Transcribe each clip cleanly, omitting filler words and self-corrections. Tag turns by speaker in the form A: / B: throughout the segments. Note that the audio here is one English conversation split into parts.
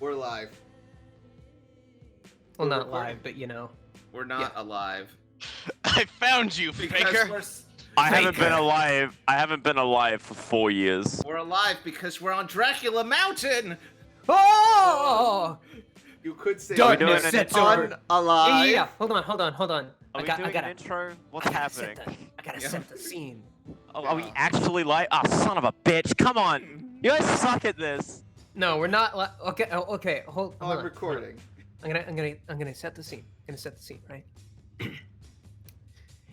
A: We're live.
B: Well,
A: We're
B: not
A: recording.
B: live, but you know.
A: We're not alive.
C: I found you, faker.
D: I haven't been alive. I haven't been alive for 4 years.
A: We're alive because we're on Dracula Mountain.
B: Oh!
A: You could say
B: Darkness
D: doing
B: sets
D: an
B: over.
A: unalive.
B: Yeah. Hold on.
D: Are we doing an intro? What's happening?
B: I gotta set the scene.
D: Oh, are we actually live? Oh, son of a bitch! Come on! You guys suck at this.
B: No, we're not. Okay. Okay. Hold
A: I'm
B: on.
A: recording.
B: I'm gonna set the scene. Right.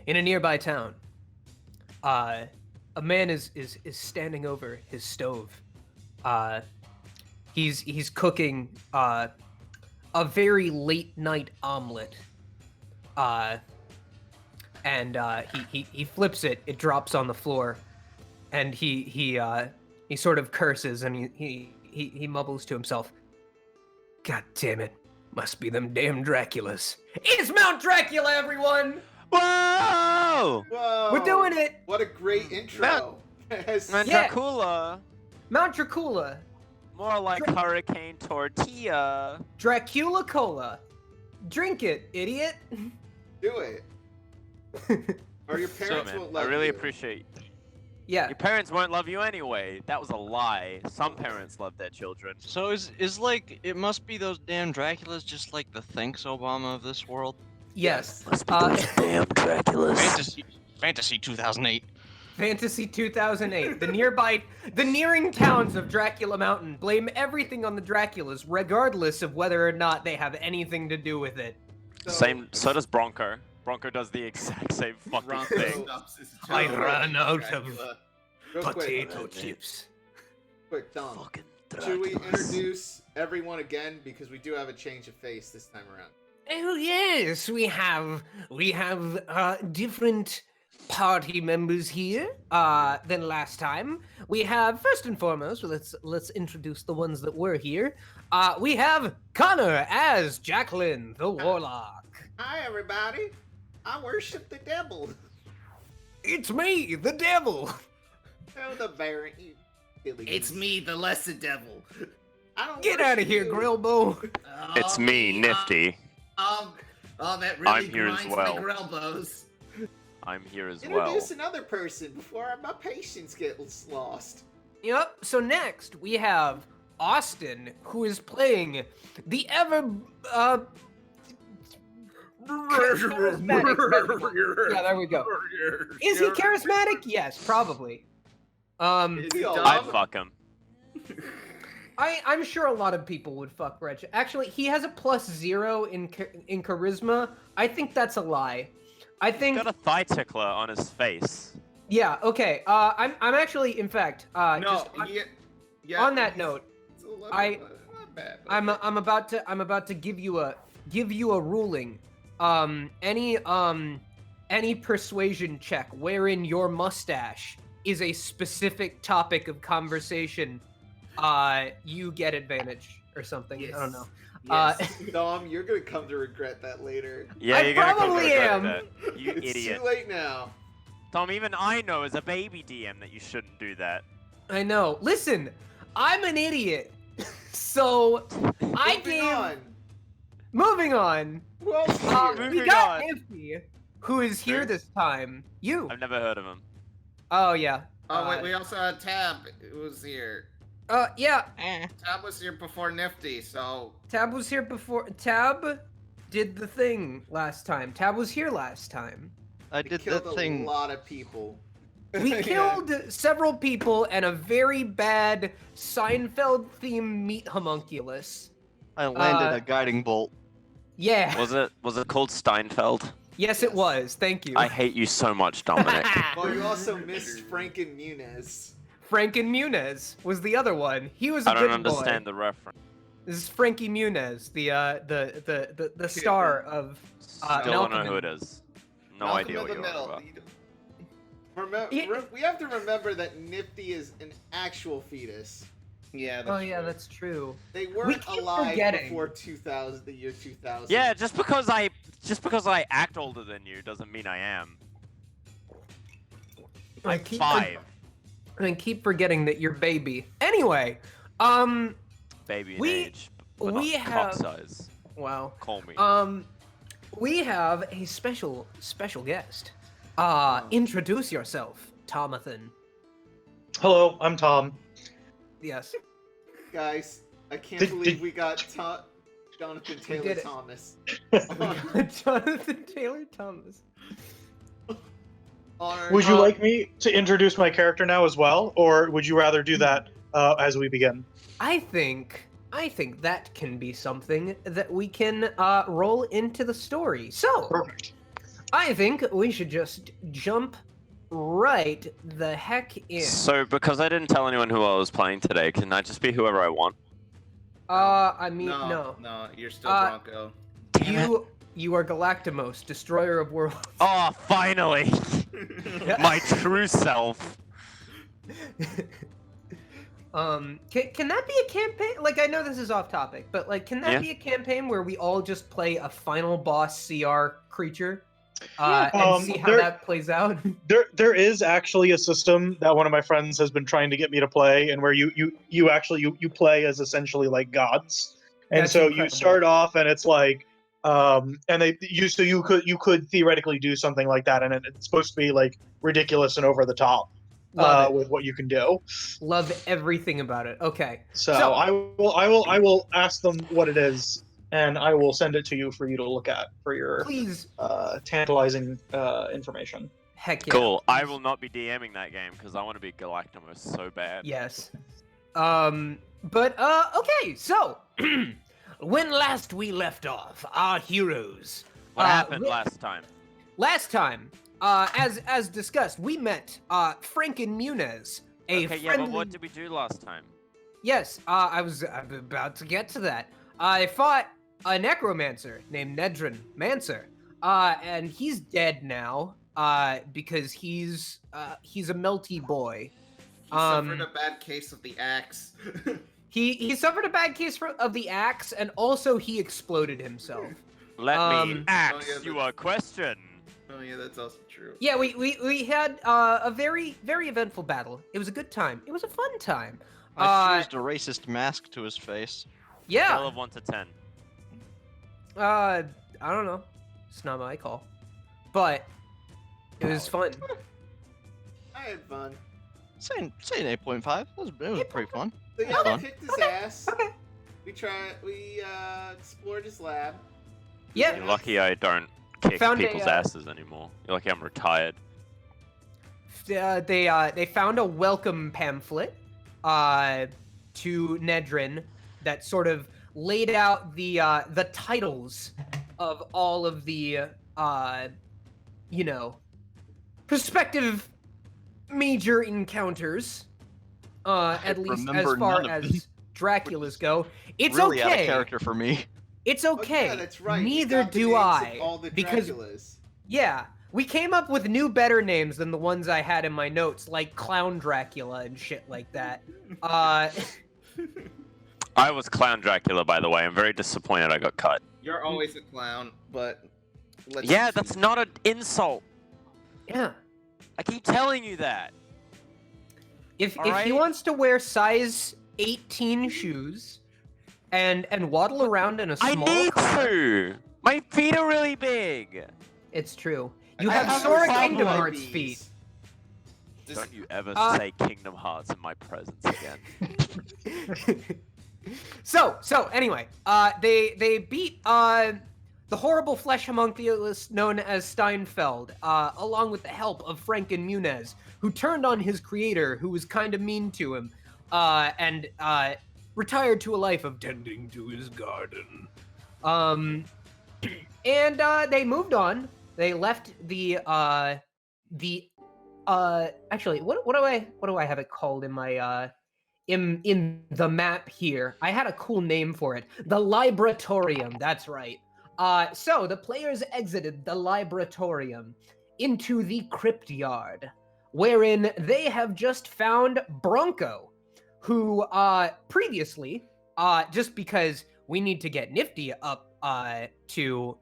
B: In a nearby town, a man is standing over his stove. He's cooking a very late night omelet. And he flips it. It drops on the floor, and he sort of curses and he mumbles to himself. God damn it! Must be them damn Draculas. It's Mount Dracula, everyone!
D: Whoa!
A: Whoa!
B: We're doing it!
A: What a great intro.
D: Man,
B: Yeah.
D: Dracula.
B: Mount Dracula.
D: More like Hurricane Tortilla.
B: Dracula Cola. Drink it, idiot.
A: Do it. Or your parents
D: Man,
A: won't love
D: I really
A: you.
D: appreciate.
B: Yeah.
D: Your parents won't love you anyway. That was a lie. Some parents love their children.
C: So is like it must be those damn Draculas, just like the Thanks Obama of this world.
B: Yes.
D: Must be those damn Draculas.
C: Fantasy 2008.
B: Fantasy 2008. The nearing towns of Dracula Mountain blame everything on the Draculas, regardless of whether or not they have anything to do with it.
D: So does Bronko. Bronko does the exact same fucking
A: Bronco
D: thing.
A: stops his
B: I
A: child
B: ran out of
A: Dracula. Real
B: Potato chips.
A: Quick, Dom.
D: Fucking
A: Should we
D: Draculas.
A: introduce everyone again because we do have a change of face this time around?
B: Oh yes, we have different party members here than last time. We have first and foremost, let's introduce the ones that were here. We have Connor as Jacqueline the Warlock.
A: Hi, everybody. I worship the devil.
B: It's me, the devil.
A: Oh, the variant. You billions.
E: It's me, the lesser devil.
A: I don't
B: Get out of
A: worship
B: here,
A: you.
B: Grillbo.
D: It's me, Nifty.
E: Oh, that really
D: I'm here as
E: grinds
D: well.
E: my elbows.
D: I'm here as well.
A: Introduce another person before my patience gets lost.
B: Yep. So next we have Austin, who is playing the ever charismatic. Yeah, there we go. Is he charismatic? Yes, probably.
A: Is he all
D: I'd fuck him.
B: I'm sure a lot of people would fuck Reg. Actually, he has a +0 in charisma. I think that's a lie. I think.
D: He's got a thigh tickler on his face.
B: Yeah. Okay. I'm actually, in fact,
A: No,
B: just
A: yeah,
B: on that note,
A: it's a little,
B: I-
A: not bad.
B: I'm about to give you a ruling. Any persuasion check wherein your mustache is a specific topic of conversation, you get advantage or something.
E: Yes.
B: I don't know.
E: Yes.
A: Dom, you're gonna come to regret that later.
D: Yeah,
B: I
D: you're gonna come to
B: probably
D: regret
B: am.
D: that. You
A: It's
D: idiot.
A: too late now.
D: Tom, even I know as a baby DM that you shouldn't do that.
B: I know. Listen, I'm an idiot, so I
A: Moving
B: gave.
A: on.
B: Moving on.
A: Who else is
B: We
A: here?
D: Moving
B: got
D: on.
B: Nifty, who is here
D: Who?
B: this time. You.
D: I've never heard of him.
B: Oh yeah.
E: Oh wait, we also had Tab who was here.
B: Yeah.
E: Tab was here before Nifty, so
B: Tab was here before. Tab did the thing last time. Tab was here last time.
C: I
A: We
C: did
A: killed
C: that
A: a
C: thing.
A: lot of people.
B: We
A: Yeah.
B: killed several people and a very bad Seinfeld themed meat homunculus.
C: I landed
B: uh,
C: a guiding bolt.
B: Yeah.
D: Was it called Steinfeld?
B: Yes, it was. Thank you.
D: I hate you so much, Dominic.
A: Well, you also missed Franken Muniz.
B: Franken Muniz was the other one. He was a
D: I
B: good
D: don't understand
B: boy.
D: the reference.
B: This is Frankie Muniz, the star of
D: Still don't
B: Malcolm
D: know who
B: in-
D: it is. No
A: Malcolm
D: idea
A: in
D: what
A: the
D: you're
A: middle.
D: on about.
B: Yeah.
A: We have to remember that Nifty is an actual fetus.
E: yeah.
B: Oh yeah, that's true.
A: They weren't
B: keep
A: alive
B: forgetting.
A: before 2000, the year 2000.
D: Yeah, just because I act older than you doesn't mean I am. I'm
B: keep
D: 5.
B: I keep forgetting that you're baby. Anyway,
D: Baby in
B: We-
D: age. but
B: we
D: not
B: have
D: cock size.
B: wow.
D: Call me.
B: We have a special guest. Introduce yourself, Tomathan.
F: Hello, I'm Tom.
B: Yes.
A: Guys, I can't
F: Did-
A: believe
F: did-
A: we got Jonathan
B: We did
A: Taylor
B: it.
A: Thomas.
B: Jonathan Taylor Thomas.
F: Would you like me to introduce my character now as well, or would you rather do that as we begin?
B: I think that can be something that we can roll into the story. So,
F: Perfect.
B: I think we should just jump right the heck in.
D: So, because I didn't tell anyone who I was playing today, can I just be whoever I want?
B: I mean, no.
E: No, you're still
B: Uh,
E: Bronko.
B: You are Galactimos, destroyer of worlds.
D: Oh, finally! My true self.
B: Can that be a campaign? Like, I know this is off topic, but like, can that
D: Yeah.
B: be a campaign where we all just play a final boss CR creature,
F: Yeah.
B: and see how that plays out?
F: There is actually a system that one of my friends has been trying to get me to play, and where you play as essentially like gods, and
B: That's
F: so you
B: incredible.
F: start off and it's like, and you could theoretically do something like that, and it's supposed to be like ridiculous and over the top
B: Love it.
F: with what you can do.
B: Love everything about it. Okay.
F: So,
B: So-
F: I will ask them what it is, and I will send it to you for you to look at for your
B: Please.
F: tantalizing information.
B: Heck yeah.
D: Cool. I will not be DMing that game because I want to be Galactimos so bad.
B: Yes. Okay, so when last we left off, our heroes.
D: What happened
B: wi-
D: last time?
B: Last time, as discussed, we met Franken Muniz, a
D: Okay, yeah,
B: friendly.
D: but what did we do last time?
B: Yes, I'm about to get to that. I fought a necromancer named Nedrin Mancer, and he's dead now, because he's a melty boy.
E: He suffered a bad case of the axe.
B: He suffered a bad case of the axe, and also he exploded himself.
D: Let me
B: Um,
D: ask
E: oh, yeah,
D: you a question.
E: Oh yeah, that's also true.
B: Yeah, we had a very eventful battle. It was a good time. It was a fun time.
C: I fused a racist mask to his face.
B: Yeah.
D: Scale of 1 to 10.
B: I don't know. It's not my call, but it was fun.
A: I had fun.
C: Say an 8.5. It was pretty fun.
A: So yeah,
C: Okay.
A: we kicked his ass.
B: Okay.
A: We explored his lab.
B: Yeah.
D: You're lucky I don't kick
B: Found a,
D: people's
B: uh,
D: asses anymore. You're lucky I'm retired.
B: They found a welcome pamphlet to Nedrin that sort of laid out the titles of all of the prospective major encounters, at least as
C: remember
B: far
C: none of
B: as
C: them.
B: Dracula's go. It's
C: really out of
B: okay.
C: character for me.
B: It's
A: Oh,
B: okay.
A: yeah, that's right. we
B: Neither
A: got the
B: do
A: names of
B: I.
A: all the
B: because
A: Draculas.
B: yeah, we came up with new, better names than the ones I had in my notes, like Clown Dracula and shit like that.
D: I was Clown Dracula, by the way. I'm very disappointed I got cut.
E: You're always a clown, but let's
D: Yeah, that's not an insult.
B: Yeah.
D: I keep telling you that.
B: If he
D: Alright.
B: wants to wear size 18 shoes and waddle around in a
D: I
B: small
D: need
B: car,
D: to. My feet are really big.
B: it's true. You
A: I
B: have
A: have
B: Sora
A: a
B: Kingdom
A: problem
B: Hearts
A: with
B: feet.
A: these.
D: Don't you ever
B: Uh,
D: say Kingdom Hearts in my presence again.
B: So anyway, they beat the horrible flesh homunculus known as Steinfeld, along with the help of Franken Muniz, who turned on his creator, who was kind of mean to him, and retired to a life of tending to his garden. And they moved on. They left actually, what do I have it called in my in the map here? I had a cool name for it. The Libratorium. That's right. So the players exited the Libratorium into the Cryptyard, wherein they have just found Bronko, who previously, just because we need to get Nifty up to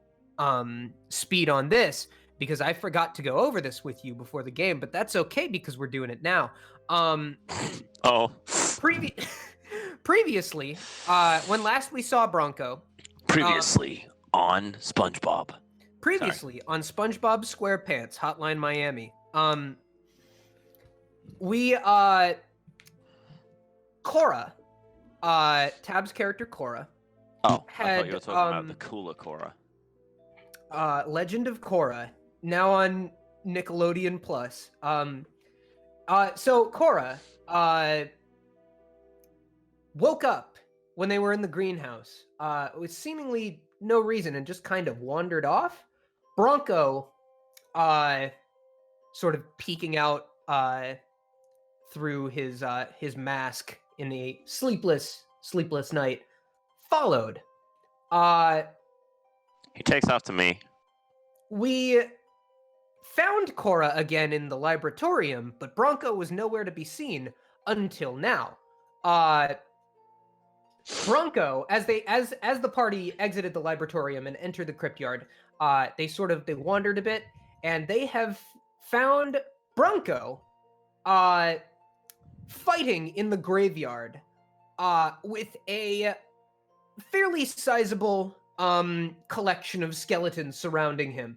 B: speed on this, because I forgot to go over this with you before the game, but that's okay because we're doing it now.
D: Oh.
B: Previously, when last we saw Bronko,
D: Previously on SpongeBob.
B: previously on SpongeBob SquarePants Hotline Miami, we Cora, Tab's character Cora,
D: Oh, I thought
B: had,
D: you were talking about the cooler Cora.
B: Legend of Cora, now on Nickelodeon Plus. So Cora woke up when they were in the greenhouse with seemingly no reason and just kind of wandered off. Bronko, sort of peeking out through his mask in the sleepless night, followed.
D: He takes after me.
B: We found Cora again in the laboratorium, but Bronko was nowhere to be seen until now. Bronko, as the party exited the laboratorium and entered the cryptyard, they wandered a bit, and they have found Bronko fighting in the graveyard with a fairly sizable collection of skeletons surrounding him.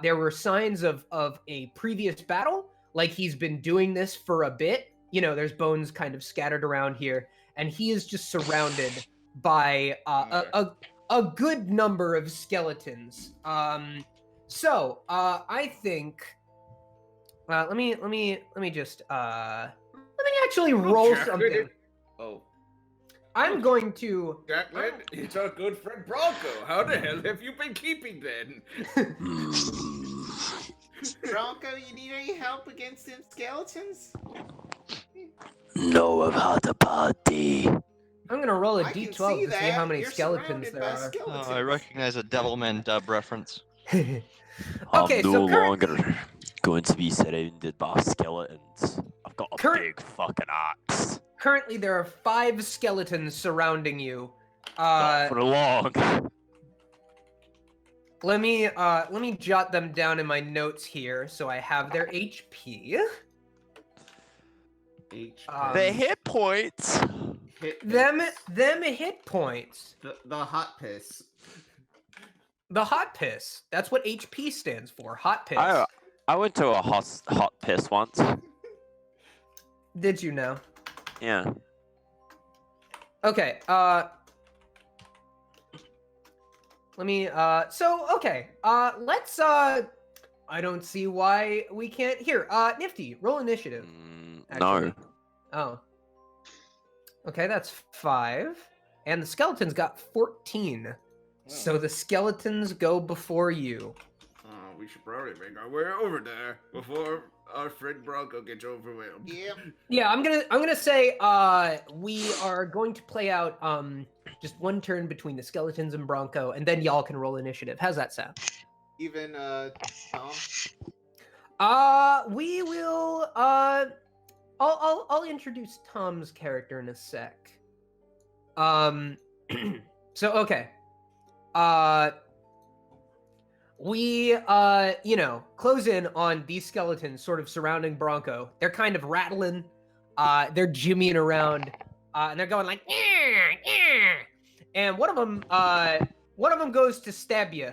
B: There were signs of a previous battle, like he's been doing this for a bit. You know, there's bones kind of scattered around here, and he is just surrounded by a good number of skeletons. So I think let me actually roll something.
A: Oh.
B: I'm going to.
A: Jacqueline, it's our good friend Bronko. How the hell have you been keeping then?
E: Bronko, you need any help against them skeletons?
D: No, I've had a bad day.
B: I'm gonna roll a
E: I can
B: d12
E: see
B: to see
E: that.
B: how many
E: You're
B: skeletons
E: surrounded
B: there
E: by
B: are.
E: skeletons.
C: Oh, I recognize a Devilman dub reference.
B: Okay,
D: I'm
B: so
D: no longer going to be surrounded by skeletons. I've got a
B: Current-
D: big fucking axe.
B: currently there are 5 skeletons surrounding you.
D: Not for long.
B: Let me jot them down in my notes here so I have their HP.
D: The hit points.
B: Them hit points.
E: The hot piss.
B: The hot piss. That's what HP stands for. Hot piss.
D: I went to a hot piss once.
B: Did you know?
D: Yeah.
B: Okay, let me, let's, I don't see why we can't, here, Nifty, roll initiative.
D: No.
B: actually. Oh. Okay, that's 5, and the skeletons got 14. So the skeletons go before you.
A: Oh, we should probably make our way over there before our friend Bronko gets overwhelmed.
E: Yep.
B: Yeah, I'm gonna say we are going to play out just one turn between the skeletons and Bronko, and then y'all can roll initiative. How's that sound?
A: Even Tom.
B: We will I'll introduce Tom's character in a sec. So okay. We, close in on these skeletons sort of surrounding Bronko. They're kind of rattling, they're jimmying around, and they're going like, and one of them goes to stab you,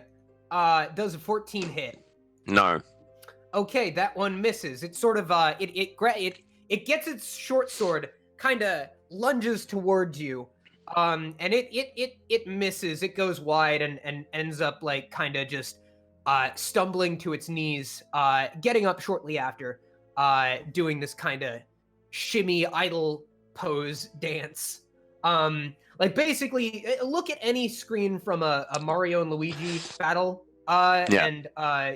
B: does a 14 hit.
D: No.
B: Okay, that one misses. It sort of, it gets its short sword, kind of lunges towards you, and it misses. It goes wide and ends up like kind of just stumbling to its knees, getting up shortly after, doing this kind of shimmy idle pose dance. Like basically, look at any screen from a Mario and Luigi battle, and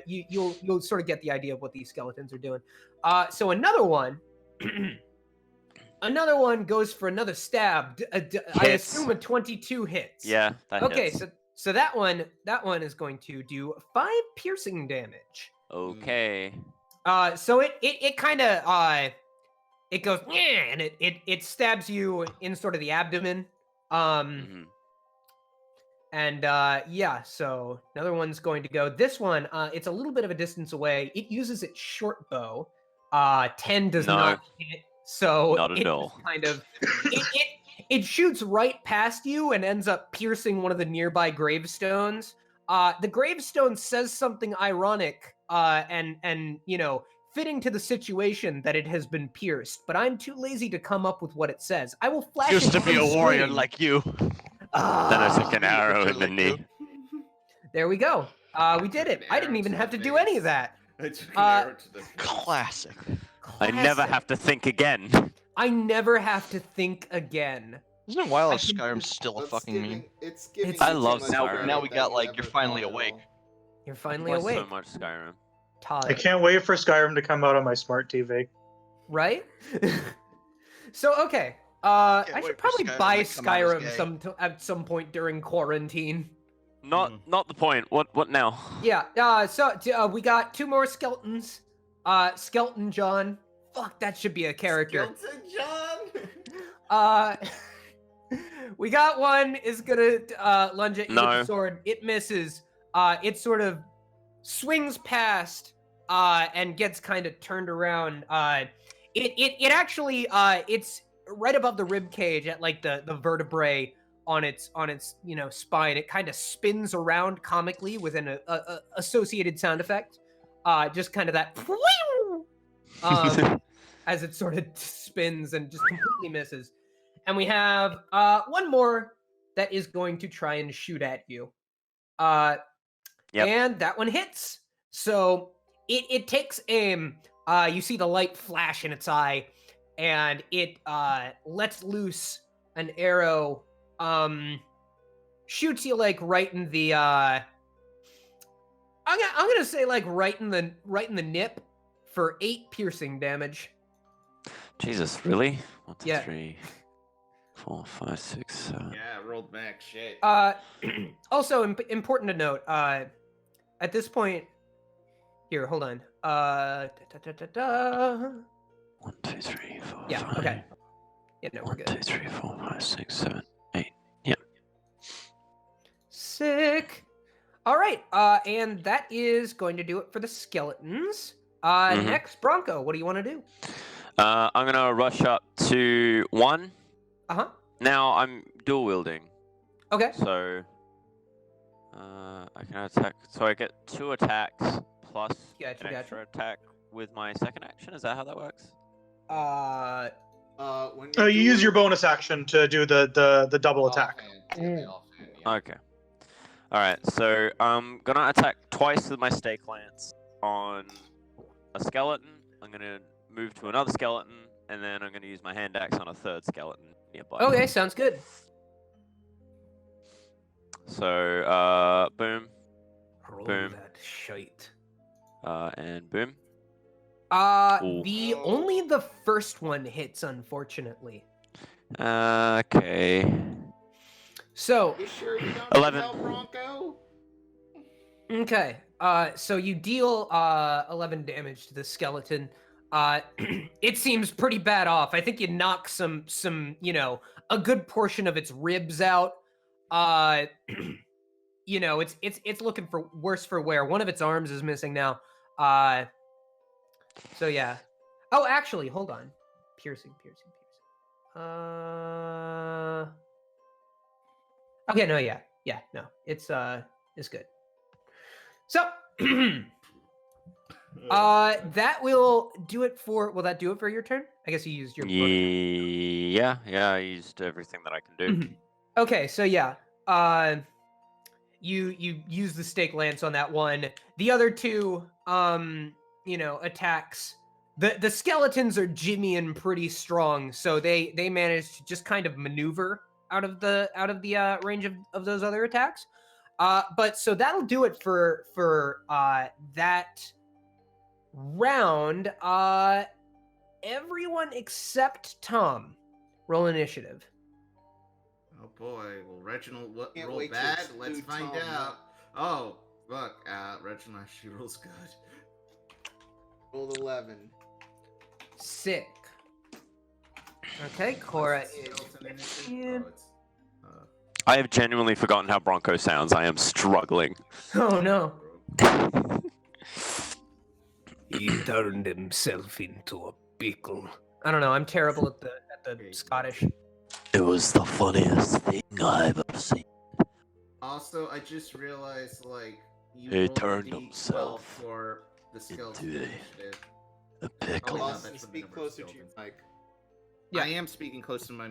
B: you'll sort of get the idea of what these skeletons are doing. So another one. Another one goes for another stab. I assume a 22 hits.
D: Yeah, that
B: Okay,
D: hits.
B: so that one is going to do 5 piercing damage.
D: Okay.
B: So it kind of it goes and it stabs you in sort of the abdomen.
D: Mhm.
B: And yeah, so another one's going to go. This one, it's a little bit of a distance away. It uses its short bow. 10 does
D: No.
B: not hit. So
D: Not at
B: it
D: all.
B: just kind of it shoots right past you and ends up piercing one of the nearby gravestones. The gravestone says something ironic, and fitting to the situation that it has been pierced. But I'm too lazy to come up with what it says. I will flash.
D: Used
B: it
D: to be
B: on
D: a warrior
B: screen.
D: like you. Then I took an arrow in the knee.
B: There we go. We did it. I didn't even have to do any of that.
A: I took an arrow to the face.
C: Classic.
D: I never
B: Classic.
D: have to think again.
B: I never have to think again.
C: Isn't it wild
B: I
C: if
B: can-
C: Skyrim's still a fucking meme?
E: It's giving
B: It's-
C: I
E: you
C: love
E: too much
C: Skyrim.
E: credit
C: Now we
E: that
C: got,
E: you
C: like,
E: never
C: you're finally
E: thought at
C: awake.
E: all.
B: You're finally
D: Play
B: awake.
D: so much Skyrim.
B: Todd.
F: I can't wait for Skyrim to come out on my smart TV.
B: Right? So okay. I
C: wait
B: should
C: for
B: probably
C: Skyrim
B: buy
C: to come out as
B: Skyrim at some point during quarantine.
D: Not the point. What now?
B: Yeah. We got 2 more skeletons. Skeleton John. Fuck, that should be a character.
E: Skeleton John.
B: We got one is gonna lunge at you with
D: No.
B: the sword. It misses. It sort of swings past and gets kind of turned around. It actually it's right above the rib cage at like the vertebrae on its spine. It kind of spins around comically with an associated sound effect. Just kind of that as it sort of spins and just completely misses. And we have one more that is going to try and shoot at you.
D: Yep.
B: And that one hits. So it takes aim. You see the light flash in its eye, and it lets loose an arrow. Shoots you like right in the. I'm gonna say like right in the nip for 8 piercing damage.
D: Jesus, really? 1, 2,
B: Yeah.
D: 3, 4, 5, 6, 7.
A: Yeah, rolled back shit.
B: Also important to note. At this point, here, hold on.
D: 1, 2, 3, 4,
B: Yeah.
D: 5.
B: Okay. Yeah, no, we're
D: 1,
B: good.
D: 2, 3, 4, 5, 6, 7, 8.
B: Sick. All right. And that is going to do it for the skeletons.
D: Mhm.
B: Next, Bronko, what do you want to do?
D: I'm gonna rush up to 1.
B: Uh-huh.
D: Now I'm dual wielding,
B: Okay.
D: so I can attack. So I get 2 attacks plus
B: Gotcha,
D: an
B: gotcha.
D: extra attack with my second action. Is that how that works?
E: When
F: You use your bonus action to do the double attack.
D: Okay. All right. So I'm gonna attack twice with my stake lance on a skeleton. I'm gonna move to another skeleton, and then I'm gonna use my hand axe on a third skeleton nearby.
B: Okay, sounds good.
D: So boom,
B: Roll
D: Boom.
B: that shite.
D: and boom. Ooh.
B: Only the first one hits, unfortunately.
D: Okay.
B: So,
E: You sure you don't
D: 11.
E: need help, Bronko?
B: okay. So you deal 11 damage to the skeleton. It seems pretty bad off. I think you knock some a good portion of its ribs out. It's looking for worse for wear. One of its arms is missing now. So yeah. Oh, actually, hold on. Piercing. Okay, no, yeah, no, it's good. So, that will do it for. Will that do it for your turn? I guess you used your.
D: Yeah. I used everything that I can do.
B: Mhm. Okay, so yeah, you use the stake lance on that one. The other 2, attacks. The skeletons are jimmying pretty strong, so they manage to just kind of maneuver out of the range of those other attacks. But so that'll do it for that round. Everyone except Tom, roll initiative.
A: Oh boy, well Reginald
E: Can't
A: roll
E: wait to
A: bad.
E: exclude
A: Let's find
E: Tom,
A: out. Oh, look, Reginald actually rolls good.
E: Rolled 11.
B: Sick. Okay, Cora
A: What's the
B: is.
A: skeleton initiative?
B: in.
A: Oh, it's,
D: I have genuinely forgotten how Bronco sounds. I am struggling.
B: Oh no.
A: rogue.
B: He turned himself into a pickle. I don't know. I'm terrible at the Scottish.
D: It was the funniest thing I've ever seen.
A: Also, I just realized, like, you
D: He
A: rolled a
D: turned
A: D12
D: himself
A: for the skeleton
D: into
A: initiative.
D: a
A: Oh,
D: pickle.
A: wait, no,
E: Austin,
A: that's for the
E: speak
A: number of
E: closer to your
A: skeletons.
E: mic.
B: Yeah.
A: I am speaking close to my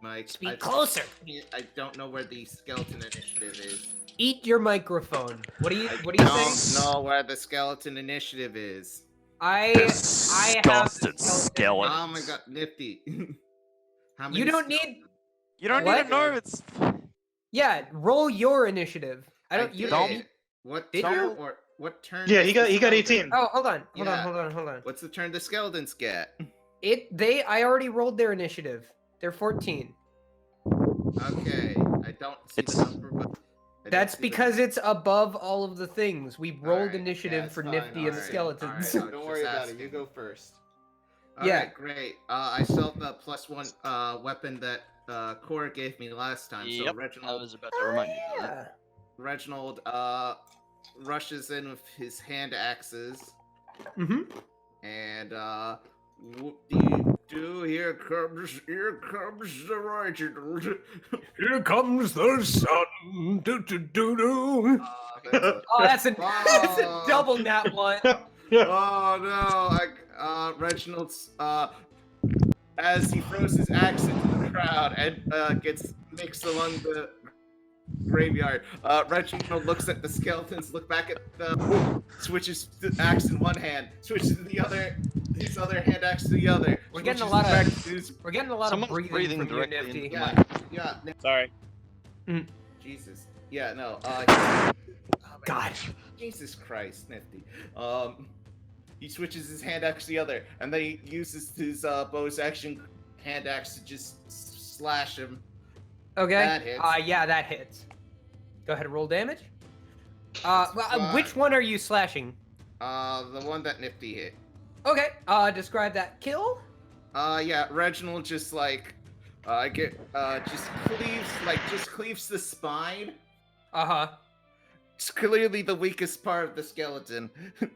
A: mic.
B: Speak closer.
A: I don't know where the skeleton initiative is.
B: Eat your microphone. What are you
A: I
B: saying?
A: don't know where the skeleton initiative is.
B: I have the
D: Disgusting skeleton.
A: Oh my god, Nifty. How many
B: You don't
A: skeletons?
B: need.
D: You don't
B: What?
D: need to know. It's
B: Yeah, roll your initiative. I don't. You don't.
A: did. What
B: Did
A: turn
B: you?
A: or what turn?
F: Yeah,
A: does
F: he
A: the
F: got
A: skeleton-
F: 18.
B: Oh, hold on.
A: Yeah.
B: Hold on.
A: What's the turn the skeletons get?
B: I already rolled their initiative. They're 14.
A: Okay, I don't see
D: It's-
A: the number, but I don't
B: That's
A: see the-
B: because it's above all of the things. We rolled
A: Alright,
B: initiative
E: that's
B: for
E: fine,
B: Nifty and
A: alright,
B: skeletons.
A: alright.
E: Don't
A: Just
E: worry about it.
A: asking.
E: You go first.
B: Yeah.
A: Alright, great. I still have the +1 weapon that Cora gave me last time.
C: Yep,
A: So
C: I
A: Reginald
C: was about to remind you of that.
B: Yeah.
A: Reginald rushes in with his hand axes
B: Mm-hmm.
A: and whoop-de-doo, here comes the Reginald.
B: Here comes the sun. Do do do do.
A: That's a-
B: Oh, that's a double nat one.
A: Oh no! Reginald's as he throws his axe into the crowd and gets mixed along the graveyard. Reginald looks at the skeletons, look back at the switches the axe in one hand, switches to the other, his other hand axe to the other.
B: We're getting a
A: switches
B: lot
A: back
B: of-
A: to his-
B: We're getting a lot
C: Someone's
B: of breathing,
C: breathing
B: from you,
C: directly
B: Nifty.
C: into
A: Yeah, yeah.
D: sorry.
A: Jesus. Yeah, no.
B: God.
A: Jesus Christ, Nifty. He switches his hand axe to the other, and then he uses his bonus action hand axe to just slash him.
B: Okay.
A: That hits.
B: Yeah, that hits. Go ahead and roll damage.
A: That's
B: Which
A: fine.
B: one are you slashing?
A: The one that Nifty hit.
B: Okay. Describe that kill.
A: Yeah, Reginald just like, just cleaves the spine.
B: Uh-huh.
A: It's clearly the weakest part of the skeleton.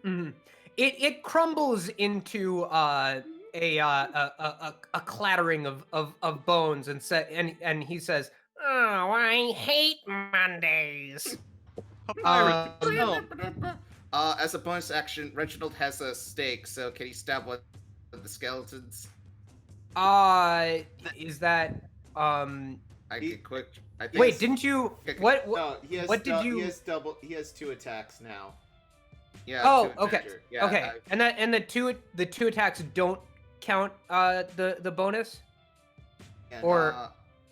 B: Mhm. It crumbles into a clattering of bones and he says, "Oh, I hate Mondays."
A: As a bonus action, Reginald has a stake, so can he stab one of the skeletons?
B: Is that
A: I
E: He-
A: get quick. I think
B: Wait, didn't you what
E: No, he has.
B: what did
E: He
B: you
E: has double. He has 2 attacks now.
A: Yeah.
B: Oh,
A: two
B: okay.
A: adventure. Yeah,
B: Okay. And the two attacks don't count the bonus? Or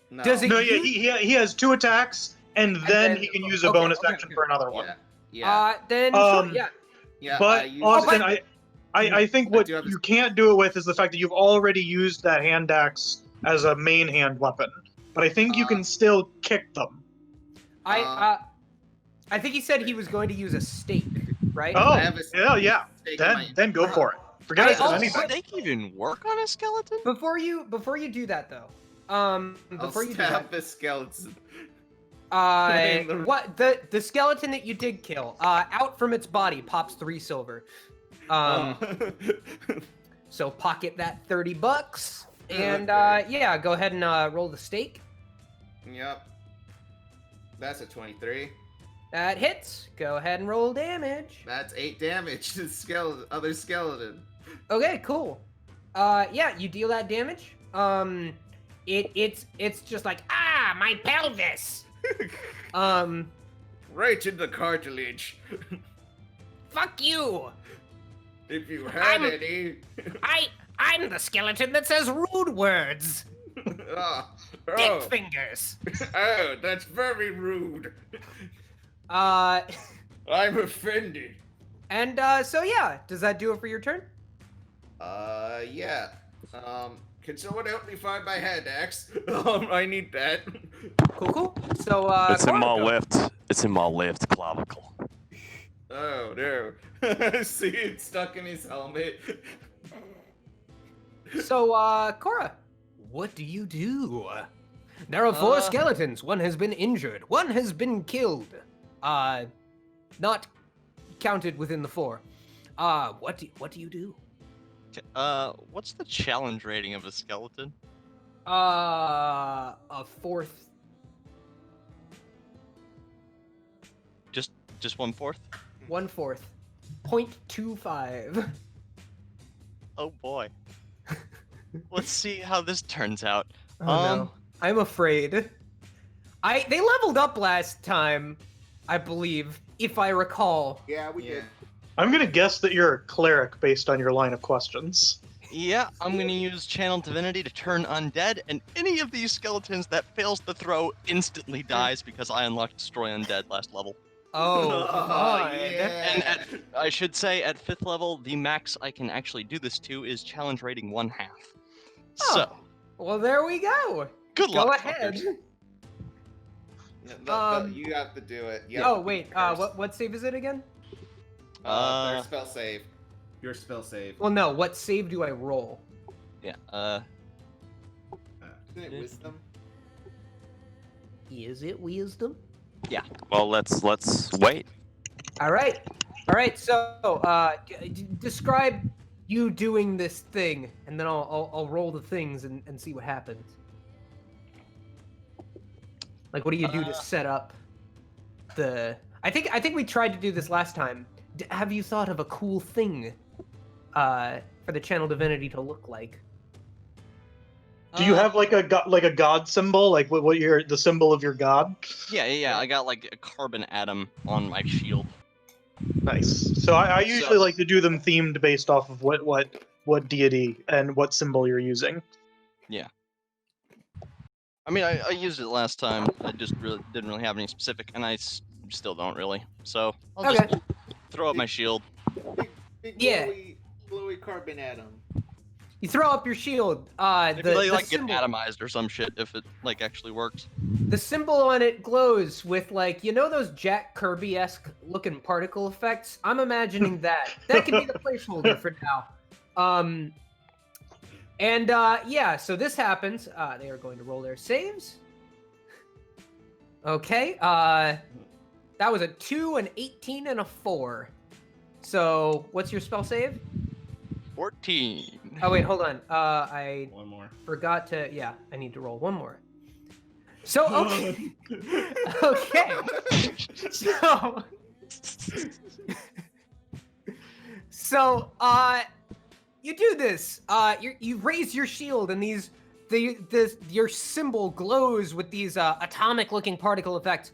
A: no.
B: does it-
F: No, yeah, he has 2 attacks, and then he can use a
B: okay,
F: bonus
B: okay,
F: action
B: okay.
F: for another one.
A: Yeah. Yeah.
B: Then
F: Um,
B: sure, yeah.
A: Yeah.
F: But
A: I used
F: Austin,
A: it.
F: I think
A: I
F: what
A: do have a-
F: you can't do it with is the fact that you've already used that hand axe as a main hand weapon. But I think you can still kick them.
B: I think he said he was going to use a stake, right?
F: Oh,
A: I have a
F: yeah.
A: stake in my-
F: Then go for it. Forget
B: I
F: I said
B: also-
F: anything.
C: Does they even work on a skeleton?
B: Before you do that though,
A: I'll
B: before you do
A: stab
B: that,
A: the skeleton.
B: what the skeleton that you did kill, out from its body pops 3 silver. So pocket that $30, and
A: Okay.
B: yeah, go ahead and roll the stake.
A: Yep. That's a 23.
B: That hits. Go ahead and roll damage.
A: That's 8 damage to the other skeleton.
B: Okay, cool. Yeah, you deal that damage. It's just like, my pelvis.
A: Right in the cartilage.
B: Fuck you.
A: If you had
B: I'm-
A: any.
B: I'm the skeleton that says rude words.
A: Ah,
B: Dick
A: oh,
B: fingers.
A: oh, that's very rude.
B: Uh,
A: I'm offended.
B: and so yeah, does that do it for your turn?
A: Yeah. Can someone help me find my hand axe? I need that.
B: Cool. So
D: It's in
B: Cora,
D: my
B: go.
D: left. It's in my left clavicle.
A: Oh no. See, it's stuck in his helmet.
B: So Cora, what do you do? There are 4 skeletons. One has been injured. One has been killed. Not counted within the 4. What do you do?
C: What's the challenge rating of a skeleton?
B: A fourth.
C: Just 1/4?
B: 1/4. 0.25.
C: Oh boy. Let's see how this turns out.
B: Oh no. I'm afraid. They leveled up last time, I believe, if I recall.
E: Yeah, we did.
F: I'm gonna guess that you're a cleric based on your line of questions.
C: Yeah, I'm gonna use Channel Divinity to turn undead, and any of these skeletons that fails the throw instantly dies because I unlocked Destroy Undead last level.
B: Oh, fine.
E: yeah.
C: And I should say, at 5th level, the max I can actually do this to is challenge rating 1/2.
B: Oh.
C: So,
B: Well, there we go.
C: good
B: Go
C: luck,
B: ahead.
C: fuckers.
A: You have to do it.
B: Oh wait, what save is it again?
A: Their spell save.
G: Your spell save.
B: Well, no. What save do I roll?
C: Yeah,
E: Isn't it wisdom?
B: Is it wisdom?
D: Well, let's wait.
B: All right. So, describe you doing this thing, and then I'll roll the things and see what happens. Like, what do you do to set up the? I think we tried to do this last time. Have you thought of a cool thing, for the Channel Divinity to look like?
F: Do you have like a god symbol, like what the symbol of your god?
C: yeah, I got like a carbon atom on my shield.
F: Nice. So I usually like to do them themed based off of what deity and what symbol you're using.
C: I mean, I used it last time. I just didn't really have any specific, and I still don't really. So I'll just throw up my shield.
E: Big
B: Yeah.
E: glowy carbon atom.
B: You throw up your shield.
C: Maybe they
B: the
C: like get
B: symbol,
C: atomized or some shit if it like actually works.
B: the symbol on it glows with, like, you know those Jack Kirby-esque looking particle effects? I'm imagining that. That could be the placeholder for now. Yeah, so this happens. They are going to roll their saves. Okay, that was a 2, an 18, and a 4. So, what's your spell save?
C: 14.
B: Oh, wait, hold on. I
G: One more.
B: forgot to... Yeah, I need to roll one more. So, okay. Okay. So, you do this. You raise your shield, and your symbol glows with these atomic-looking particle effects.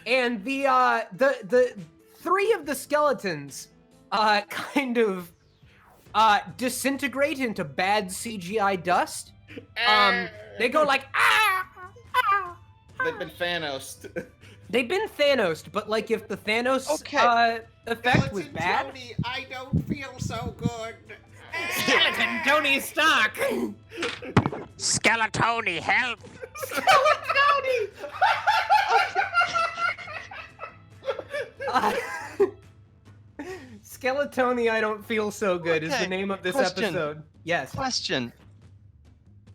B: And the 3 of the skeletons kind of disintegrate into bad CGI dust. They go like
A: They've been Thanos.
B: They've been Thanos, but like if the Thanos effect was
E: Skeleton
B: bad.
E: Tony, I don't feel so good.
B: Skeleton Tony Stark.
D: Skeletoni, help!
B: Skeleton Skeletoni, I don't feel so good is the
C: Okay,
B: name of this
C: question.
B: episode. Yes.
C: Question: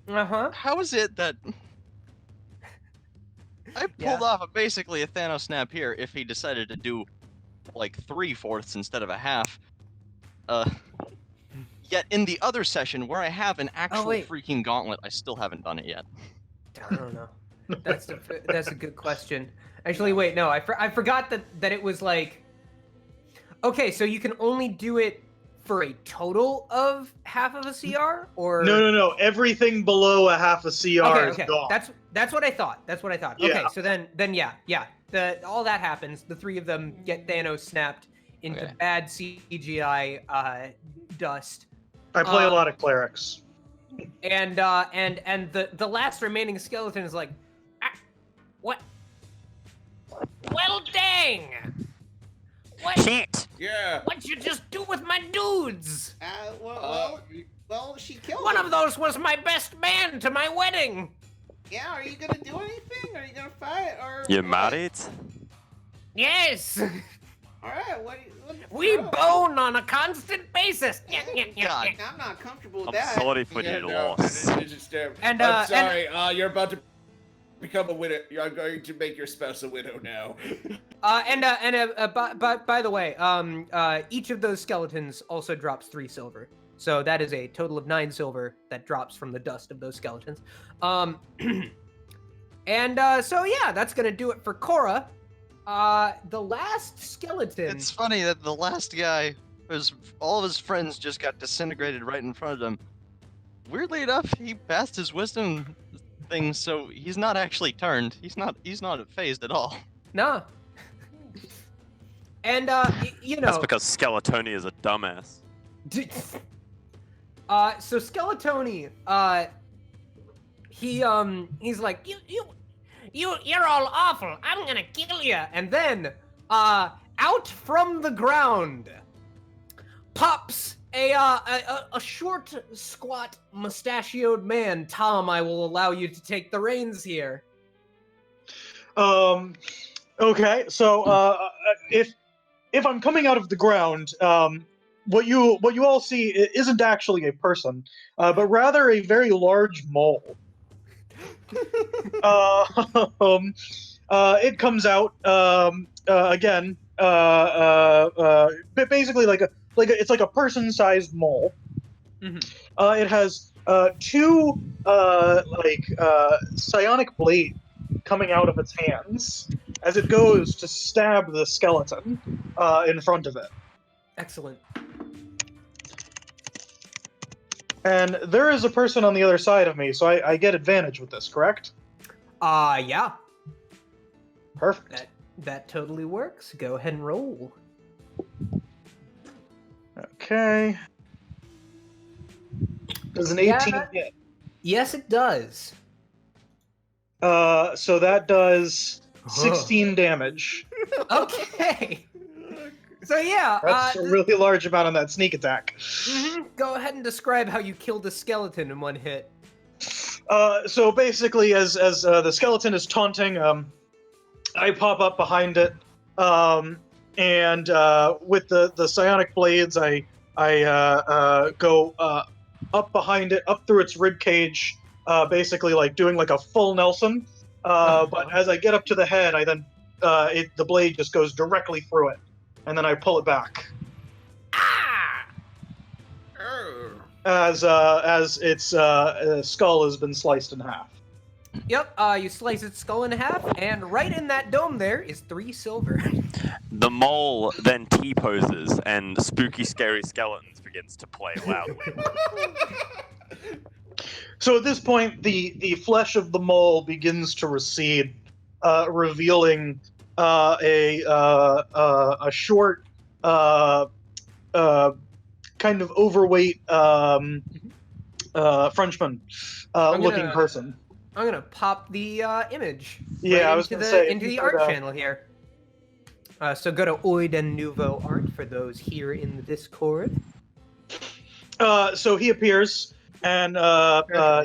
B: Uh-huh.
C: how is it that I pulled off basically a Thanos snap here if he decided to do like 3/4 instead of a half? Yet in the other session where I have an actual freaking gauntlet, I still haven't done it yet.
B: I don't know. That's a good question. Actually, wait, no, I forgot that it was like. Okay, so you can only do it for a total of half of a CR, or
F: No. Everything below a half a CR is gone.
B: That's what I thought. Okay,
F: Yeah.
B: so then yeah. All that happens. The 3 of them get Thanos snapped into bad CGI dust.
F: I play a lot of clerics.
B: And the last remaining skeleton is like, what? Well, dang! What?
D: Shit!
A: Yeah.
B: What'd you just do with my dudes?
E: Well, she killed
B: One
E: him.
B: of those was my best man to my wedding.
E: Yeah, are you gonna do anything? Are you gonna fight? Or
D: You
E: what?
D: married?
B: Yes,
E: All right, what
B: we
E: oh,
B: bone on a constant basis.
C: God.
E: I'm not comfortable with
D: I'm
E: that.
D: sorry for
A: Yeah,
D: your
A: no,
D: loss.
A: it's just,
B: And,
A: I'm sorry. You're about to become a widow. You're going to make your spouse a widow now.
B: By the way, each of those skeletons also drops 3 silver. So that is a total of 9 silver that drops from the dust of those skeletons. So yeah, that's gonna do it for Cora. The last skeleton.
C: It's funny that the last guy, all of his friends just got disintegrated right in front of him. Weirdly enough, he passed his wisdom thing, so he's not actually turned. He's not phased at all.
B: Nah. And you know.
D: That's because Skeletoni is a dumbass.
B: So Skeletoni, he's like, you're all awful. I'm gonna kill you. And then, out from the ground pops a short, squat, mustachioed man. Tom, I will allow you to take the reins here.
F: Okay, so if I'm coming out of the ground, what you all see isn't actually a person, but rather a very large mole. It comes out again, basically it's like a person-sized mole.
B: Mm-hmm.
F: It has 2 psionic blades coming out of its hands as it goes to stab the skeleton in front of it.
B: Excellent.
F: And there is a person on the other side of me, so I get advantage with this, correct?
B: Yeah.
F: Perfect.
B: That totally works. Go ahead and roll.
F: Okay. Does an 18 hit?
B: Yes, it does.
F: So that does 16 damage.
B: Okay. So yeah,
F: That's a really large amount on that sneak attack.
B: Go ahead and describe how you killed a skeleton in one hit.
F: So basically, as the skeleton is taunting, I pop up behind it, and with the psionic blades, I go up behind it, up through its rib cage, basically like doing like a full Nelson. But as I get up to the head, I then the blade just goes directly through it, and then I pull it back. As its skull has been sliced in half.
B: Yep, you slice its skull in half, and right in that dome there is 3 silver.
D: The mole then T-poses, and spooky, scary skeletons begins to play loudly.
F: So at this point, the flesh of the mole begins to recede, revealing a short, kind of overweight Frenchman looking person.
B: I'm gonna pop the image.
F: Yeah,
B: right
F: I was
B: into
F: gonna
B: the
F: say,
B: into the art channel here. So go to Oid and Nouveau Art for those here in the Discord.
F: So he appears and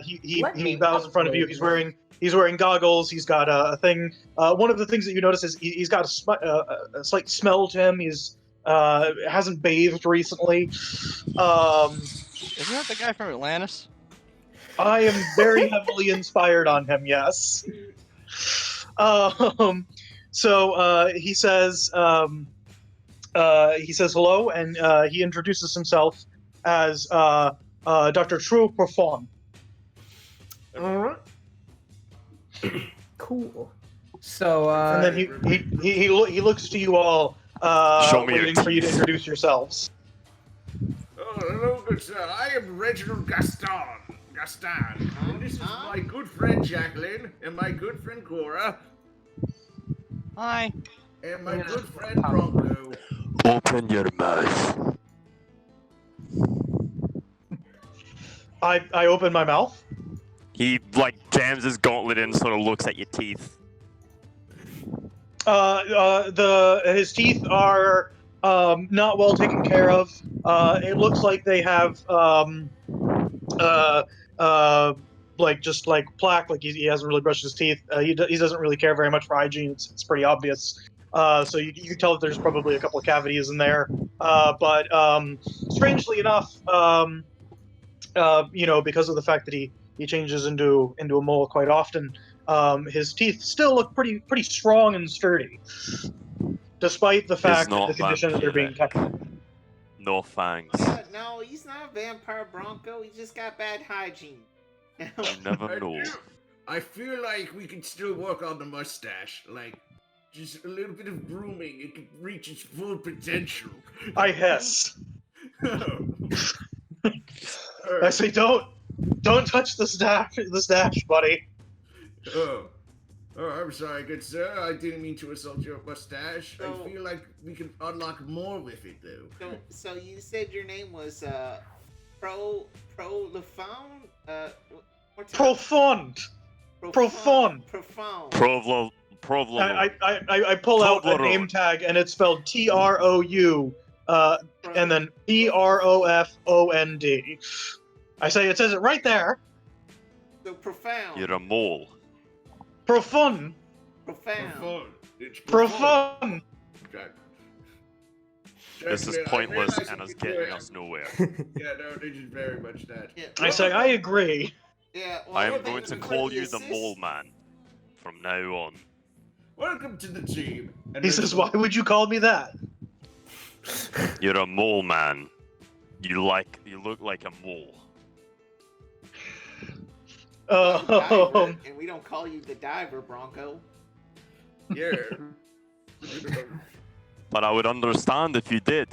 F: he bows in front of you. He's wearing goggles. He's got a thing. One of the things that you notice is he's got a slight smell to him. He's hasn't bathed recently.
C: Isn't that the guy from Atlantis?
F: I am very heavily inspired on him. Yes. So he says hello, and he introduces himself as Dr. True Profond.
B: Alright. Cool. So
F: And then he looks to you all, waiting for you to introduce yourselves.
A: Oh, hello, good sir. I am Reginald Gaston. And this is my good friend Jacqueline, and my good friend Cora,
C: Hi.
A: and my good friend Bronko.
D: Open your mouth.
F: I open my mouth.
D: He, jams his gauntlet in and sort of looks at your teeth.
F: His teeth are not well taken care of. It looks like they have just plaque. Like he hasn't really brushed his teeth. He doesn't really care very much for hygiene. It's pretty obvious. So you can tell that there's probably a couple of cavities in there. But strangely enough, because of the fact that he changes into a mole quite often, his teeth still look pretty strong and sturdy, despite the fact that the condition that they're being kept in.
D: No thanks.
E: No, he's not a vampire, Bronco. He just got bad hygiene.
D: You never know.
A: I feel like we can still work on the mustache. Like, just a little bit of grooming, it can reach its full potential.
F: I hiss. I
A: Alright.
F: say, don't touch the stash, buddy.
A: Oh, I'm sorry, good sir. I didn't mean to assault your mustache.
E: So-
A: I feel like we can unlock more with it, though.
E: So you said your name was Pro Lafone?
F: Profound. Profound.
E: Profound.
D: Provlo.
F: I pull out a
D: Toblerone.
F: name tag and it's spelled TROU, and then PROFOND. I say it says it right there.
E: So profound.
D: You're a mole.
F: Profound.
E: Profound.
A: It's
F: Profound.
A: Okay.
D: This is
A: Gentlemen, I
D: pointless
A: realize
D: and
A: what
D: is
A: you're
D: getting
A: doing.
D: us nowhere.
A: Yeah, no, this is very much that.
E: Yeah,
F: I say I agree.
E: Yeah, well,
D: I am
E: thank
D: going
E: you
D: to
E: for
D: call you the
E: assist.
D: Mole Man from now on.
A: Welcome to the team. And
F: He says, "Why would you call me that?"
D: You're a mole man. You look like a mole.
E: Diver, and we don't call you the diver, Bronco.
A: Yeah.
D: But I would understand if you did.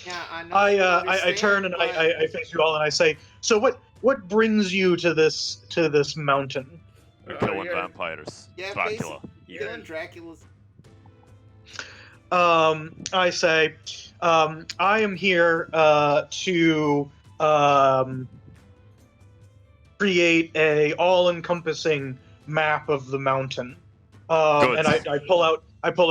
E: Yeah, I know. you
F: I
E: understand,
F: turn and
E: but-
F: I face you all and I say, "So what brings you to this mountain?"
D: You're
A: Oh,
D: killing
A: yeah.
D: vampires.
E: Yeah,
D: Dracula.
E: Killing Dracula's.
F: I say, I am here to create a all-encompassing map of the mountain.
D: Good.
F: And I pull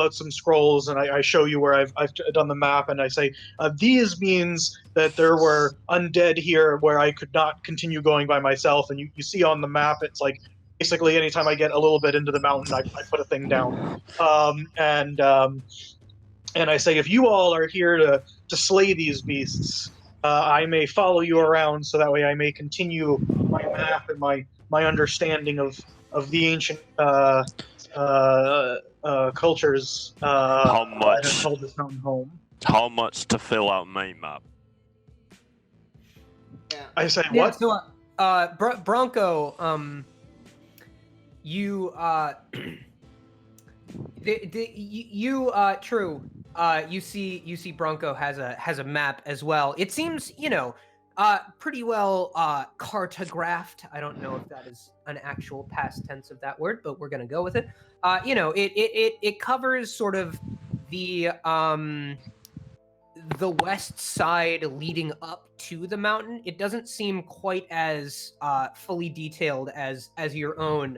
F: out some scrolls and I show you where I've done the map and I say, these means that there were undead here where I could not continue going by myself. And you see on the map, it's like basically anytime I get a little bit into the mountain, I put a thing down. And I say, if you all are here to slay these beasts, I may follow you around so that way I may continue my map and my understanding of the ancient cultures
D: How
F: that
D: much?
F: have called this mountain home.
D: How much to fill out my map?
E: Yeah.
F: I say,
B: Yeah,
F: what?
B: so, Bronco, you, true. You see Bronco has a map as well. It seems, pretty well cartographed. I don't know if that is an actual past tense of that word, but we're gonna go with it. It covers sort of the west side leading up to the mountain. It doesn't seem quite as fully detailed as your own.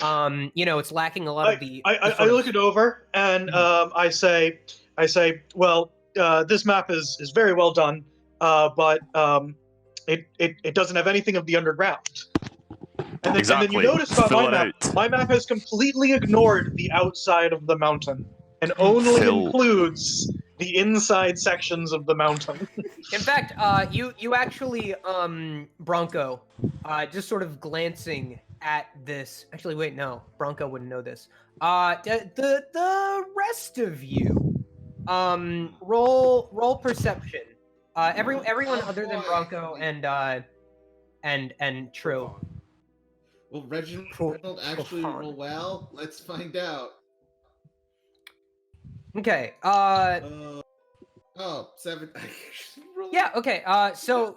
B: It's lacking a lot of the.
F: I look it over and I say, well, this map is very well done, but it doesn't have anything of the underground. And then
D: Exactly.
F: you notice about
D: Fill
F: my
D: it
F: map,
D: out.
F: my map has completely ignored the outside of the mountain and only
D: Fill.
F: includes the inside sections of the mountain.
B: In fact, you actually, Bronco, just sort of glancing at this. Actually, wait, no, Bronco wouldn't know this. The rest of you, roll perception. Everyone other than Bronco and True.
A: Will Reginald actually roll well? Let's find out.
B: Okay.
A: Oh, 7.
B: Yeah. Okay. So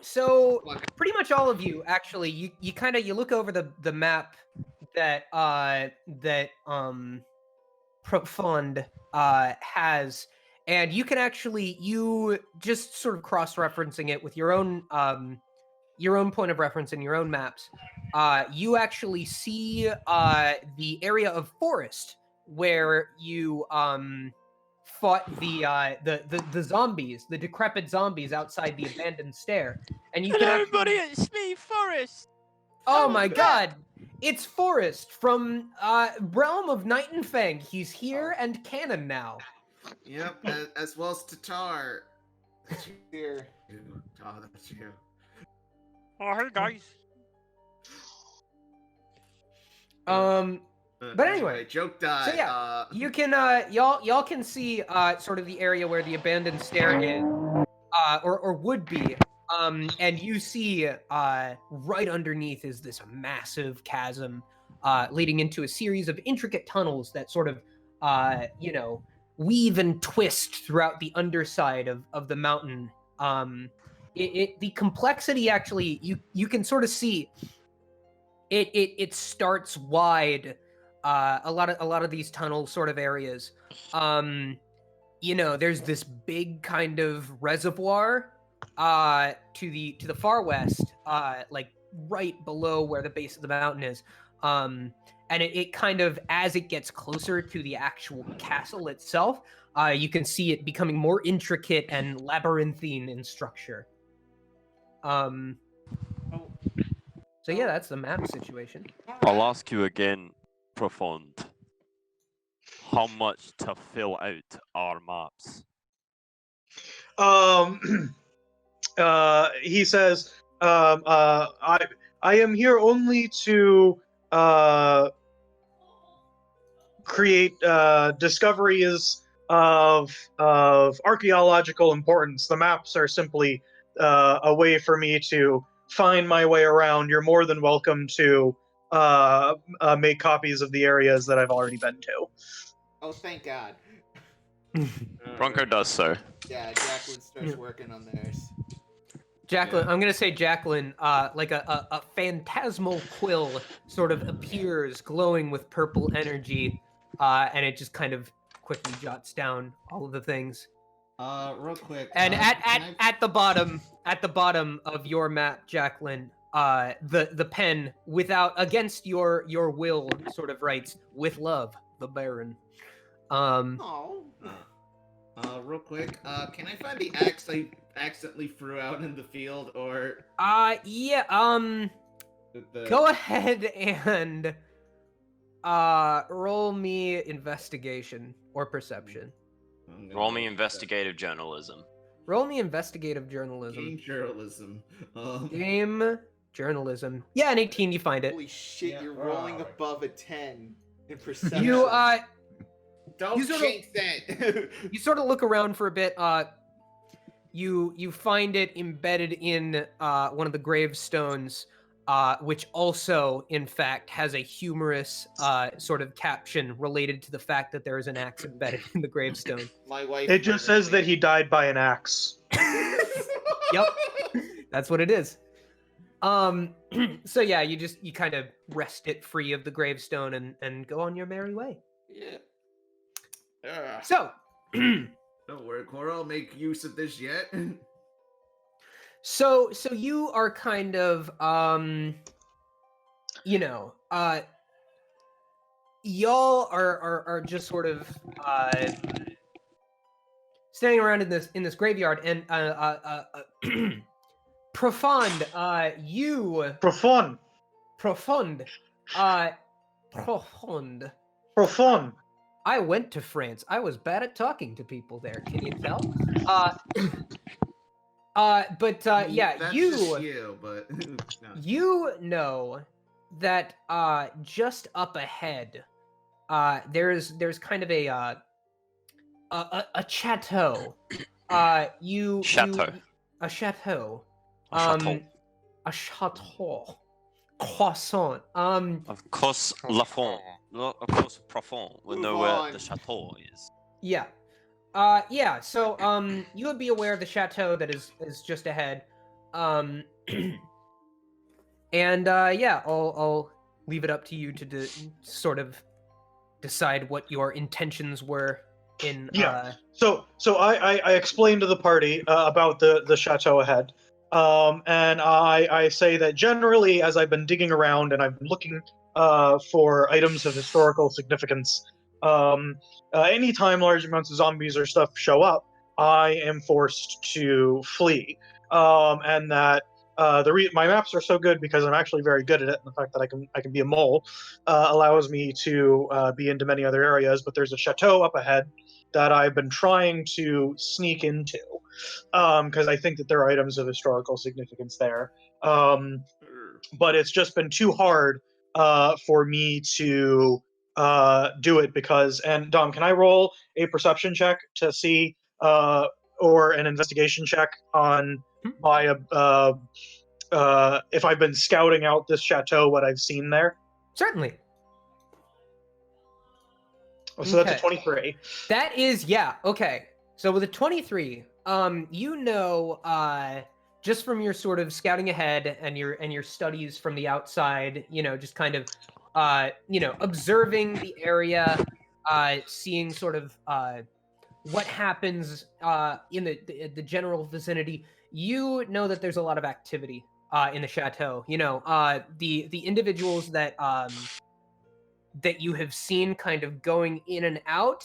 B: pretty much all of you actually, you kind of look over the map that Profound has, and you can actually you just sort of cross-referencing it with your own point of reference in your own maps. You actually see the area of forest where you fought the zombies, the decrepit zombies outside the abandoned stair, and you can actually...
D: it's me, Forrest.
B: Oh my God! It's Forrest from Realm of Night and Fang. He's here and canon now.
A: Yep, as well as Tatar.
E: Here.
A: Oh, that's you.
D: Oh, hey guys.
B: But anyway,
A: joke died.
B: so yeah, you can y'all can see sort of the area where the abandoned stair is, or would be. And you see right underneath is this massive chasm leading into a series of intricate tunnels that sort of, weave and twist throughout the underside of the mountain. The complexity actually, you can sort of see it starts wide. A lot of these tunnel sort of areas. There's this big kind of reservoir to the far west, like right below where the base of the mountain is. And it kind of, as it gets closer to the actual castle itself, you can see it becoming more intricate and labyrinthine in structure. So yeah, that's the map situation.
D: I'll ask you again, Profound. How much to fill out our maps?
F: He says, I am here only to create discoveries of archaeological importance. The maps are simply a way for me to find my way around. You're more than welcome to make copies of the areas that I've already been to.
E: Oh, thank God.
D: Bronko does so.
E: Yeah, Jacqueline starts working on theirs.
B: Jacqueline, I'm gonna say Jacqueline, like a phantasmal quill sort of appears, glowing with purple energy, and it just kind of quickly jots down all of the things.
A: Real quick.
B: And at the bottom of your map, Jacqueline, the pen, against your will, sort of writes, "With love, the Baron."
E: Oh.
A: Real quick. Can I find the axe I accidentally threw out in the field, or?
B: Yeah. Go ahead and roll me investigation or perception.
D: Roll me investigative journalism.
B: Roll me investigative journalism.
A: Game journalism.
B: Game journalism. Yeah, an 18, you find it.
E: Holy shit,
A: Yeah,
E: you're rolling
A: alright.
E: above a 10 in perception.
B: You
A: Don't
B: You sort of-
A: change that.
B: you sort of look around for a bit. You find it embedded in one of the gravestones, which also, in fact, has a humorous sort of caption related to the fact that there is an axe embedded in the gravestone.
E: My wife.
F: It just says that he died by an axe.
B: Yep, that's what it is. So yeah, you kind of wrest it free of the gravestone and go on your merry way.
E: Yeah.
B: So.
A: Don't worry, Cora. I'll make use of this yet.
B: So you are kind of, y'all are just sort of standing around in this graveyard, and Profound,
F: Profond.
B: Profound. I went to France. I was bad at talking to people there. Can you tell? Yeah,
A: That's
B: you
A: just you, but no.
B: you know that just up ahead, there's kind of a chateau.
D: Chateau.
B: A chateau.
D: A chateau.
B: A chateau. Croissant.
D: Of course, Lafont. Of course, Profond will know where the chateau is.
B: Yeah. Yeah, so you would be aware of the chateau that is just ahead. And yeah, I'll leave it up to you to sort of decide what your intentions were in
F: Yeah. So I explained to the party about the chateau ahead. And I say that generally, as I've been digging around and I've been looking for items of historical significance, anytime large amounts of zombies or stuff show up, I am forced to flee. And that my maps are so good because I'm actually very good at it, and the fact that I can be a mole allows me to be into many other areas. But there's a chateau up ahead that I've been trying to sneak into because I think that there are items of historical significance there. But it's just been too hard for me to do it because. And Dom, can I roll a perception check to see or an investigation check on my if I've been scouting out this chateau, what I've seen there?
B: Certainly.
F: So that's a
B: Okay.
F: 23.
B: That is, yeah, okay. So with a 23, just from your sort of scouting ahead and your studies from the outside, just kind of, observing the area, seeing sort of what happens in the general vicinity, you know that there's a lot of activity in the chateau. The individuals that you have seen kind of going in and out,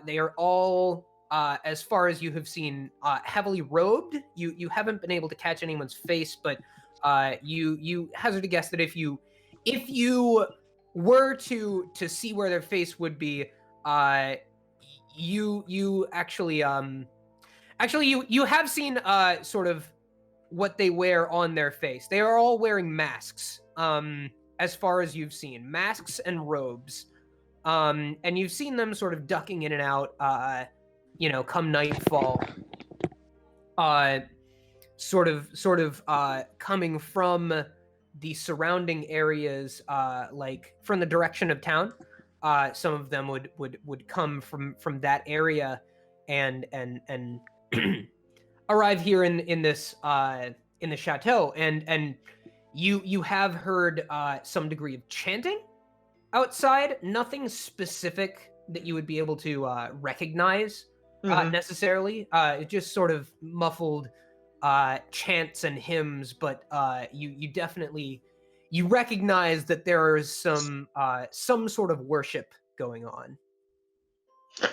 B: they are all, as far as you have seen, heavily robed. You haven't been able to catch anyone's face, but you hazard a guess that if you were to see where their face would be, you actually you have seen sort of what they wear on their face. They are all wearing masks. As far as you've seen, masks and robes, and you've seen them sort of ducking in and out, come nightfall, sort of coming from the surrounding areas, like from the direction of town. Some of them would come from that area, and arrive here in this in the chateau, and you have heard some degree of chanting outside. Nothing specific that you would be able to recognize necessarily. It just sort of muffled chants and hymns, but you definitely recognize that there is some sort of worship going on.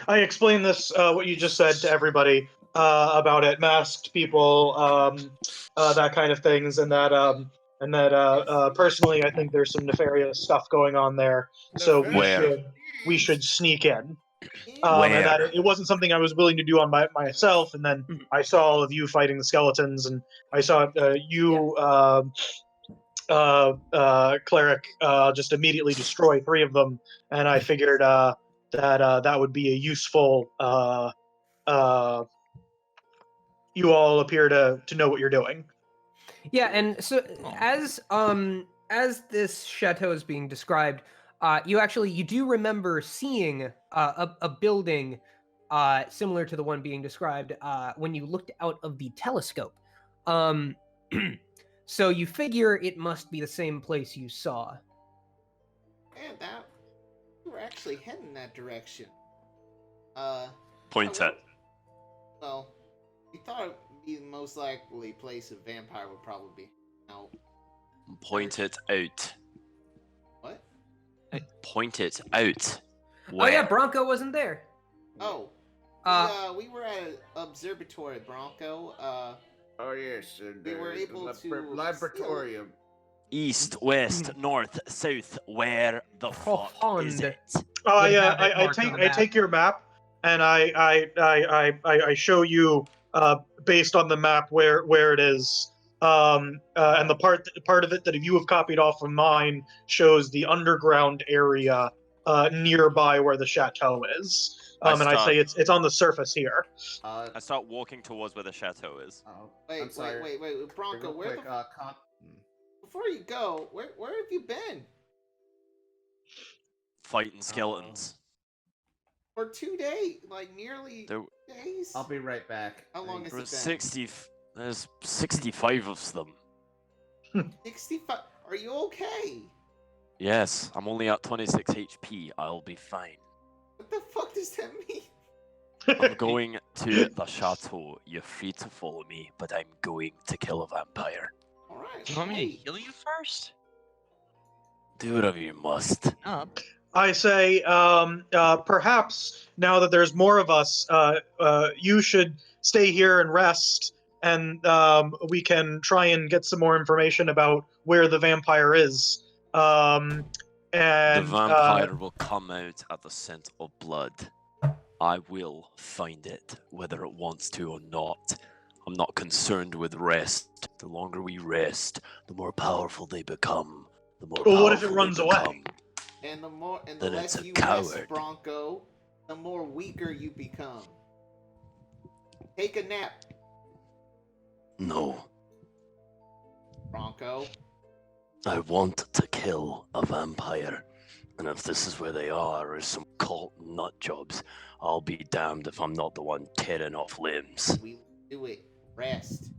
F: I explained this, what you just said, to everybody about it, masked people, that kind of things, and that personally, I think there's some nefarious stuff going on there. So we should sneak in. And that it wasn't something I was willing to do on myself. And then I saw all of you fighting the skeletons, and I saw you, Cleric, just immediately destroy 3 of them, and I figured that would be a useful. You all appear to know what you're doing.
B: Yeah, and so as this chateau is being described, you do remember seeing a building similar to the one being described when you looked out of the telescope. So you figure it must be the same place you saw.
E: And that we were actually heading that direction.
D: Point at.
E: Well, we thought it would be the most likely place a vampire would probably be. Now,
D: Point it out.
E: what?
D: Point it out.
B: Oh yeah, Bronko wasn't there.
E: Oh, we were at an observatory, Bronko.
A: Oh yes,
E: We were able to
A: laboratorium.
D: East, west, north, south. Where the fuck is it?
F: I take your map, and I show you based on the map where it is. And the part of it that you have copied off of mine shows the underground area nearby where the chateau is. And I say it's on the surface here.
D: I start walking towards where the chateau is.
E: Wait, Bronco, where before you go, where have you been?
D: Fighting skeletons.
E: For 2 days, like nearly days.
A: I'll be right back.
E: How long has
D: There's
E: it been?
D: There's 65 of them.
E: 65. Are you okay?
D: Yes, I'm only at 26 HP. I'll be fine.
E: What the fuck does that mean?
D: I'm going to the chateau. You're free to follow me, but I'm going to kill a vampire.
E: Alright.
C: Do you want me to heal you first?
D: Do whatever you must.
F: I say, perhaps now that there's more of us, you should stay here and rest, and we can try and get some more information about where the vampire is. And
D: the vampire will come out at the scent of blood. I will find it, whether it wants to or not. I'm not concerned with rest. The longer we rest, the more powerful they become. The more
F: Well, what if it
D: powerful
F: runs
D: they
F: away?
D: become.
E: And the
D: Then
E: less
D: it's a
E: you
D: coward.
E: rest, Bronco, the more weaker you become. Take a nap,
G: No,
E: Bronko.
G: I want to kill a vampire. And if this is where they are, or some cult nut jobs, I'll be damned if I'm not the one tearing off limbs.
E: We do it. Rest.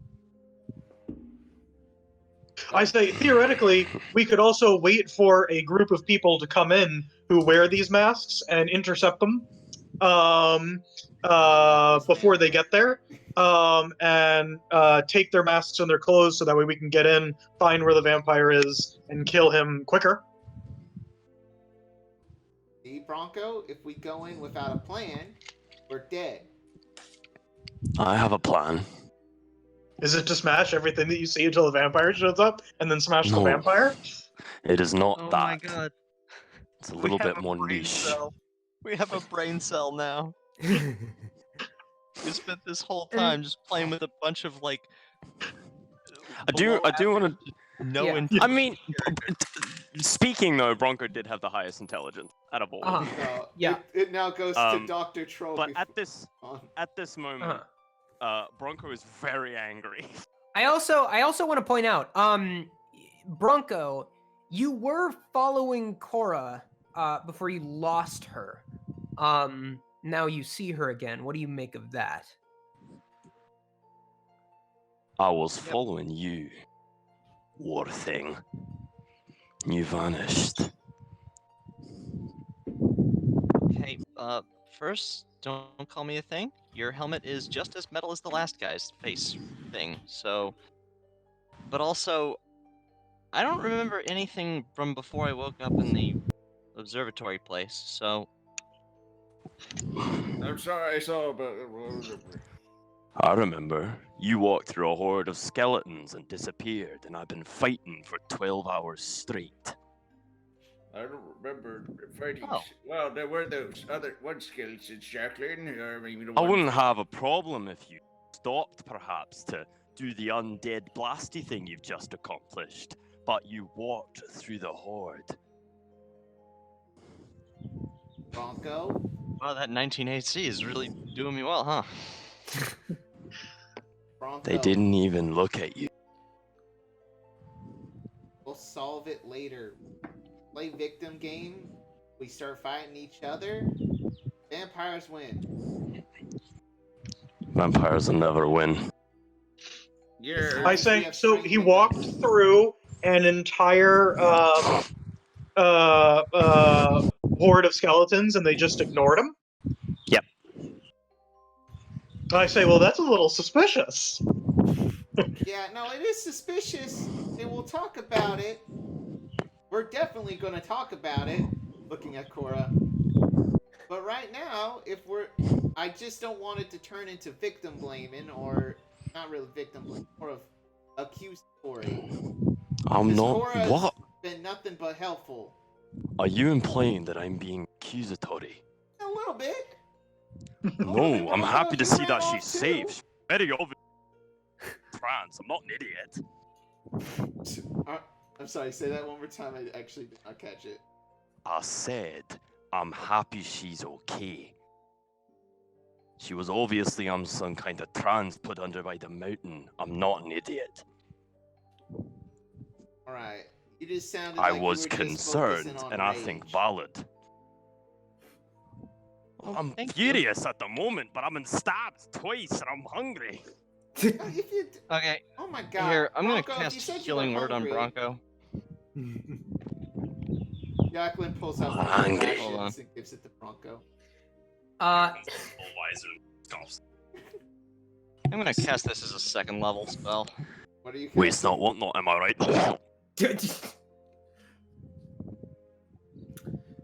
F: I say, theoretically, we could also wait for a group of people to come in who wear these masks and intercept them before they get there, and take their masks and their clothes so that way we can get in, find where the vampire is, and kill him quicker.
E: See, Bronko, if we go in without a plan, we're dead.
G: I have a plan.
F: Is it to smash everything that you see until the vampire shows up, and then smash the
G: No.
F: vampire?
G: It is not
C: Oh
G: that.
C: my god.
G: It's a
C: We
G: little
C: have
G: bit
C: a
G: more
C: brain
G: niche.
C: cell. We have a brain cell now. We spent this whole time just playing with a bunch of like.
G: I do want to.
C: No
B: Yeah.
C: intelligence
G: I mean,
C: characters.
G: speaking though, Bronko did have the highest intelligence out of all. of them.
E: So
B: Yeah.
E: It now goes to
G: Um,
E: Dr. Troll.
G: But at this
B: Uh-huh.
G: moment, Bronko is very angry.
B: I also want to point out, Bronko, you were following Cora before you lost her. Now you see her again. What do you make of that?
G: I was following you, war thing. You vanished.
C: Hey, first, don't call me a thing. Your helmet is just as metal as the last guy's face thing, so... But also, I don't remember anything from before I woke up in the observatory place, so...
A: I'm sorry, I saw, but
G: I remember. You walked through a horde of skeletons and disappeared, and I've been fighting for 12 hours straight.
A: I don't remember fighting.
C: Oh.
A: Well, there were those other one skeletons, Jacqueline. I mean, the
G: I
A: one-
G: wouldn't have a problem if you stopped, perhaps, to do the undead blasty thing you've just accomplished, but you walked through the horde.
E: Bronko.
C: Wow, that 19 AC is really doing me well, huh?
E: Bronko.
G: They didn't even look at you.
E: We'll solve it later. Play victim game. We start fighting each other. Vampires win.
G: Vampires will never win.
A: Yeah.
F: I say, so he walked through an entire horde of skeletons, and they just ignored him?
G: Yep.
F: I say, well, that's a little suspicious.
E: Yeah, no, it is suspicious, and we'll talk about it. We're definitely going to talk about it, looking at Cora. But right now, I just don't want it to turn into victim blaming, or not really victim blaming, more of accusatory.
G: I'm not.
E: Cora's
G: What?
E: been nothing but helpful.
G: Are you implying that I'm being accusatory?
E: A little bit.
G: No, I'm happy to
E: You
G: see
E: ran
G: that
E: off
G: she's
E: too.
G: safe. She's very obvious. Trans. I'm not an idiot.
E: I'm sorry, say that one more time. I actually did not catch it.
G: I said I'm happy she's okay. She was obviously on some kind of trance put under by the mountain. I'm not an idiot.
E: Alright. You just sounded
G: I
E: like
G: was
E: you were just
G: concerned,
E: focusing on
G: and I think
E: rage.
G: valid.
C: Well,
G: I'm
C: thank you.
G: furious at the moment, but I've been stabbed twice and I'm hungry.
E: If you
C: Okay,
E: oh my god.
C: here, I'm gonna
E: Bronko, if you
C: cast
E: said you
C: Healing
E: were
C: Word on
E: hungry,
C: Bronco.
E: Jacqueline pulls out
G: I'm
E: one of her
G: hungry.
C: Hold on.
E: rations and gives it to Bronco.
B: Uh,
C: I'm gonna cast this as a second level spell.
E: What are you
G: Waste not, want not, am I right?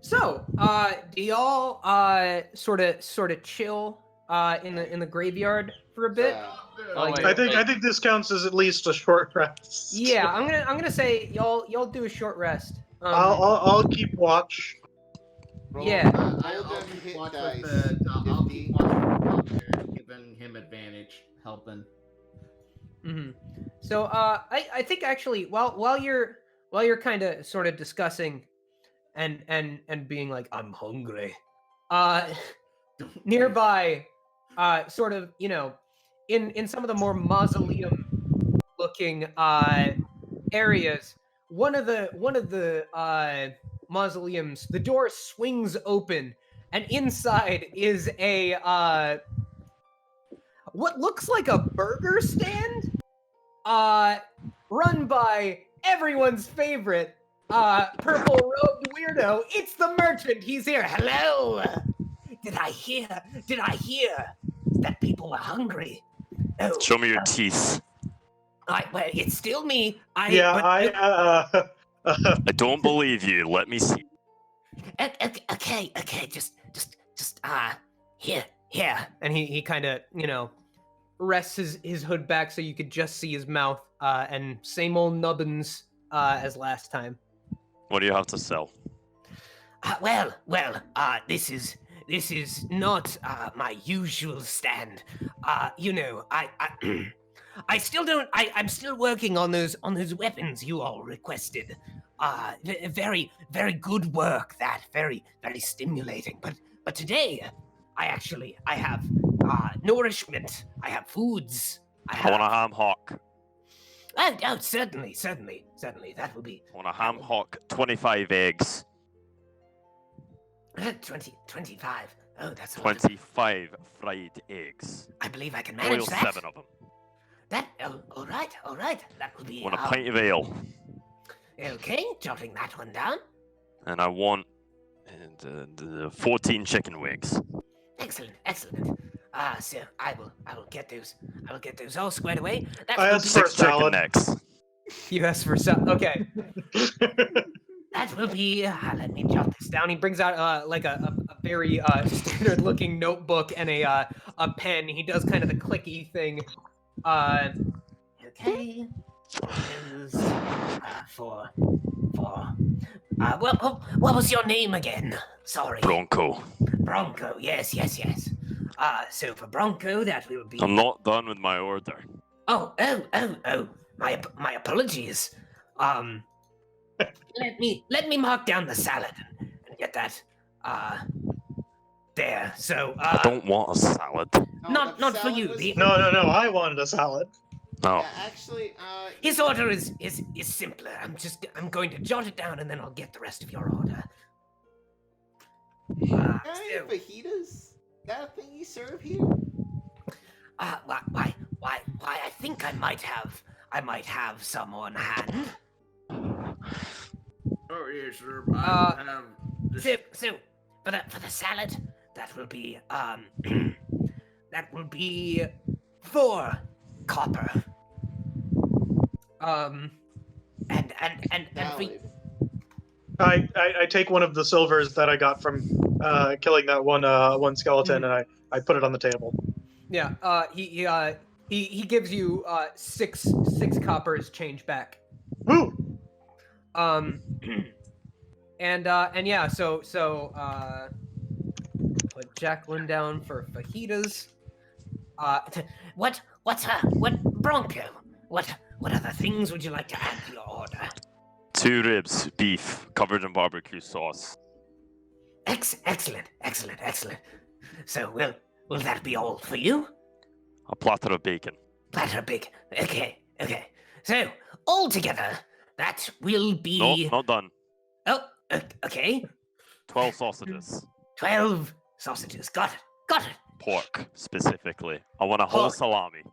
B: So, do y'all sort of chill in the graveyard for a bit?
C: Oh, wait,
F: I think this counts as at least a short rest.
B: Yeah, I'm gonna say y'all do a short rest.
F: I'll keep watch.
E: Roll,
B: Yeah.
E: roll
H: I'll
E: them
H: keep
E: hit
H: watch
E: dice.
H: with the I'll
E: Nifty.
H: keep watch with the doctor, giving him advantage, helping.
B: Mm-hmm. So, I think actually, while you're kind of sort of discussing, and being like, I'm hungry, nearby, sort of, in some of the more mausoleum looking areas, one of the mausoleums, the door swings open, and inside is a what looks like a burger stand, run by everyone's favorite purple robed weirdo. It's the merchant. He's here. Hello. Did I hear that people were hungry? Oh,
G: Show me your teeth.
B: well, it's still me.
F: I
G: don't believe you. Let me see.
B: Okay, just here. And he kind of, rests his hood back so you could just see his mouth, and same old nubbins as last time.
G: What do you have to sell?
B: This is not my usual stand. I still don't. I'm still working on those weapons you all requested. Very, very good work. That very, very stimulating. But today, I have nourishment. I have foods.
G: I want a ham hock.
B: Oh, certainly. That will be.
G: I want a ham hock, 25 eggs.
B: 25. Oh, that's a lot.
G: 25 fried eggs.
B: I believe I can manage
G: Boil
B: that.
G: 7 of them.
B: All right. That will be.
G: I want a pint of ale.
B: Okay, jotting that one down.
G: And I want 14 chicken wings.
B: Excellent. So I will get those all squared away. That
F: I
B: will
F: asked
B: be,
F: for
G: 6 chicken
F: salad.
G: necks.
B: you asked for some. Okay, that will be. Let me jot this down. He brings out like a very standard looking notebook and a pen. He does kind of the clicky thing. Okay. Those, what was your name again? Sorry.
G: Bronko.
B: Bronko, yes. So for Bronko, that will be.
G: I'm not done with my order.
B: Oh. My apologies. Let me mark down the salad and get that. There. So.
G: I don't want a salad.
B: Not for
E: salad
B: you.
E: was-
F: No, I wanted a salad.
G: No.
E: Yeah, actually,
B: His order is simpler. I'm going to jot it down and then I'll get the rest of your order.
E: can I have fajitas? Is that a thing you serve here?
B: Why? I think I might have some on hand.
A: Oh yes, sir. I have this.
B: So for the salad, that will be 4 copper. And for,
F: I take one of the silvers that I got from killing that one skeleton, and I put it on the table.
B: yeah, he gives you 6 coppers change back.
F: Woo!
B: And yeah, so put Jacqueline down for fajitas. What Bronko? What other things would you like to add to your order?
G: 2 ribs, beef, covered in barbecue sauce.
B: Excellent. So will that be all for you?
G: A platter of bacon.
B: Platter big. Okay. So all together, that will be.
G: No, not done.
B: Oh, okay.
G: 12 sausages.
B: 12 sausages. Got it.
G: Pork, specifically. I want a whole
B: Pork.
G: salami.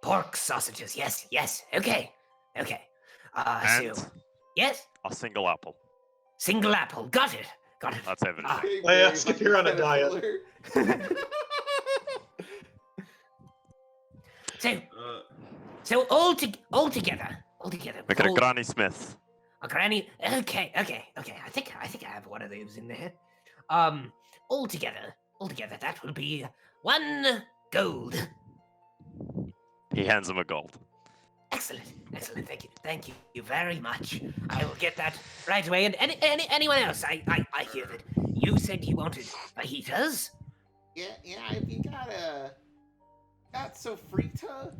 B: Pork sausages. Yes. Okay.
G: And
B: So yes,
G: a single apple.
B: single apple. Got it.
G: That's everything.
B: Ah.
E: Hey,
F: I asked if you're on a diet.
B: So all together.
G: Make it a Granny Smith.
B: A granny. Okay. I think I have one of those in there. All together. That will be 1 gold.
G: He hands him a gold.
B: Excellent. Thank you very much. I will get that right away. And anyone else? I hear that you said you wanted fajitas.
E: Yeah. If you got sofrita.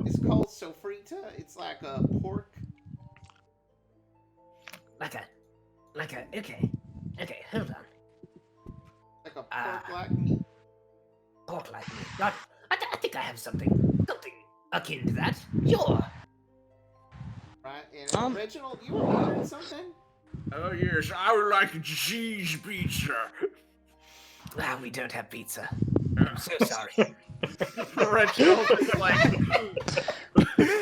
E: It's called sofrita. It's like a pork.
B: Like a. Okay. Hold on.
E: Like a pork like meat.
B: Pork like meat. Got it. I think I have something akin to that. Sure.
E: Right, and Reginald, you were ordering something?
A: Oh yes, I would like a cheese pizza.
B: Ah, we don't have pizza. I'm so sorry.
A: Reginald is like,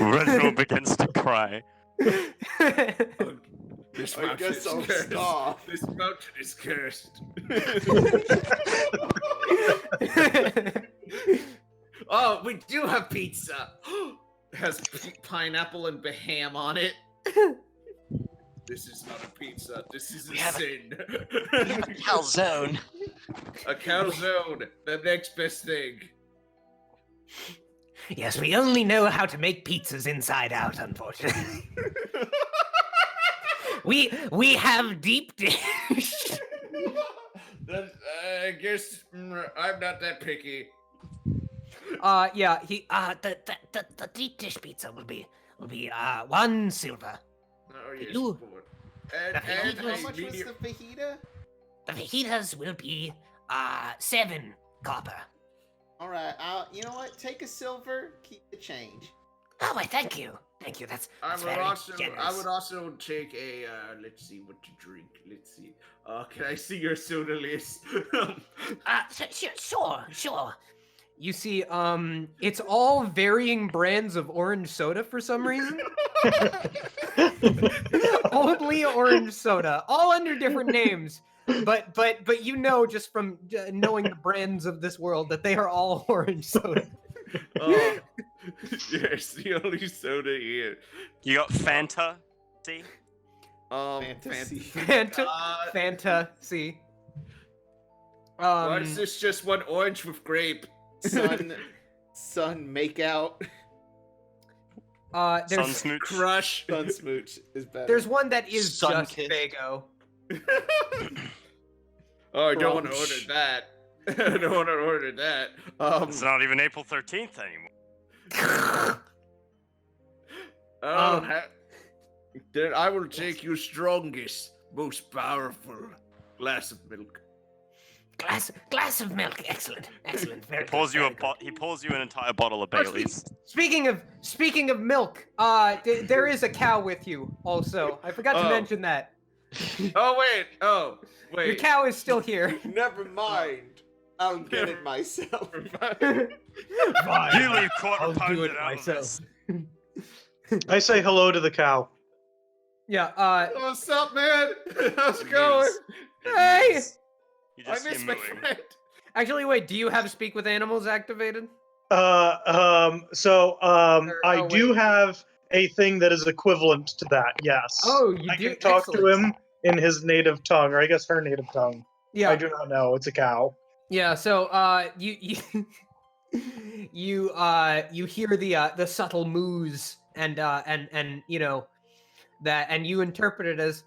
D: Reginald begins to cry.
A: this
E: I
A: mountain
E: guess
A: is
E: I'll
A: cursed.
E: stop.
A: This mountain is cursed. Oh, we do have pizza. It has pineapple and ham on it. This is not a pizza. This is a sin.
C: Calzone.
A: A calzone. The next best thing.
B: Yes, we only know how to make pizzas inside out, unfortunately. we have deep dish.
A: Then I guess I'm not that picky.
B: Yeah, the deep dish pizza will be 1 silver.
A: Oh yes,
B: You-
A: boy. And
E: How
A: a
E: much was
A: medium.
E: the fajita?
B: The fajitas will be 7 copper.
E: All right, you know what? Take a silver, keep the change.
B: Oh, why, thank you. Thank you. That's
A: I
B: very generous.
A: would also take a let's see what to drink. Let's see. Can I see your soda list?
B: Sure. You see, it's all varying brands of orange soda for some reason. Only orange soda, all under different names. But you know, just from knowing the brands of this world, that they are all orange soda.
A: Yes, the only soda here.
D: You got Fanta. See?
E: Fantasy.
B: Fanta, see.
A: Why is this just one orange with grape?
E: Sun, make out.
D: Sun
B: There's
D: Smooch.
A: Crush.
E: Sun smooch is better.
B: there's one that is
C: Sun
B: just
C: Kiss.
B: Fago.
A: Oh, I don't want to
E: Crunch.
A: order that. I don't want to order that.
D: It's not even April 13th anymore.
A: Then I will take your strongest, most powerful glass of milk.
B: Glass of milk. Excellent. Very
D: He pours
B: good,
D: you
B: very good.
D: he pours you an entire bottle of Bailey's.
B: Speaking of milk, there is a cow with you also. I forgot to
A: Oh.
B: mention that.
A: Oh
B: Your
A: wait.
B: cow is still here.
E: Never mind. I'll get it myself.
D: You leave quarter
B: I'll do
D: pounded
B: it
D: out of
B: myself.
D: this.
F: I say hello to the cow.
B: Yeah.
A: What's up, man? How's it going?
B: Hey.
D: You
A: I
D: just
A: miss
D: hear
A: my
D: mooing.
A: friend.
B: Actually, wait. Do you have Speak with Animals activated?
F: I
B: oh,
F: do have a thing that is equivalent to that. Yes.
B: Oh, you
F: I
B: do.
F: can talk to
B: Excellent.
F: him in his native tongue, or I guess her native tongue.
B: Yeah.
F: I do not know. It's a cow.
B: Yeah. So, you you hear the subtle moos and you know that, and you interpret it as,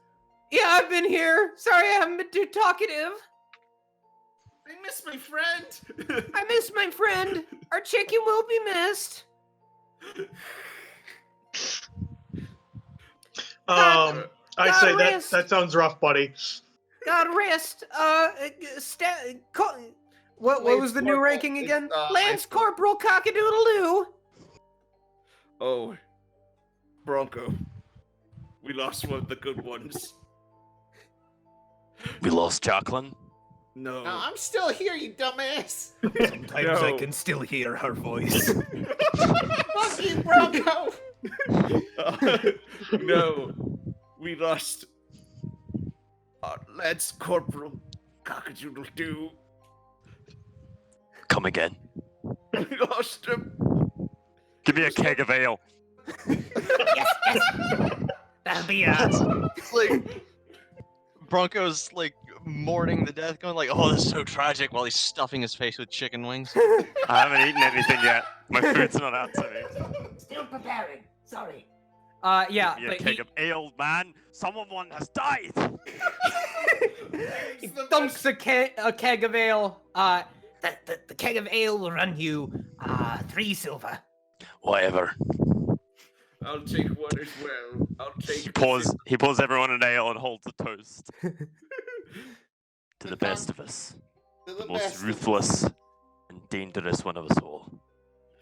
B: yeah, I've been here. Sorry, I haven't been too talkative.
A: I miss my friend.
B: I miss my friend. Our chicken will be missed.
F: I
B: God
F: say that
B: rest.
F: that sounds rough, buddy.
B: God rest. What
A: Lance
B: was the new
A: Corporal.
B: ranking again?
A: It's, Lance
B: Lance Corporal Cockadoodle-Doo.
A: Oh, Bronko. We lost one of the good ones.
G: We lost Jacqueline.
A: No.
E: No, I'm still here, you dumbass.
B: Sometimes I
A: No.
B: can still hear her voice.
E: Fuck you, Bronco.
A: No. We lost Lance Corporal Cockadoodle-Doo.
G: Come again.
A: We lost him.
D: Give me a keg of ale.
B: Yes. That'll be
C: It's like Bronco's like mourning the death, going like, "Oh, this is so tragic," while he's stuffing his face with chicken wings.
D: I haven't eaten anything yet. My food's not out to me.
B: still preparing. Sorry.
D: Give
B: Yeah,
D: me a
B: but
D: keg of ale, man. Someone has died.
B: he dumps a keg of ale. The keg of ale will run you 3 silver.
G: Whatever.
A: I'll take one as well. I'll take.
D: He pours everyone an ale and holds a toast to the best of us,
E: To
D: the
E: the
D: most
E: best.
D: ruthless and dangerous one of us all.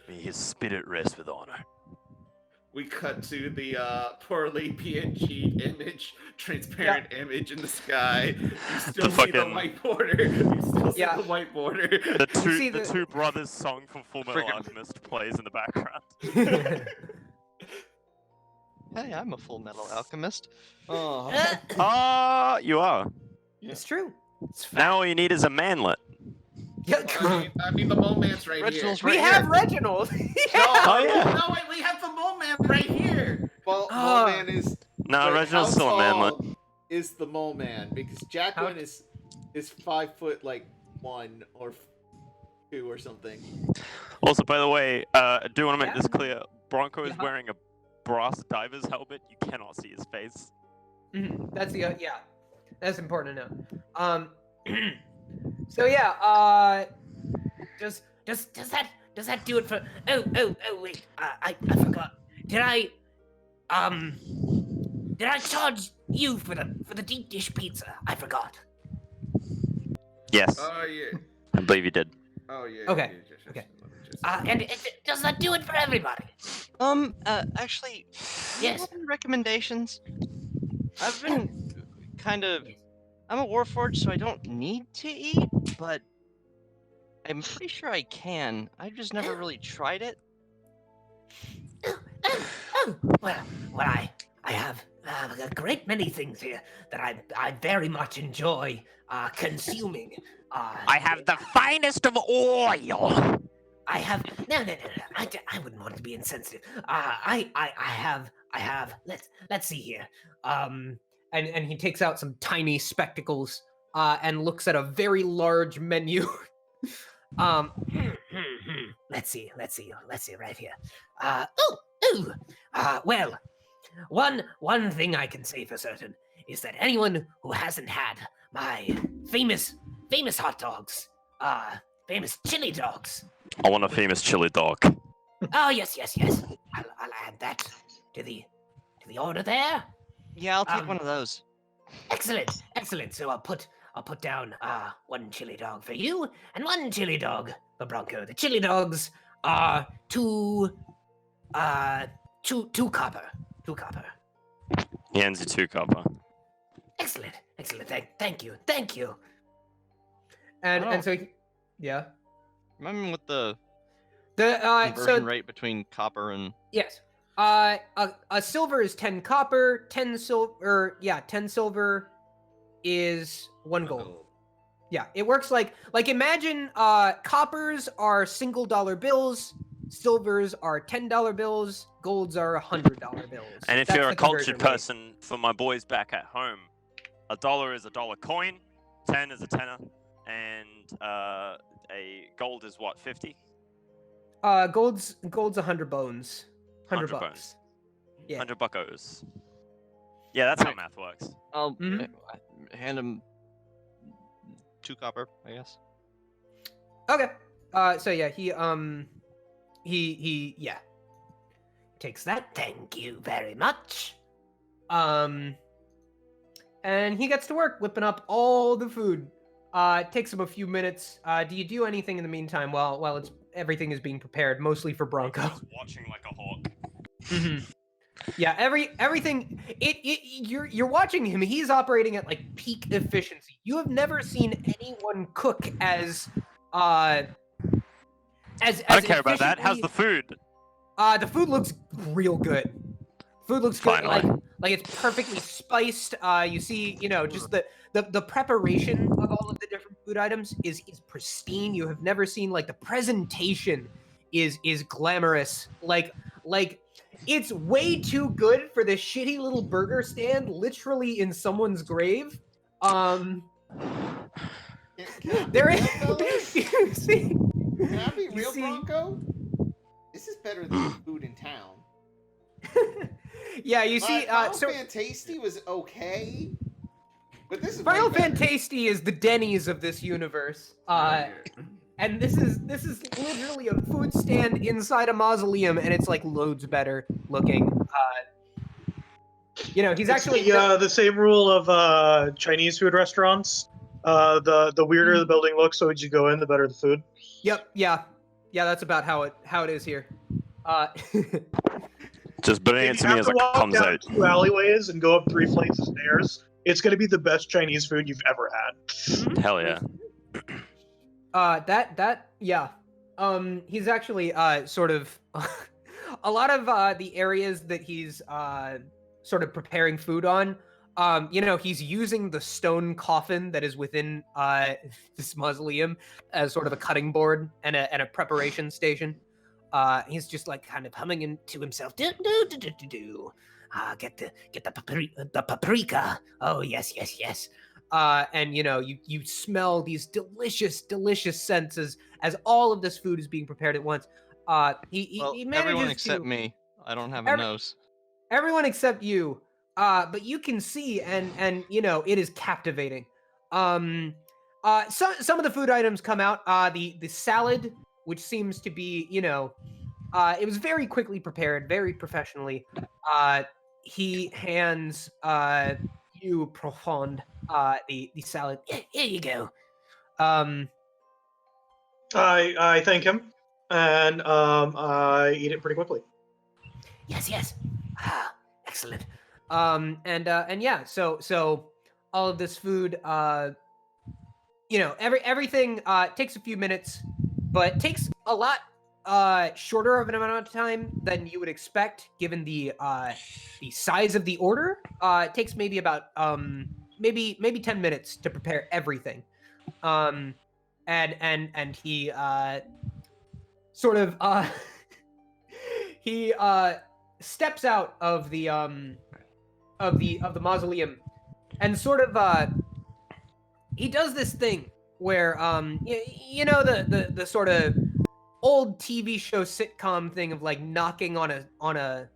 G: May his spirit rest with honor.
A: We cut to the poorly PNG image, transparent image in the sky. You still
D: The
A: see the
D: fucking-
A: white border. You still see
B: Yeah.
A: the white border.
B: see
D: The
B: the-
D: two brothers song from Full Metal
C: Friggin-
D: Alchemist plays in the background.
C: Hey, I'm a Full Metal Alchemist.
E: Oh.
D: Ah, you are.
B: It's true. It's fact.
D: Now all you need is a manlet.
B: Yeah,
A: I mean, the mole man's right
C: Reginald's
B: we
C: right
B: have
C: here.
B: Reginald.
A: here.
D: Oh, yeah.
A: No, wait, we have the mole man right here.
E: Well,
B: Ah.
E: Mole Man is.
D: No,
E: wait,
D: Reginald's
E: how
D: still a manlet.
E: tall is the Mole Man? Because Jacqueline is 5 foot like 1 or 2 or something.
D: Also, by the way, I do want to make
B: Yeah.
D: this clear. Bronko is
B: Yeah.
D: wearing a brass diver's helmet. You cannot see his face.
B: That's the yeah. That's important to know. So yeah. Does that do it for? Oh wait. I forgot. Did I charge you for the deep dish pizza? I forgot.
D: Yes,
A: Oh yeah.
D: I believe you did.
A: Oh yeah.
B: Okay,
A: yeah,
B: okay.
A: let me just-
B: And does that do it for everybody?
C: Actually,
B: Yes.
C: any recommendations? I've been kind of. I'm a Warforge, so I don't need to eat, but I'm pretty sure I can. I've just never really tried it.
B: Well, I have a great many things here that I very much enjoy consuming.
D: I have the finest of oil.
B: I have no. I wouldn't want to be insensitive. I have. Let's see here. And he takes out some tiny spectacles and looks at a very large menu. Let's see right here. Well, one thing I can say for certain is that anyone who hasn't had my famous hot dogs, famous chili dogs.
D: I want a famous chili dog.
B: Oh yes. I'll add that to the order there.
C: Yeah, I'll take
B: Um,
C: one of those.
B: Excellent. So I'll put down one chili dog for you and one chili dog for Bronko. The chili dogs are two copper.
D: He hands you 2 copper.
B: Excellent. Thank you. And so yeah.
C: Remember what the
B: The
C: conversion rate between copper and
B: yes. A silver is 10 copper, 10 silver. Yeah, 10 silver is 1 gold. Yeah, it works like imagine coppers are single dollar bills, silvers are $10 bills, golds are $100 bills.
D: And if
B: That's
D: you're
B: the
D: a cultured
B: conversion rate.
D: person, for my boys back at home, $1 is a dollar coin, 10 is a tenner, and a gold is what, 50?
B: Gold's 100 bones. 100
D: 100
B: bucks.
D: bones.
B: Yeah.
D: 100 buckos. Yeah, that's how
C: Right.
D: math works.
C: I'll
B: Mhm.
C: hand him 2 copper, I guess.
B: Okay. So yeah, he takes that. Thank you very much. And he gets to work whipping up all the food. It takes him a few minutes. Do you do anything in the meantime while everything is being prepared, mostly for Bronco?
D: Bronco's watching like a hawk.
B: Yeah, everything. You're watching him. He's operating at like peak efficiency. You have never seen anyone cook as
D: I don't care about that. How's the food?
B: The food looks real good. Food looks good.
D: Finally.
B: Like it's perfectly spiced. You see, just the preparation of all of the different food items is pristine. You have never seen like the presentation is glamorous. Like it's way too good for this shitty little burger stand literally in someone's grave. There is you see.
E: Can I be
B: You
E: real,
B: see-
E: Bronco? This is better than food in town.
B: Yeah, you see,
E: Final
B: so
E: Fantasty was okay, but this is
B: Final
E: way better.
B: Fantasty is the Denny's of this universe. And this is literally a food stand inside a mausoleum, and it's like loads better looking. He's
F: It's
B: actually
F: the same rule of Chinese food restaurants. The weirder the building looks, so as you go in, the better the food.
B: Yep, yeah. that's about how it is here.
G: Just bring it
F: If
G: to
F: you
G: me
F: have
G: as
F: to
G: it
F: walk
G: comes
F: down
G: out.
F: 2 alleyways and go up 3 flights of stairs, it's going to be the best Chinese food you've ever had.
G: Hell yeah.
B: Yeah. He's actually sort of a lot of the areas that he's sort of preparing food on. He's using the stone coffin that is within this mausoleum as sort of a cutting board and a preparation station. He's just like kind of humming into himself. Get the paprika. Oh yes. And you smell these delicious scents as all of this food is being prepared at once. He manages
C: everyone except
B: to,
C: me. I don't have a nose.
B: Everyone except you. But you can see and it is captivating. Some of the food items come out. The salad, which seems to be, it was very quickly prepared, very professionally. He hands you Profonde the salad. Yeah, here you go.
F: I thank him, and I eat it pretty quickly.
B: Yes. Excellent. And yeah, so all of this food, everything takes a few minutes, but takes a lot shorter of an amount of time than you would expect, given the size of the order. It takes maybe about maybe 10 minutes to prepare everything. And he sort of he steps out of the mausoleum and sort of he does this thing where the sort of old TV show sitcom thing of like knocking on a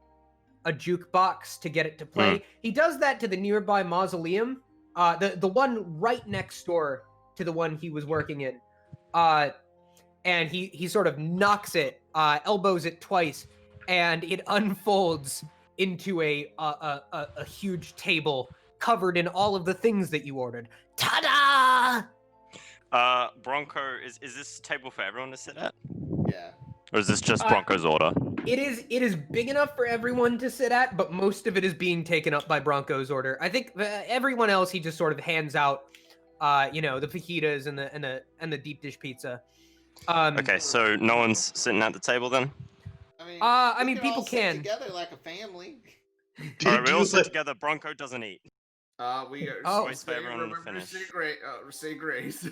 B: jukebox to get it to play. He does that to the nearby mausoleum, the one right next door to the one he was working in, and he sort of knocks it, elbows it twice, and it unfolds into a huge table covered in all of the things that you ordered. Ta-da!
G: Bronko, is this table for everyone to sit at?
E: Yeah.
G: Or is this just Bronco's order?
B: It is big enough for everyone to sit at, but most of it is being taken up by Bronco's order. I think everyone else he just sort of hands out, the fajitas and the deep dish pizza.
G: Okay, so no one's sitting at the table then?
B: I mean,
E: we
B: people
E: all sit
B: can.
E: together like a family.
G: Alright, we all sit together. Bronco doesn't eat.
A: We are
G: Wait for everyone to finish.
A: Say grace.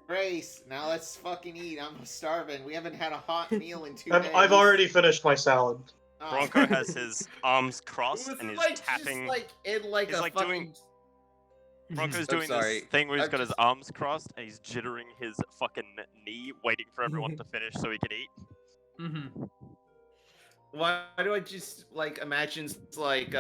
E: Grace, now let's fucking eat. I'm starving. We haven't had a hot meal in 2 days.
F: I've already finished my salad.
E: Oh.
G: Bronco has his arms crossed
A: It was
G: and is
A: like,
G: tapping.
A: just like in like
G: he's
A: a
G: like
A: fucking...
G: doing- Bronco's
A: I'm
G: doing
A: sorry.
G: this thing where he's
A: I'm
G: got his
A: just-
G: arms crossed and he's jittering his fucking knee, waiting for everyone to finish so he can eat.
B: Mm-hmm.
A: Why do I just like imagine like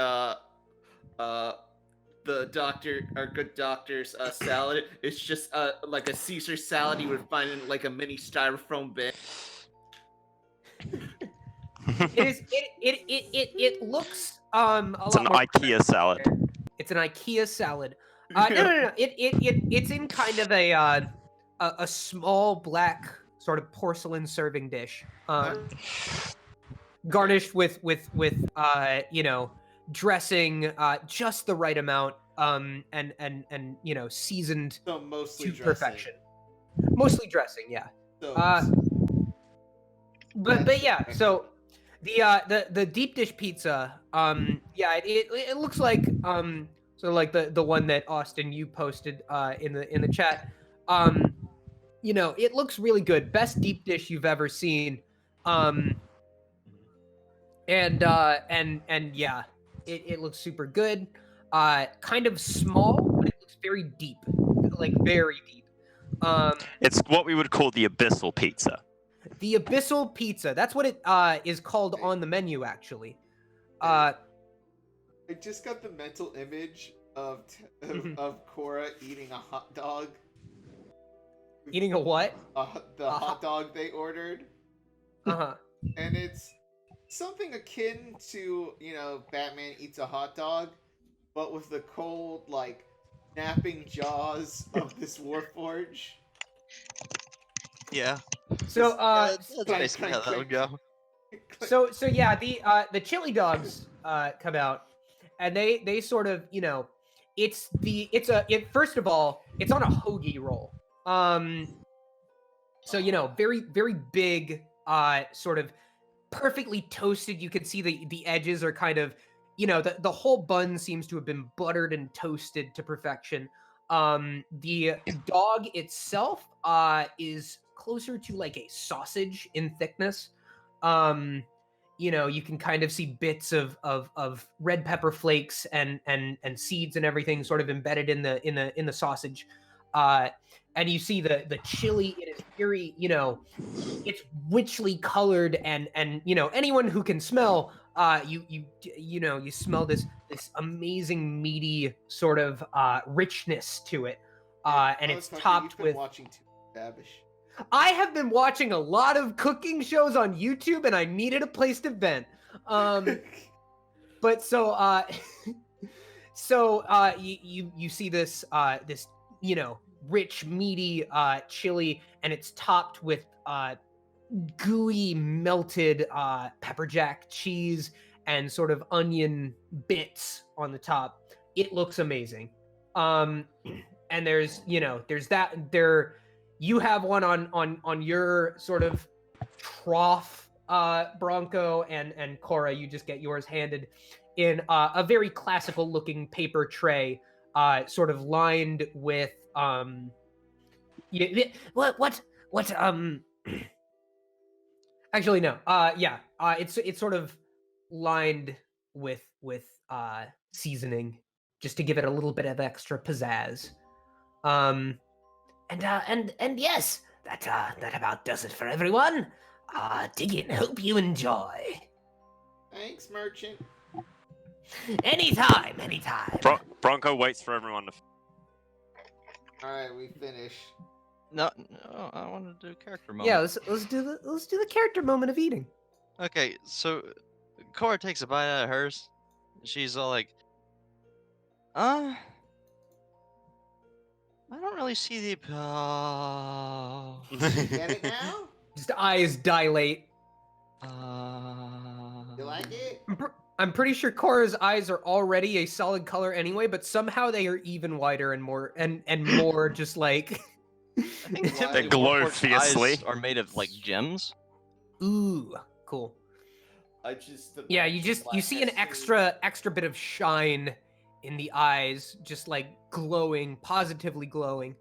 A: the doctor, our good doctor's salad? It's just like a Caesar salad you would find in like a mini styrofoam bin.
B: It looks
G: It's an IKEA salad.
B: It's an IKEA salad. No. It's in kind of a small black sort of porcelain serving dish, garnished with dressing just the right amount, and seasoned
E: So mostly
B: to
E: dressing.
B: perfection. Mostly dressing, yeah.
E: So,
B: But yeah, so the deep dish pizza, it looks like sort of like the one that Austin you posted in the chat. It looks really good. Best deep dish you've ever seen. And yeah, it looks super good. Kind of small, but it looks very deep, like very deep.
G: It's what we would call the abyssal pizza.
B: The abyssal pizza. That's what it is called on the menu, actually.
E: I just got the mental image of Cora eating a hot dog.
B: Eating a what?
E: The hot dog they ordered.
B: Uh-huh.
E: And it's something akin to, Batman eats a hot dog, but with the cold, like, snapping jaws of this Warforge.
C: Yeah.
B: So
C: That's
E: clank,
C: basically how
E: clank,
C: that would
E: clank.
C: go.
B: so yeah, the chili dogs come out, and they sort of, you know, first of all, it's on a hoagie roll. So, you know, very very big, sort of perfectly toasted. You can see the edges are kind of, you know, the whole bun seems to have been buttered and toasted to perfection. The dog itself is closer to like a sausage in thickness. You know, you can kind of see bits of red pepper flakes and seeds and everything sort of embedded in the sausage. And you see the chili. It is very, you know, it's richly colored, and you know, anyone who can smell, you know, you smell this amazing meaty sort of richness to it, and it's
E: Motherfucker,
B: topped
E: you've been
B: with.
E: watching too Babish.
B: I have been watching a lot of cooking shows on YouTube, and I needed a place to vent. But so you see this this, you know, rich meaty chili, and it's topped with gooey melted pepper jack cheese and sort of onion bits on the top. It looks amazing. And there's, you know, there's that there. You have one on your sort of trough, Bronko, and Cora. You just get yours handed in a very classical looking paper tray, sort of lined with what actually no, it's sort of lined with seasoning, just to give it a little bit of extra pizzazz. And yes, that about does it for everyone. Dig in. Hope you enjoy.
E: Thanks, merchant.
B: Anytime.
D: Bronko waits for everyone to.
E: All right, we finish.
C: No, I want to do character moment.
B: Yeah, let's do the character moment of eating.
C: Okay, so Cora takes a bite out of hers. She's all like, I don't really see the. Oh.
E: Get it now?
B: Just eyes dilate.
E: You like it?
B: I'm pretty sure Cora's eyes are already a solid color anyway, but somehow they are even wider and more and more just like.
C: I think
E: They
C: typically
D: glow
C: Warforged
D: fiercely.
C: eyes are made of like gems.
B: Ooh, cool.
E: I just
B: Yeah, you see an extra bit of shine in the eyes, just like glowing, positively glowing.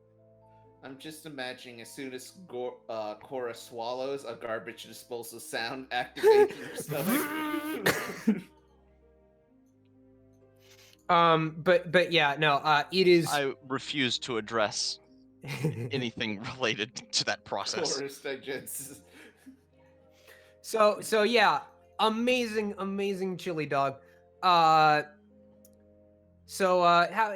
A: I'm just imagining as soon as Cora swallows, a garbage disposal sound activates in her stomach.
B: But yeah, no, it is.
C: I refuse to address anything related to that process.
A: Cora's digests.
B: So yeah, amazing chili dog. So how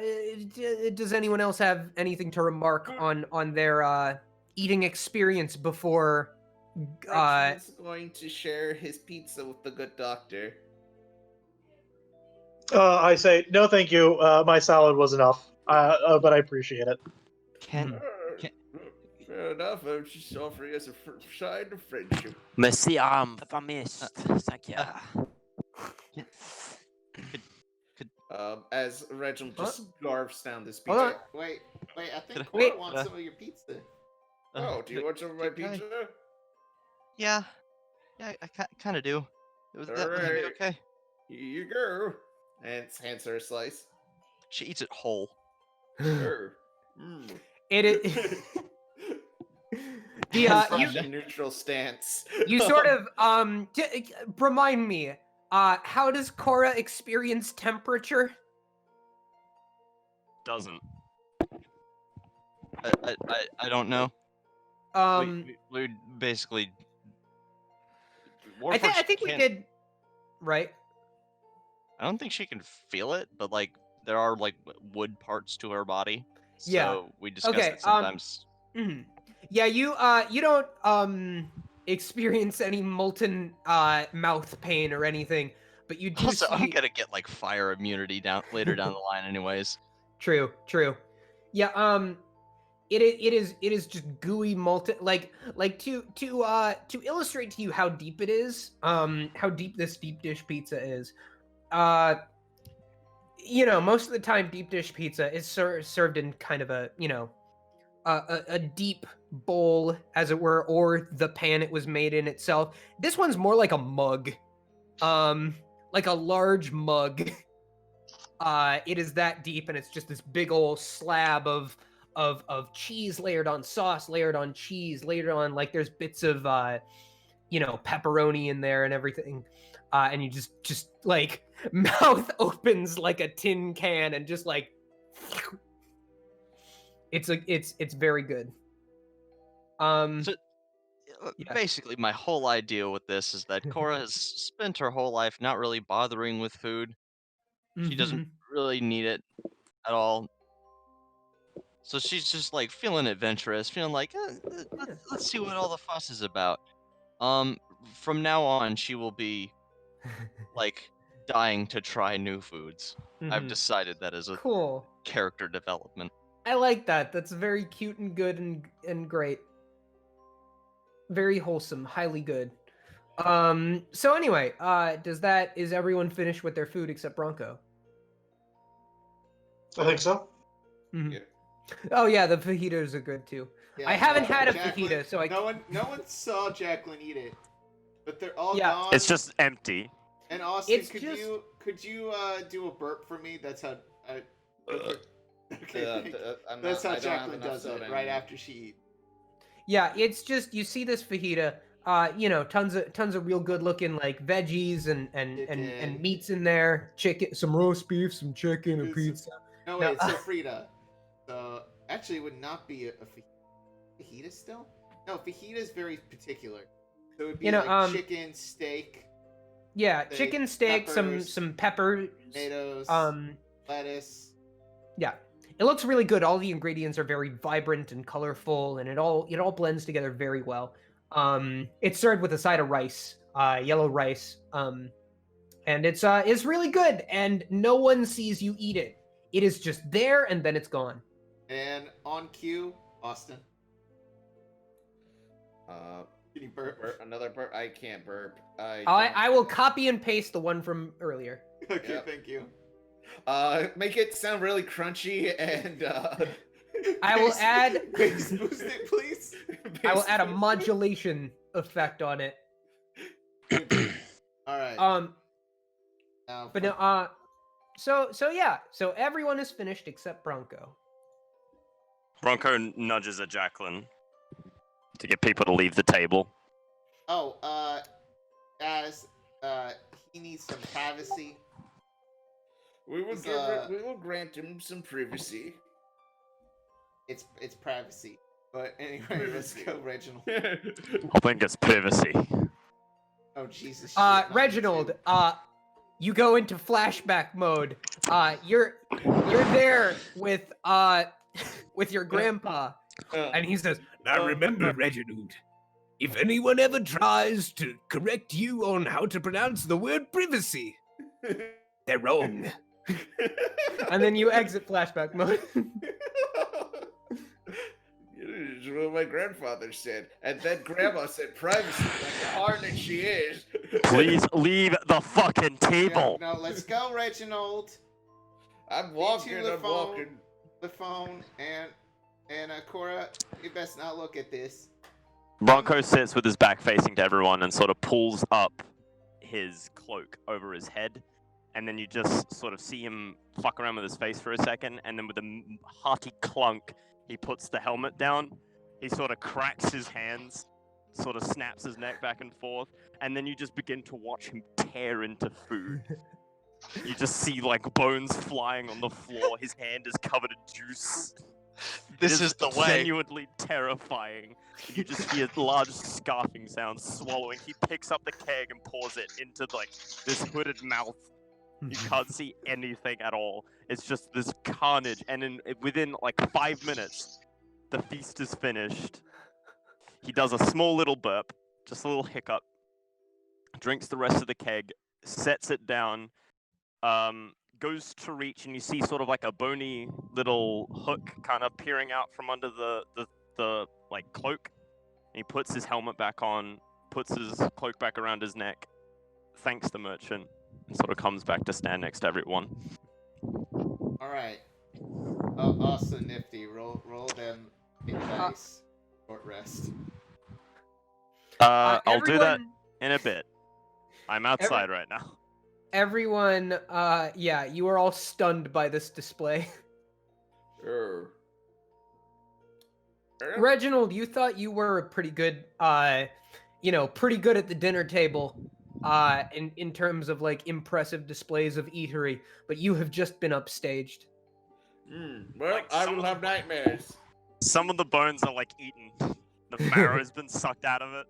B: does anyone else have anything to remark on their eating experience before?
A: Reginald's going to share his pizza with the good doctor.
F: I say no, thank you. My salad was enough, but I appreciate it.
C: Can
A: Fair enough. I'm just offering us a sign of friendship.
D: Merci, vermisst. Thank you.
A: As Reginald just scarfs down this
B: Hold on.
A: pizza.
E: Wait, I think
C: Wait,
E: Cora wants some of your pizza.
A: Oh, do you want some of my
C: can I-
A: pizza?
C: Yeah, I kind of do. Would that be
A: Alright.
C: okay?
A: Here you go. And hands her a slice.
C: She eats it whole.
A: Sure. Mm.
B: It is.
A: A neutral stance.
B: You sort of remind me. How does Cora experience temperature?
D: Doesn't.
C: I don't know. We basically.
B: I think we
C: can't-
B: did. Right.
C: I don't think she can feel it, but like there are like wood parts to her body. So
B: Yeah.
C: we discuss
B: Okay,
C: it sometimes.
B: Mhm. Yeah, you don't experience any molten mouth pain or anything, but you do
C: Also,
B: see.
C: I'm gonna get like fire immunity later down the line, anyways.
B: True. Yeah. it is just gooey to illustrate to you how deep it is, how deep this deep dish pizza is. Most of the time deep dish pizza is served in kind of a, a deep bowl, as it were, or the pan it was made in itself. This one's more like a mug, like a large mug. It is that deep, and it's just this big old slab of cheese layered on sauce, layered on cheese, layered on, like, there's bits of pepperoni in there and everything. And you just like mouth opens like a tin can and just like it's very good.
C: So,
B: yeah.
C: basically, my whole idea with this is that Cora has spent her whole life not really bothering with food. She doesn't really need it at all. So she's just like feeling adventurous, feeling like, let's see what all the fuss is about. From now on, she will be like dying to try new foods. I've decided that as a
B: Cool
C: character development.
B: I like that. That's very cute and good and great. Very wholesome, highly good. So anyway, is everyone finished with their food except Bronko?
F: I think so.
B: Yeah. Oh yeah, the fajitas are good too.
E: Yeah,
B: I haven't had a
E: Jacqueline,
B: fajita, so
E: no one saw Jacqueline eat it, but they're all gone.
D: It's just empty.
E: And Austin,
B: It's
E: could you do a burp for me? That's how. Okay, that's how Jacqueline does it right after she eats.
B: Yeah, it's just, you see this fajita, tons of real good looking like veggies and meats in there, chicken, some roast beef, some chicken, a pizza.
E: No wait, it's sofrita. So actually, it would not be a fajita still. No, fajita is very particular. So it would be like chicken, steak.
B: Yeah, chicken, steak,
E: peppers,
B: some peppers,
E: tomatoes, lettuce.
B: Yeah, it looks really good. All the ingredients are very vibrant and colorful, and it all blends together very well. It's served with a side of rice, yellow rice, and it's really good. And no one sees you eat it. It is just there, and then it's gone.
E: And on cue, Austin. Can you burp?
A: Another burp? I can't burp.
B: I will copy and paste the one from earlier.
E: Okay, thank you.
A: Make it sound really crunchy and
B: I will add
E: boost it, please.
B: I will add a modulation effect on it.
E: All right.
B: But no, so everyone is finished except Bronko.
D: Bronko nudges at Jacqueline to get people to leave the table.
E: Oh, as he needs some privacy.
A: We will grant him some privacy.
E: It's privacy. But anyway, let's go, Reginald.
D: I think it's privacy.
E: Oh Jesus.
B: Reginald, you go into flashback mode. You're there with your grandpa, and he says,
I: "Now remember, Reginald, if anyone ever tries to correct you on how to pronounce the word privacy, they're wrong."
B: And then you exit flashback mode.
A: It's what my grandfather said, and then Grandma said privacy, like the harlot she is.
D: Please leave the fucking table.
E: No, let's go, Reginald.
A: I'm walking.
E: The phone and Cora, you best not look at this.
D: Bronko sits with his back facing to everyone and sort of pulls up his cloak over his head, and then you just sort of see him fuck around with his face for a second, and then with a hearty clunk, he puts the helmet down. He sort of cracks his hands, sort of snaps his neck back and forth, and then you just begin to watch him tear into food. You just see like bones flying on the floor. His hand is covered in juice.
C: This is the way.
D: Genuinely terrifying. You just hear large scarfing sounds, swallowing. He picks up the keg and pours it into like this hooded mouth. You can't see anything at all. It's just this carnage, and within like 5 minutes, the feast is finished. He does a small little burp, just a little hiccup, drinks the rest of the keg, sets it down, goes to reach, and you see sort of like a bony little hook kind of peering out from under the like cloak. And he puts his helmet back on, puts his cloak back around his neck, thanks the merchant, and sort of comes back to stand next to everyone.
E: All right. Also, Nifty, roll them hit dice. Short rest.
D: I'll do that in a bit. I'm outside right now.
B: Everyone, yeah, you are all stunned by this display.
A: Sure.
B: Reginald, you thought you were pretty good, pretty good at the dinner table, in terms of like impressive displays of eatery, but you have just been upstaged.
A: Well,
D: Like,
A: I
D: some
A: will
D: of
A: have
D: the-
A: nightmares.
D: Some of the bones are like eaten. The marrow has been sucked out of it.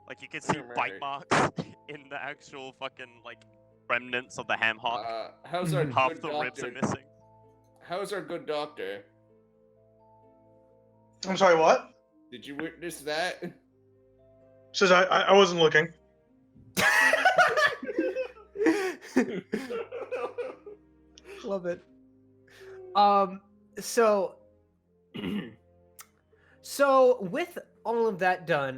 D: Like you can see bite marks in the actual fucking like remnants of the ham hock.
A: How's our
D: Half
A: good
D: the ribs
A: doctor?
D: are missing.
A: How's our good doctor?
F: I'm sorry, what?
A: Did you witness that?
F: Says I wasn't looking.
B: Love it. So with all of that done,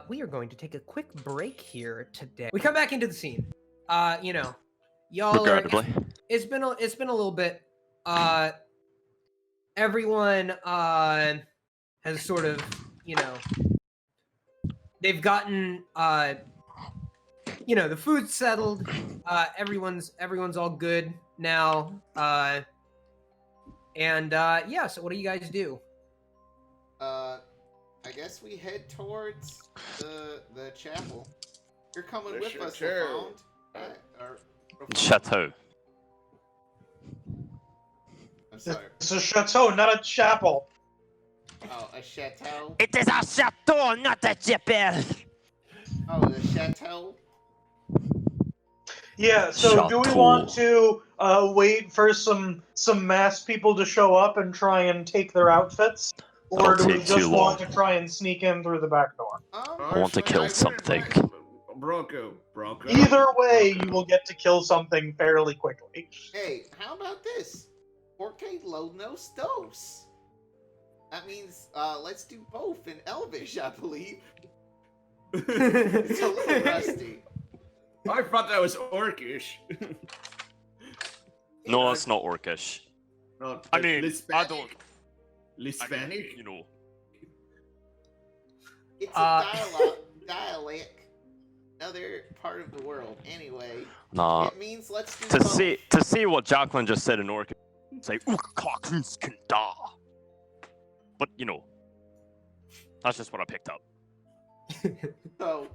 B: we are going to take a quick break here today. We come back into the scene. Y'all
D: Regrettably.
B: it's been a little bit. Everyone has sort of, they've gotten the food's settled. Everyone's all good now. So what do you guys do?
E: I guess we head towards the chapel. You're coming
A: The
E: with us,
A: chateau.
E: Profound.
D: Chateau.
E: I'm sorry.
F: It's a chateau, not a chapel.
E: Oh, a chateau.
G: It is a chateau, not a chapel.
E: Oh, the chateau.
F: Yeah. So do we
G: Chateau.
F: want to wait for some mass people to show up and try and take their outfits, or
G: That'll
F: do we
G: take too
F: just want
G: long.
F: to try and sneak in through the back door?
G: I want to kill
A: wouldn't
G: something.
A: mind- Bronko.
F: Either way, you will get to kill something fairly quickly.
E: Hey, how about this? Porque lo nos dos. That means let's do both in Elvish, I believe. It's a little rusty.
A: I thought that was Orcish.
D: No, it's not Orcish.
A: No,
D: I mean,
A: Hispanic.
D: I don't.
A: Hispanic?
E: It's a dialect. Another part of the world. Anyway,
D: Nah.
E: it means let's do
D: To
E: both.
D: see what Jacqueline just said in Orcish, say "Ukakins can da." But that's just what I picked up.
E: So,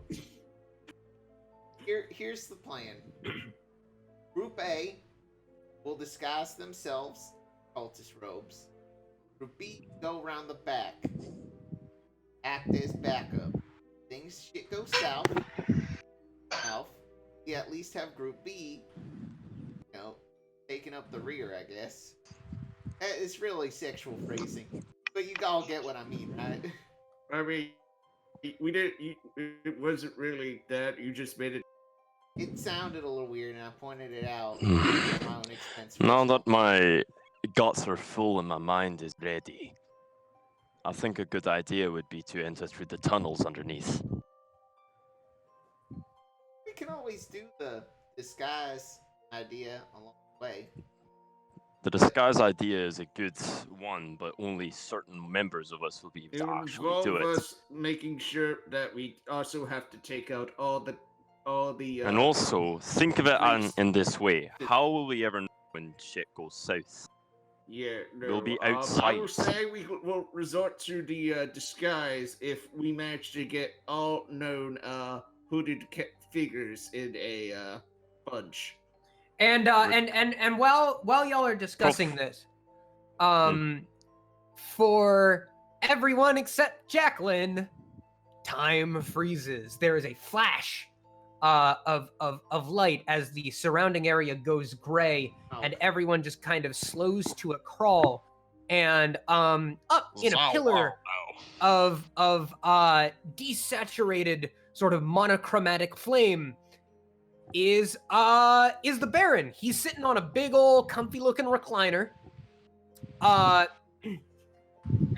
E: here's the plan. Group A will disguise themselves, cultist robes. Group B go around the back, act as backup. Things shit go south. We at least have Group B, taking up the rear, I guess. It's really sexual phrasing, but you all get what I mean, right?
A: I mean, we didn't. It wasn't really that. You just made it.
E: It sounded a little weird, and I pointed it out at my own expense.
G: Now
E: Rachel.
G: that my guts are full and my mind is ready, I think a good idea would be to enter through the tunnels underneath.
E: We can always do the disguise idea along the way.
G: The disguise idea is a good one, but only certain members of us will be
A: It
G: able to
A: would
G: actually
A: involve
G: do it.
A: us making sure that we also have to take out all the.
G: And also, think of it
A: streets.
G: in this way. How will we ever know when shit goes south?
A: Yeah, no,
G: We'll be
A: I
G: outside.
A: will say we will resort to the disguise if we manage to get all known hooded figures in a bunch.
B: And while y'all are discussing this, for everyone except Jacqueline, time freezes. There is a flash of light as the surrounding area goes gray, and everyone just kind of slows to a crawl, and up in a pillar of desaturated sort of monochromatic flame is the Baron. He's sitting on a big old comfy looking recliner.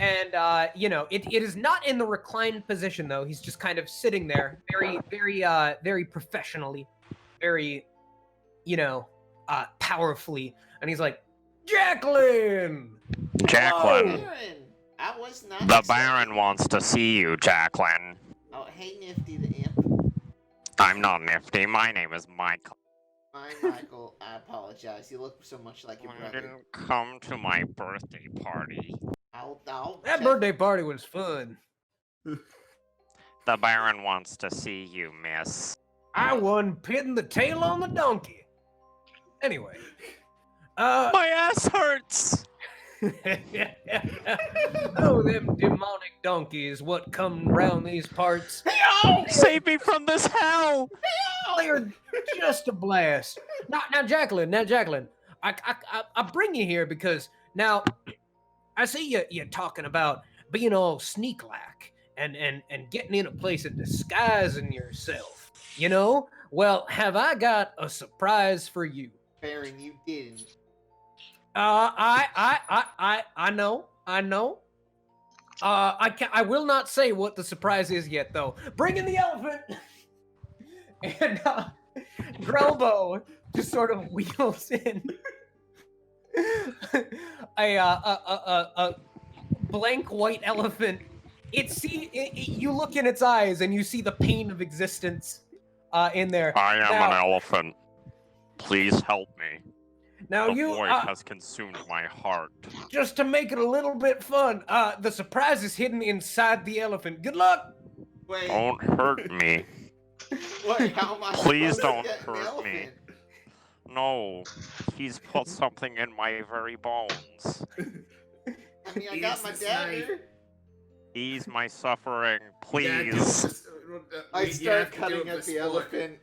B: It is not in the reclined position though. He's just kind of sitting there, very professionally, very, powerfully, and he's like, Jacqueline.
D: Jacqueline,
E: Baron, I was not.
D: the
E: expecting-
D: Baron wants to see you, Jacqueline.
E: Oh, hey, Nifty the imp.
D: I'm not Nifty. My name is Michael.
E: I'm Michael. I apologize. You look so much like your
D: You
E: brother.
D: didn't come to my birthday party.
E: I'll
B: That
E: check-
B: birthday party was fun.
D: The Baron wants to see you, miss.
B: I won pitting the tail on the donkey. Anyway,
D: My ass hurts!
B: oh, them demonic donkeys what come round these parts.
D: Save me from this hell!
B: They're just a blast. Now, Jacqueline, I bring you here because now I see you talking about being all sneak-like and getting in a place and disguising yourself. Well, have I got a surprise for you?
E: Baron, you didn't.
B: I know. I will not say what the surprise is yet, though. Bring in the elephant. And Grelbo just sort of wheels in a blank white elephant. You look in its eyes and you see the pain of existence in there.
D: I am
B: Now-
D: an elephant. Please help me.
B: Now
D: The
B: you
D: void has consumed my heart.
B: just to make it a little bit fun, the surprise is hidden inside the elephant. Good luck.
E: Wait,
D: Don't hurt me.
E: wait, how am I
D: Please
E: supposed to
D: don't
E: get an
D: hurt me.
E: elephant?
D: No, he's put something in my very bones.
E: I mean, I got
A: Use
E: my
A: this knife.
E: dagger.
D: Ease my suffering,
A: Yeah, do
D: please.
A: this-
E: I
A: you
E: start
A: have to do
E: cutting
A: it
E: at the
A: before.
E: elephant.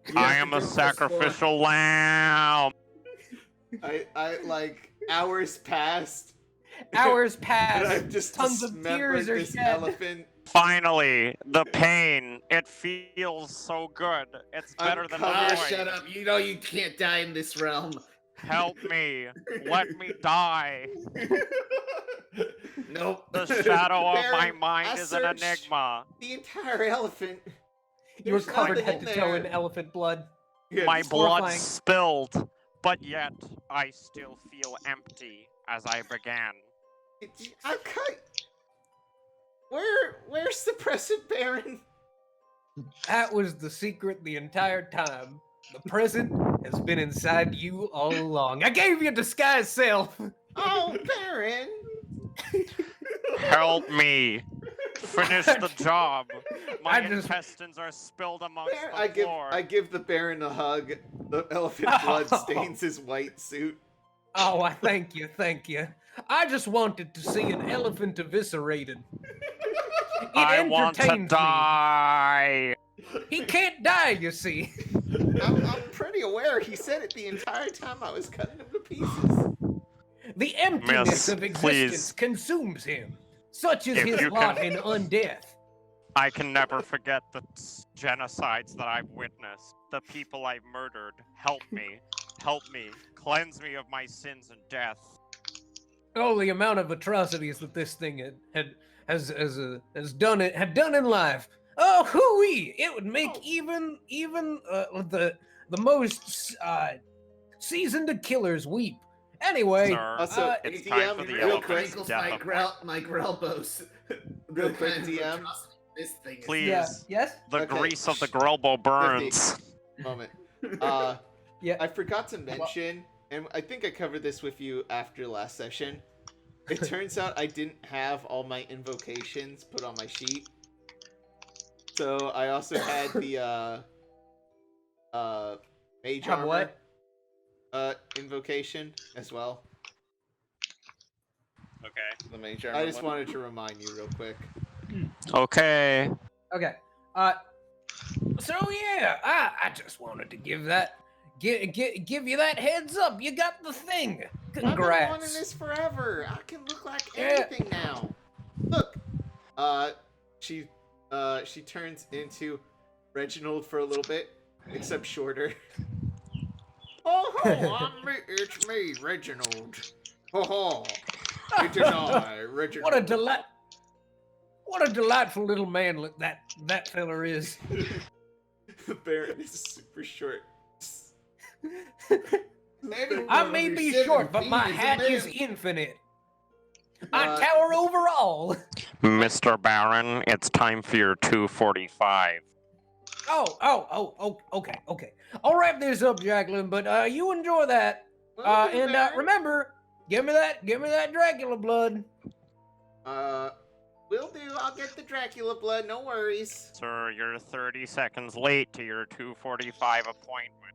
A: You
D: I
A: have
D: am
A: to
D: a
A: do it before.
D: sacrificial lamb.
E: I like hours passed.
B: Hours
E: And
B: pass.
E: I've just
B: Tons of tears
E: dismembered
B: are
E: this
B: shed.
E: elephant.
D: Finally, the pain. It feels so good. It's better than the
A: Ah,
E: Uncover-
D: void.
A: shut up. You know you can't die in this realm.
D: Help me. Let me die.
A: Nope.
D: The shadow of my
E: Baron,
D: mind
E: I
D: is an
E: searched
D: enigma.
E: The entire elephant.
B: You were
E: There's
B: covered
E: nothing
B: head
E: in
B: to toe in
E: there.
B: elephant blood.
E: Yeah,
D: My
E: just-
D: blood
B: horrifying.
D: spilled, but yet I still feel empty as I began.
E: I cut. Where's the present, Baron?
B: That was the secret the entire time. The present has been inside you all along. I gave you disguise self.
E: Oh, Baron.
D: Help me. Finish the job. My
B: I just-
D: intestines are spilled amongst
E: Baron,
D: the floor.
E: I give the Baron a hug. The elephant blood stains his white suit.
B: Oh, I thank you. I just wanted to see an elephant eviscerated. It
D: I want to
B: entertains me.
D: die.
B: He can't die, you see.
E: I'm pretty aware he said it the entire time I was cutting him to pieces.
B: The emptiness
D: Miss,
B: of existence
D: please.
B: consumes him. Such is
D: If
B: his
D: you
B: lot
D: can-
B: in undeath.
D: I can never forget the genocides that I've witnessed, the people I've murdered. Help me. Help me. Cleanse me of my sins and death.
B: Oh, the amount of atrocities that this thing has done in life. Oh, hooey! It would make even the most seasoned killers weep. Anyway,
D: Sir,
E: Also,
D: it's
E: DM,
D: time for the
E: real
D: elephant's
E: quick,
A: Wrinkles
D: death
A: my,
D: of
A: my Grelbos.
E: Real quick, DM.
A: This thing is
D: Please.
B: yeah, yes,
D: The
E: Okay.
D: grease of the Grelbo burns.
E: Moment.
B: yeah.
E: I forgot to mention, and I think I covered this with you after last session. It turns out I didn't have all my invocations put on my sheet. So I also had the mage
B: Have
E: armor
B: what?
E: invocation as well.
D: Okay.
A: the mage
E: I just wanted to remind you real quick.
D: Okay.
B: Okay. So yeah, I just wanted to give you that heads up. You got the thing.
E: I've been wanting
B: Congrats.
E: this forever. I can look like
B: Yeah.
E: anything now. Look. She turns into Reginald for a little bit.
A: except shorter. It's me, Reginald. It is I, Reginald.
I: What a delightful little man that fella is.
A: The Baron is super short.
I: I may be short, but my hat is infinite. I tower over all.
D: Mr. Baron, it's time for your 245.
I: Okay. I'll wrap this up, Jacqueline, but you enjoy that. And remember, give me that Dracula blood.
A: Will do. I'll get the Dracula blood, no worries.
D: Sir, you're 30 seconds late to your 245 appointment.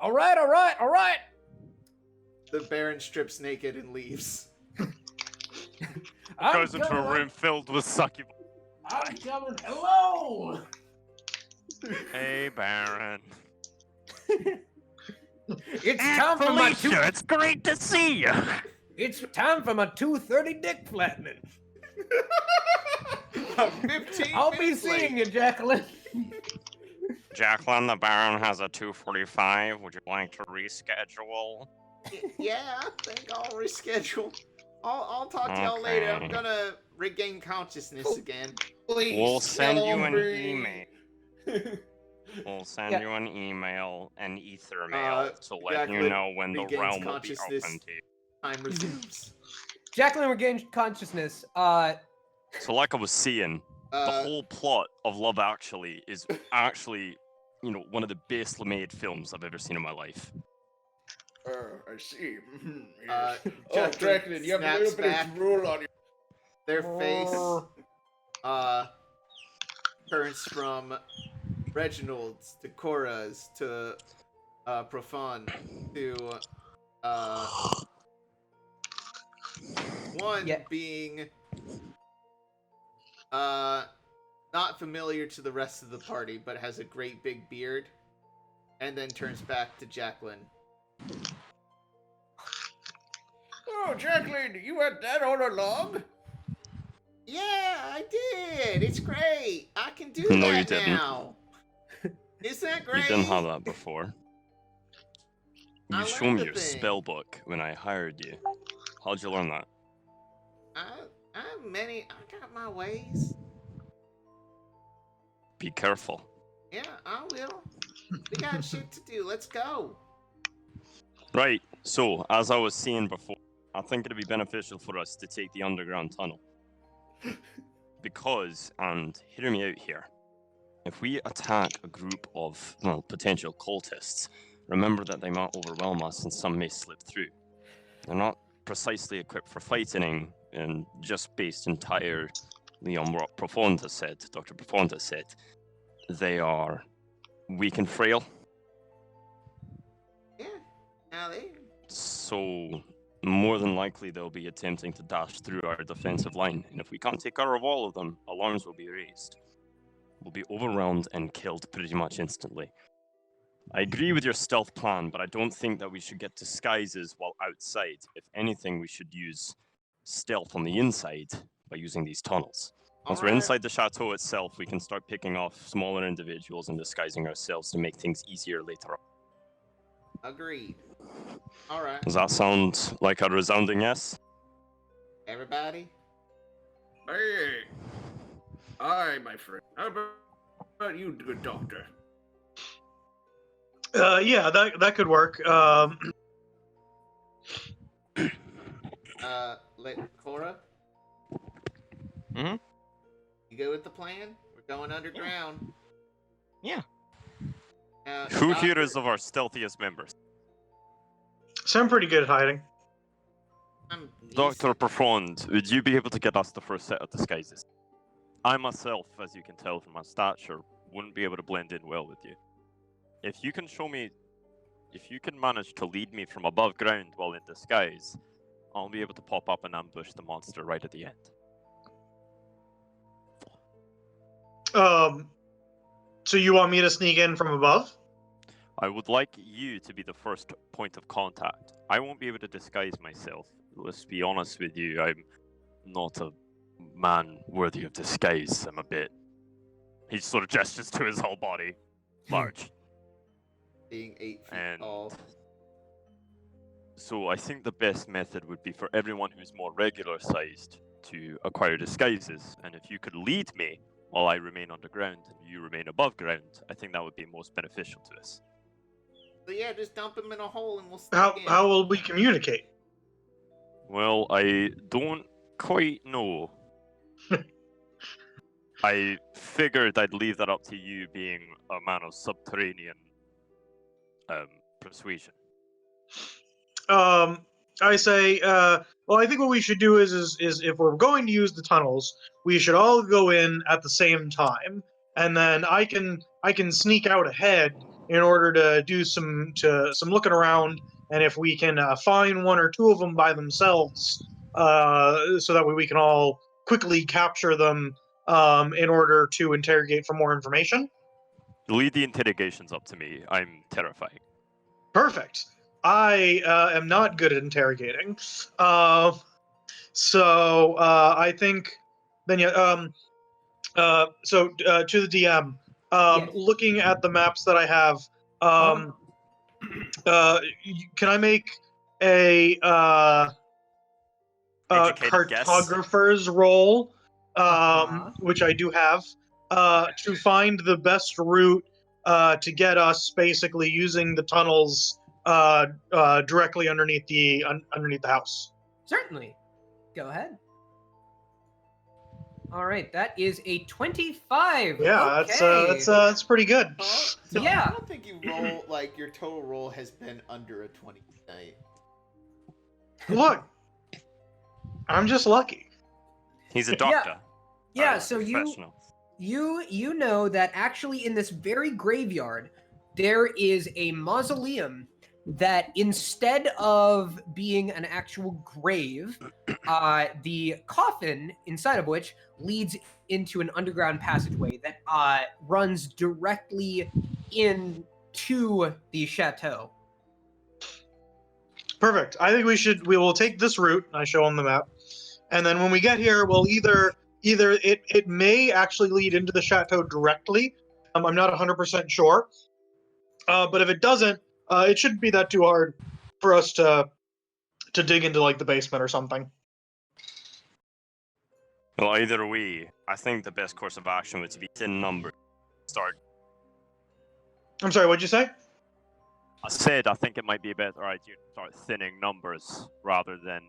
I: All right.
A: The Baron strips naked and leaves.
D: Goes into a room filled with succubus.
I: I'm coming. Hello.
D: Hey, Baron.
I: It's time for my
D: Felicia, it's great to see you.
I: It's time for my 230 dick flattening.
A: 15
I: I'll be
A: minutes late.
I: seeing you, Jacqueline.
D: Jacqueline, the Baron has a 245. Would you like to reschedule?
A: Yeah, I think I'll reschedule. I'll talk to y'all later. I'm
D: Okay.
A: gonna regain consciousness again.
H: Please
D: We'll send you an
H: kill me.
D: email. We'll send you an email, an ether mail, to let you
A: Jacqueline
D: know when the
A: regains
D: realm will be
A: consciousness.
D: open to you.
A: Time resumes.
B: Jacqueline regained consciousness.
D: So like I was saying, the whole plot of Love Actually is actually, one of the best made films I've ever seen in my life.
H: I see.
A: Jacqueline
H: you have a
A: snaps
H: little bit
A: back.
H: of drool on your...
A: Their face turns from Reginald's to Cora's to Profan to one being not familiar to the rest of the party but has a great big beard, and then turns back to Jacqueline.
H: Oh, Jacqueline, you had that all along?
A: Yeah, I did. It's great. I can do
D: No,
A: that
D: you didn't.
A: now. Isn't that great?
D: You didn't have that before.
A: I
D: You showed
A: learned
D: me
A: a
D: your
A: thing.
D: spell book when I hired you. How'd you learn that?
A: I got my ways.
D: Be careful.
A: Yeah, I will. We got shit to do. Let's go.
D: Right, so, as I was saying before, I think it'd be beneficial for us to take the underground tunnel. Because, and hear me out here, if we attack a group of, potential cultists, remember that they might overwhelm us and some may slip through. They're not precisely equipped for fighting, and just based entirely on what Dr. Profonda said, they are weak and frail.
A: Yeah. Now they.
D: So, more than likely they'll be attempting to dash through our defensive line, and if we can't take care of all of them, alarms will be raised. We'll be overwhelmed and killed pretty much instantly. I agree with your stealth plan, but I don't think that we should get disguises while outside. If anything, we should use stealth on the inside by using these tunnels. Once we're inside the chateau itself, we can start picking off smaller individuals and disguising ourselves to make things easier later on.
A: Agreed. All right.
D: Does that sound like a resounding yes?
A: Everybody.
H: Hey. Hi, my friend. How about you, good doctor?
F: Yeah, that could work.
A: Cora?
C: Mm-hmm?
A: You go with the plan? We're going underground.
C: Yeah.
D: Who here is of our stealthiest members?
F: So I'm pretty good at hiding.
A: I'm
D: Dr. Profond, would you be able to get us the first set of disguises? I myself, as you can tell from my stature, wouldn't be able to blend in well with you. If you can manage to lead me from above ground while in disguise, I'll be able to pop up and ambush the monster right at the end.
F: So you want me to sneak in from above?
D: I would like you to be the first point of contact. I won't be able to disguise myself. Let's be honest with you, I'm not a man worthy of disguise. I'm a bit... He sort of gestures to his whole body. Large.
E: being 8 feet
D: And
E: tall.
D: so I think the best method would be for everyone who's more regular sized to acquire disguises. And if you could lead me while I remain underground and you remain above ground, I think that would be most beneficial to us.
E: So yeah, just dump him in a hole and we'll sneak in.
F: How will we communicate?
D: Well, I don't quite know. I figured I'd leave that up to you, being a man of subterranean persuasion.
F: I say, well, I think what we should do is if we're going to use the tunnels, we should all go in at the same time, and then I can sneak out ahead in order to do some looking around, and if we can find one or two of them by themselves, so that way we can all quickly capture them in order to interrogate for more information.
D: Lead the interrogations up to me. I'm terrified.
F: Perfect. I am not good at interrogating, so I think then so to the DM,
B: Yes.
F: looking at the maps that I have, can I make a
D: Educated guess?
F: cartographer's role, which I do have, to find the best route to get us basically using the tunnels directly underneath the house.
B: Certainly. Go ahead. All right, that is a 25.
F: Yeah,
B: okay.
F: that's pretty good.
E: So
B: Yeah.
E: I don't think you roll, like, your total roll has been under a 20 tonight.
F: Look, I'm just lucky.
D: He's a doctor.
B: Yeah, so
D: professional.
B: you know that actually in this very graveyard there is a mausoleum that instead of being an actual grave, the coffin inside of which leads into an underground passageway that runs directly into the chateau.
F: Perfect. I think we will take this route. I show them the map, and then when we get here, we'll either it may actually lead into the chateau directly. I'm not 100% sure, but if it doesn't, it shouldn't be that too hard for us to dig into like the basement or something.
G: Well, either way, I think the best course of action would be thin number. Start.
F: I'm sorry, what'd you say?
D: I said I think it might be a better idea to start thinning numbers rather than,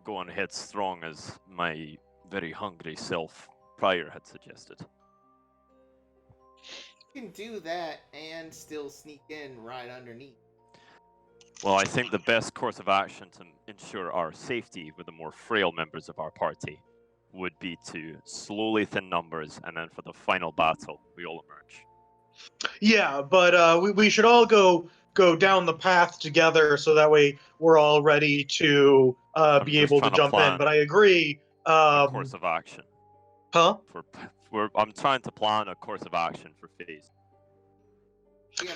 D: going headstrong as my very hungry self prior had suggested.
E: You can do that and still sneak in right underneath.
D: Well, I think the best course of action to ensure our safety with the more frail members of our party would be to slowly thin numbers, and then for the final battle, we all emerge.
F: Yeah, but we should all go down the path together, so that way we're all ready to be
D: just
F: able to
D: trying to
F: jump in.
D: plan
F: But I agree.
D: A course of action.
F: Huh?
D: I'm trying to plan a course of action for phase.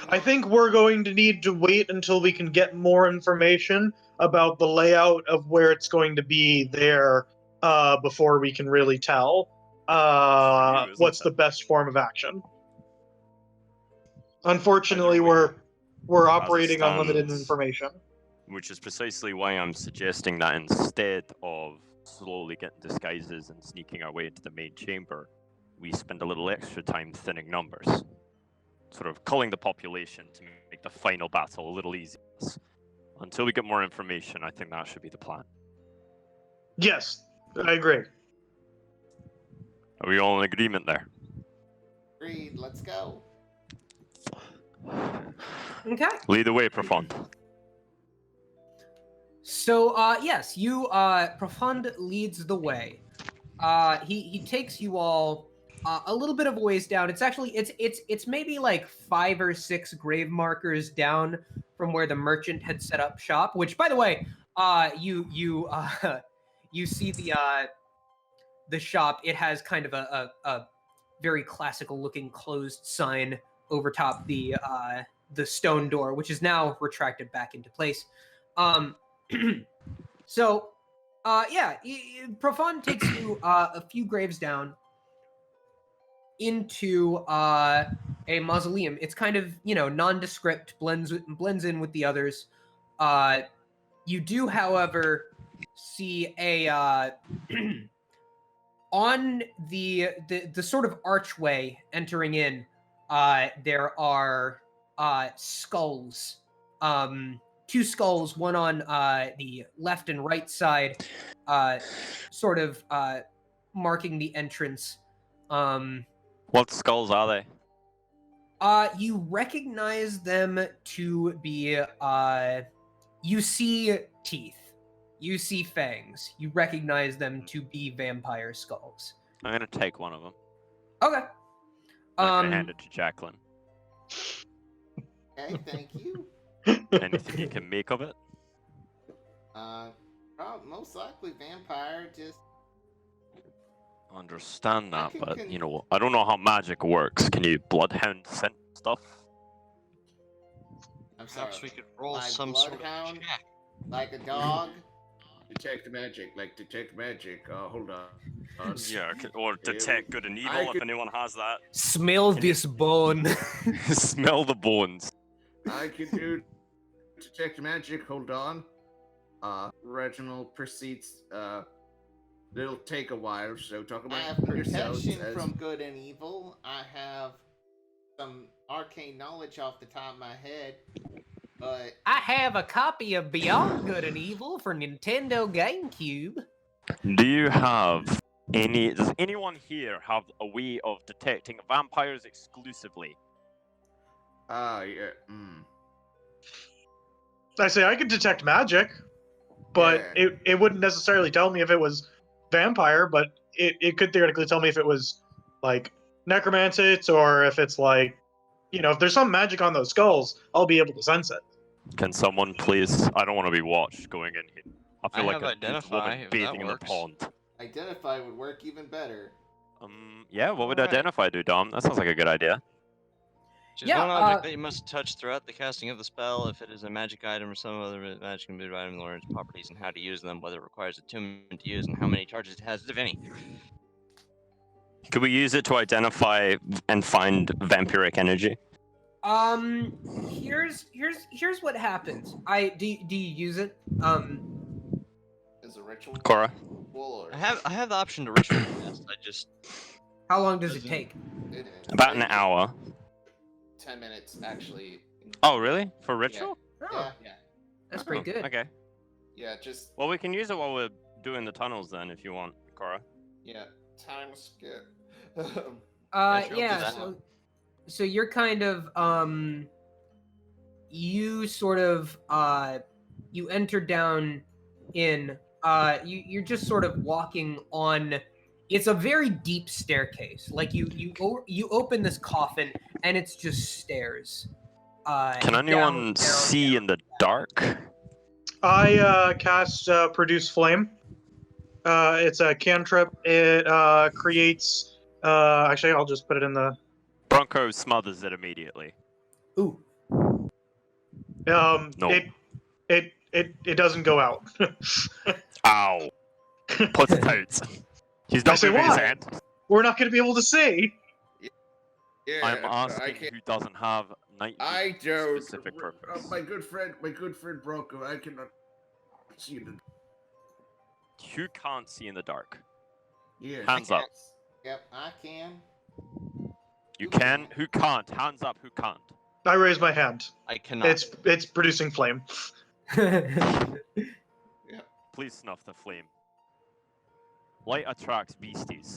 F: I think we're going to need to wait until we can get more information about the layout of where it's going to be there before we can really tell what's the best form of action. Unfortunately, we're operating on limited information.
D: Which is precisely why I'm suggesting that instead of slowly getting disguises and sneaking our way into the main chamber, we spend a little extra time thinning numbers. Sort of culling the population to make the final battle a little easier. Until we get more information, I think that should be the plan.
F: Yes, I agree.
D: Are we all in agreement there?
E: Agreed, let's go.
B: Okay.
D: Lead the way, Profond.
B: So, yes, Profund leads the way. He takes you all a little bit of a ways down. It's actually, it's maybe like 5 or 6 grave markers down from where the merchant had set up shop, which, by the way, you see the shop. It has kind of a very classical looking closed sign over top the stone door, which is now retracted back into place. So, Profond takes you a few graves down into a mausoleum. It's kind of, nondescript, blends in with the others. You do, however, see a on the sort of archway entering in. There are skulls. 2 skulls, one on the left and right side, sort of marking the entrance.
D: What skulls are they?
B: You recognize them to be, you see teeth. You see fangs. You recognize them to be vampire skulls.
D: I'm gonna take one of them.
B: Okay.
D: I'm gonna hand it to Jacqueline.
E: Okay, thank you.
D: Anything you can make of it?
E: Most likely vampire. Just
D: Understand
E: I
D: that,
E: can
D: but
E: con-
D: you know, I don't know how magic works. Can you bloodhound scent stuff?
E: I'm sorry.
C: Perhaps we could roll
E: Like
C: some sort of
E: bloodhound?
C: check.
E: Like a dog.
H: Detect magic, detect magic. Hold on.
D: Yeah, or detect good and evil
H: I
D: if
H: could-
D: anyone has that.
B: Smell this bone.
D: Smell the bones.
H: I can do detect magic. Hold on. Reginald proceeds. It'll take a while, so talk
E: I
H: about
E: have
H: yourselves
E: protection
H: as...
E: from good and evil. I have some arcane knowledge off the top of my head, but
B: I have a copy of Beyond Good and Evil for Nintendo GameCube.
D: Do you have any? Does anyone here have a way of detecting vampires exclusively?
H: Yeah.
F: I say I could detect magic, but
H: Yeah.
F: it wouldn't necessarily tell me if it was vampire, but it could theoretically tell me if it was like necromantic or if it's like, if there's some magic on those skulls, I'll be able to sense it.
D: Can someone please? I don't want to be watched going in here. I feel
C: I
D: like
C: have
D: a nude
C: identify,
D: woman
C: if that
D: bathing in the
C: works.
D: pond.
E: identify would work even better.
D: Yeah. What would
C: Alright.
D: identify do, Dom? That sounds like a good idea.
C: Choose
B: Yeah,
C: one object that you must touch throughout the casting of the spell. If it is a magic item or some other magic can be item, learn its properties and how to use them, whether it requires attunement to use, and how many charges it has, if any.
D: Could we use it to identify and find vampiric energy?
B: Here's what happens. Do you use it?
E: Is a ritual
D: Cora?
E: or
C: I have the option to ritual cast. I just
B: How long does it take?
E: it,
D: About an hour.
E: 10 minutes actually.
D: Oh, really? For ritual?
B: Oh,
E: Yeah.
B: that's pretty good.
D: Okay.
E: Yeah, just
D: Well, we can use it while we're doing the tunnels then, if you want, Cora.
E: time skip.
C: sure, I'll do that.
B: So you're kind of you sort of you enter down in you're just sort of walking on. It's a very deep staircase. Like you open this coffin and it's just stairs.
D: Can anyone
B: down,
D: see in the dark?
F: I cast Produce Flame. It's a cantrip. It creates. Actually, I'll just put it in the.
D: Bronko smothers it immediately.
B: Ooh.
D: No.
F: It doesn't go out.
D: Ow. Puts it out. He's
F: I
D: not
F: say,
D: moving his
F: why?
D: hand.
F: We're not going to be able to see.
H: Yeah,
D: I'm
H: I
D: asking
H: can't.
D: who doesn't have night
H: I
D: vision for
H: don't.
D: specific purpose.
H: My good friend Bronko. I cannot see the.
D: Who can't see in the dark?
H: Yeah.
D: Hands up.
E: Yep, I can.
D: You can. Who can't? Hands up. Who can't?
F: I raise my hand.
C: I cannot.
F: It's producing flame.
D: Please snuff the flame. Light attracts beasties.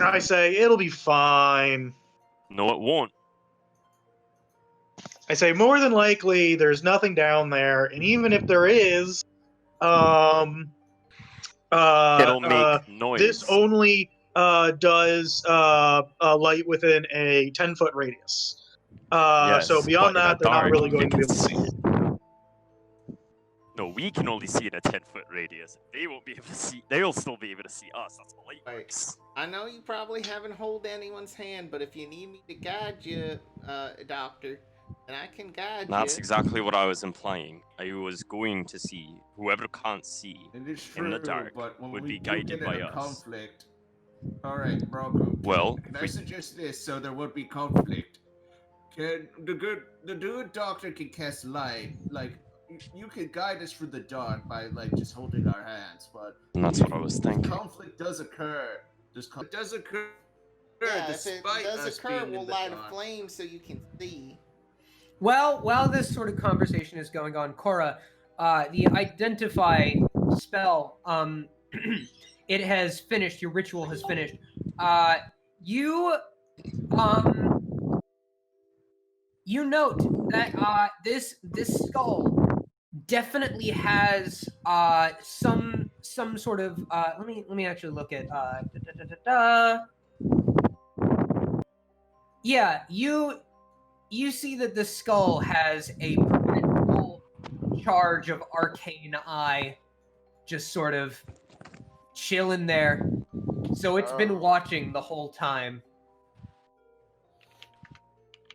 F: I say it'll be fine.
D: No, it won't.
F: I say more than likely there's nothing down there, and even if there is,
D: It'll make noise.
F: this only does light within a 10-foot radius.
D: Yes,
F: so beyond
D: but in
F: that,
D: the
F: they're not
D: dark,
F: really
D: you
F: going to be able
D: can
F: to see.
D: No, we can only see in a 10-foot radius. They won't be able to see. They'll still be able to see us. That's how light
E: Right.
D: works.
E: I know you probably haven't hold anyone's hand, but if you need me to guide you, doctor, then I can guide
D: That's
E: you.
D: exactly what I was implying. I was going to see whoever can't see
H: It is
D: in the
H: true,
D: dark
H: but when
D: would
H: we
D: be
H: do
D: guided
H: get
D: by
H: in a
D: us.
H: conflict, All right, Bronko.
D: Well,
H: Can I suggest this so there won't be conflict? Can the good doctor can cast light, like you can guide us through the dark by like just holding our hands, but
G: And that's what I was thinking.
H: conflict does occur. It does occur.
E: Yeah, if it
H: despite
E: does
H: us
E: occur,
H: being in
E: we'll
H: the
E: light a
H: dark.
E: flame so you can see.
B: Well, while this sort of conversation is going on, Cora, the identify spell, it has finished. Your ritual has finished. You note that this skull definitely has some sort of let me actually look at yeah, you see that the skull has a perpetual charge of arcane eye just sort of chilling there. So it's been watching the whole time.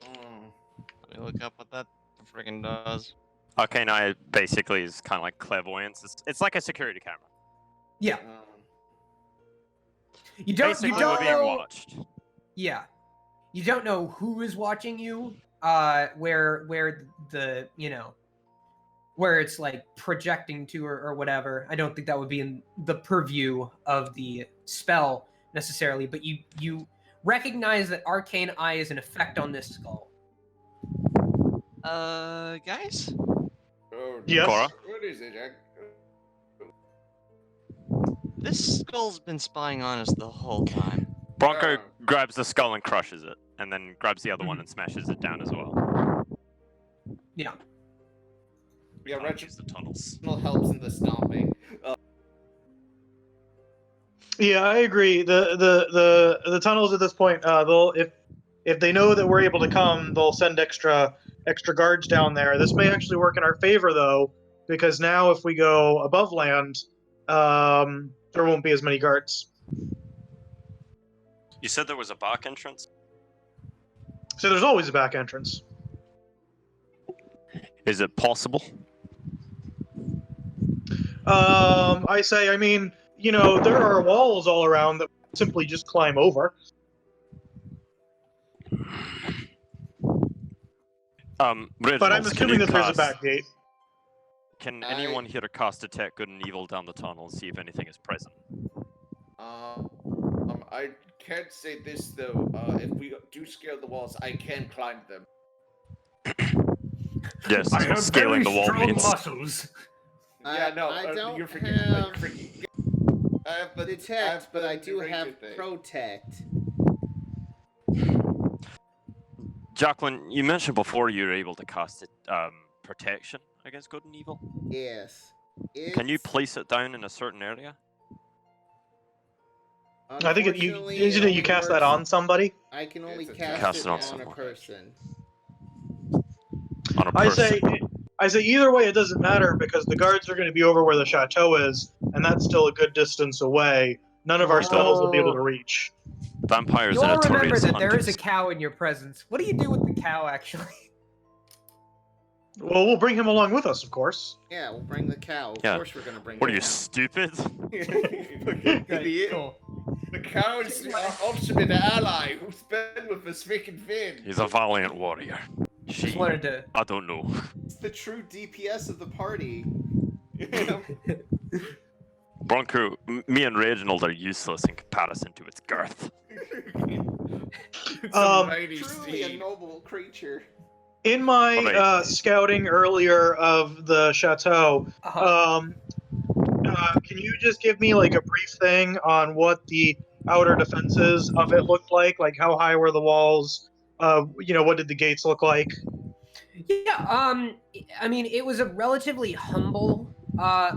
C: Let me look up what that friggin' does.
D: Arcane Eye basically is kind of like clairvoyance. It's like a security camera.
B: Yeah. You don't
D: Basically,
B: you
D: we're
B: don't
D: being
B: know
D: watched.
B: Yeah. You don't know who is watching you, where the, where it's like projecting to or whatever. I don't think that would be in the purview of the spell necessarily, but you recognize that Arcane Eye is an effect on this skull.
C: Guys?
H: Oh,
F: Yes.
D: Cora?
H: What is it, Jack?
C: This skull's been spying on us the whole time.
D: Bronko grabs the skull and crushes it, and then grabs the other one
B: Mhm.
D: and smashes it down as well.
B: Yeah.
A: Yeah,
D: Can't use the
A: Reginald
D: tunnels.
A: helps in the stomping.
F: Yeah, I agree. The tunnels at this point, they'll if they know that we're able to come, they'll send extra guards down there. This may actually work in our favor though, because now if we go above land, there won't be as many guards.
G: You said there was a back entrance?
F: So there's always a back entrance.
D: Is it possible?
F: I mean, there are walls all around that we simply just climb over.
D: Reginald,
F: But I'm
D: can
F: assuming
D: you
F: that there's a
D: cast-
F: back gate.
D: Can anyone here cast Detect Good and Evil down the tunnel and see if anything is present?
A: I can't say this though. If we do scale the walls, I can climb them.
D: Yes,
I: I have
D: scaling
I: very
D: the wall
I: strong
D: means.
I: muscles.
A: Yeah, no,
E: I don't
A: you're forgetting.
E: have
A: Like, freaking, I have the
E: detect, but I do
A: ranger
E: have
A: thing.
E: protect.
D: Jacqueline, you mentioned before you were able to cast it, protection against good and evil.
E: Yes.
D: Can you
E: It's-
D: place it down in a certain area?
F: I think
E: Unfortunately,
F: isn't
E: it
F: it you
E: only
F: cast that
E: works-
F: on somebody?
E: I can only
A: It's a
E: cast
D: cast
E: it
D: it on
E: on a
D: someone.
E: person.
D: On a
F: I
D: person?
F: say either way it doesn't matter because the guards are going to be over where the chateau is, and that's still a good distance away. None of our spells will be able to reach.
D: Vampires
B: You
D: are
B: all remember
D: notorious
B: that there is a
D: hunters.
B: cow in your presence. What do you do with the cow, actually?
F: Well, we'll bring him along with us, of course.
E: Yeah, we'll bring the cow. Of
D: Yeah.
E: course we're gonna bring
D: What
E: the
D: are you,
E: cow.
D: stupid?
A: Fucking idiot.
B: Cool.
A: The cow is our ultimate ally who's been with us freaking Finn.
D: He's a valiant warrior.
B: Just
D: She,
B: wanted to.
D: I don't know.
E: It's the true DPS of the party.
D: Bronko, me and Reginald are useless in comparison to its girth.
A: It's a
F: Um,
A: mighty
E: Truly a
A: steed.
E: noble creature.
F: In my
D: Alright.
F: scouting earlier of the chateau, can you just give me like a brief thing on what the outer defenses of it looked like? Like how high were the walls? What did the gates look like?
B: Yeah, I mean, it was a relatively humble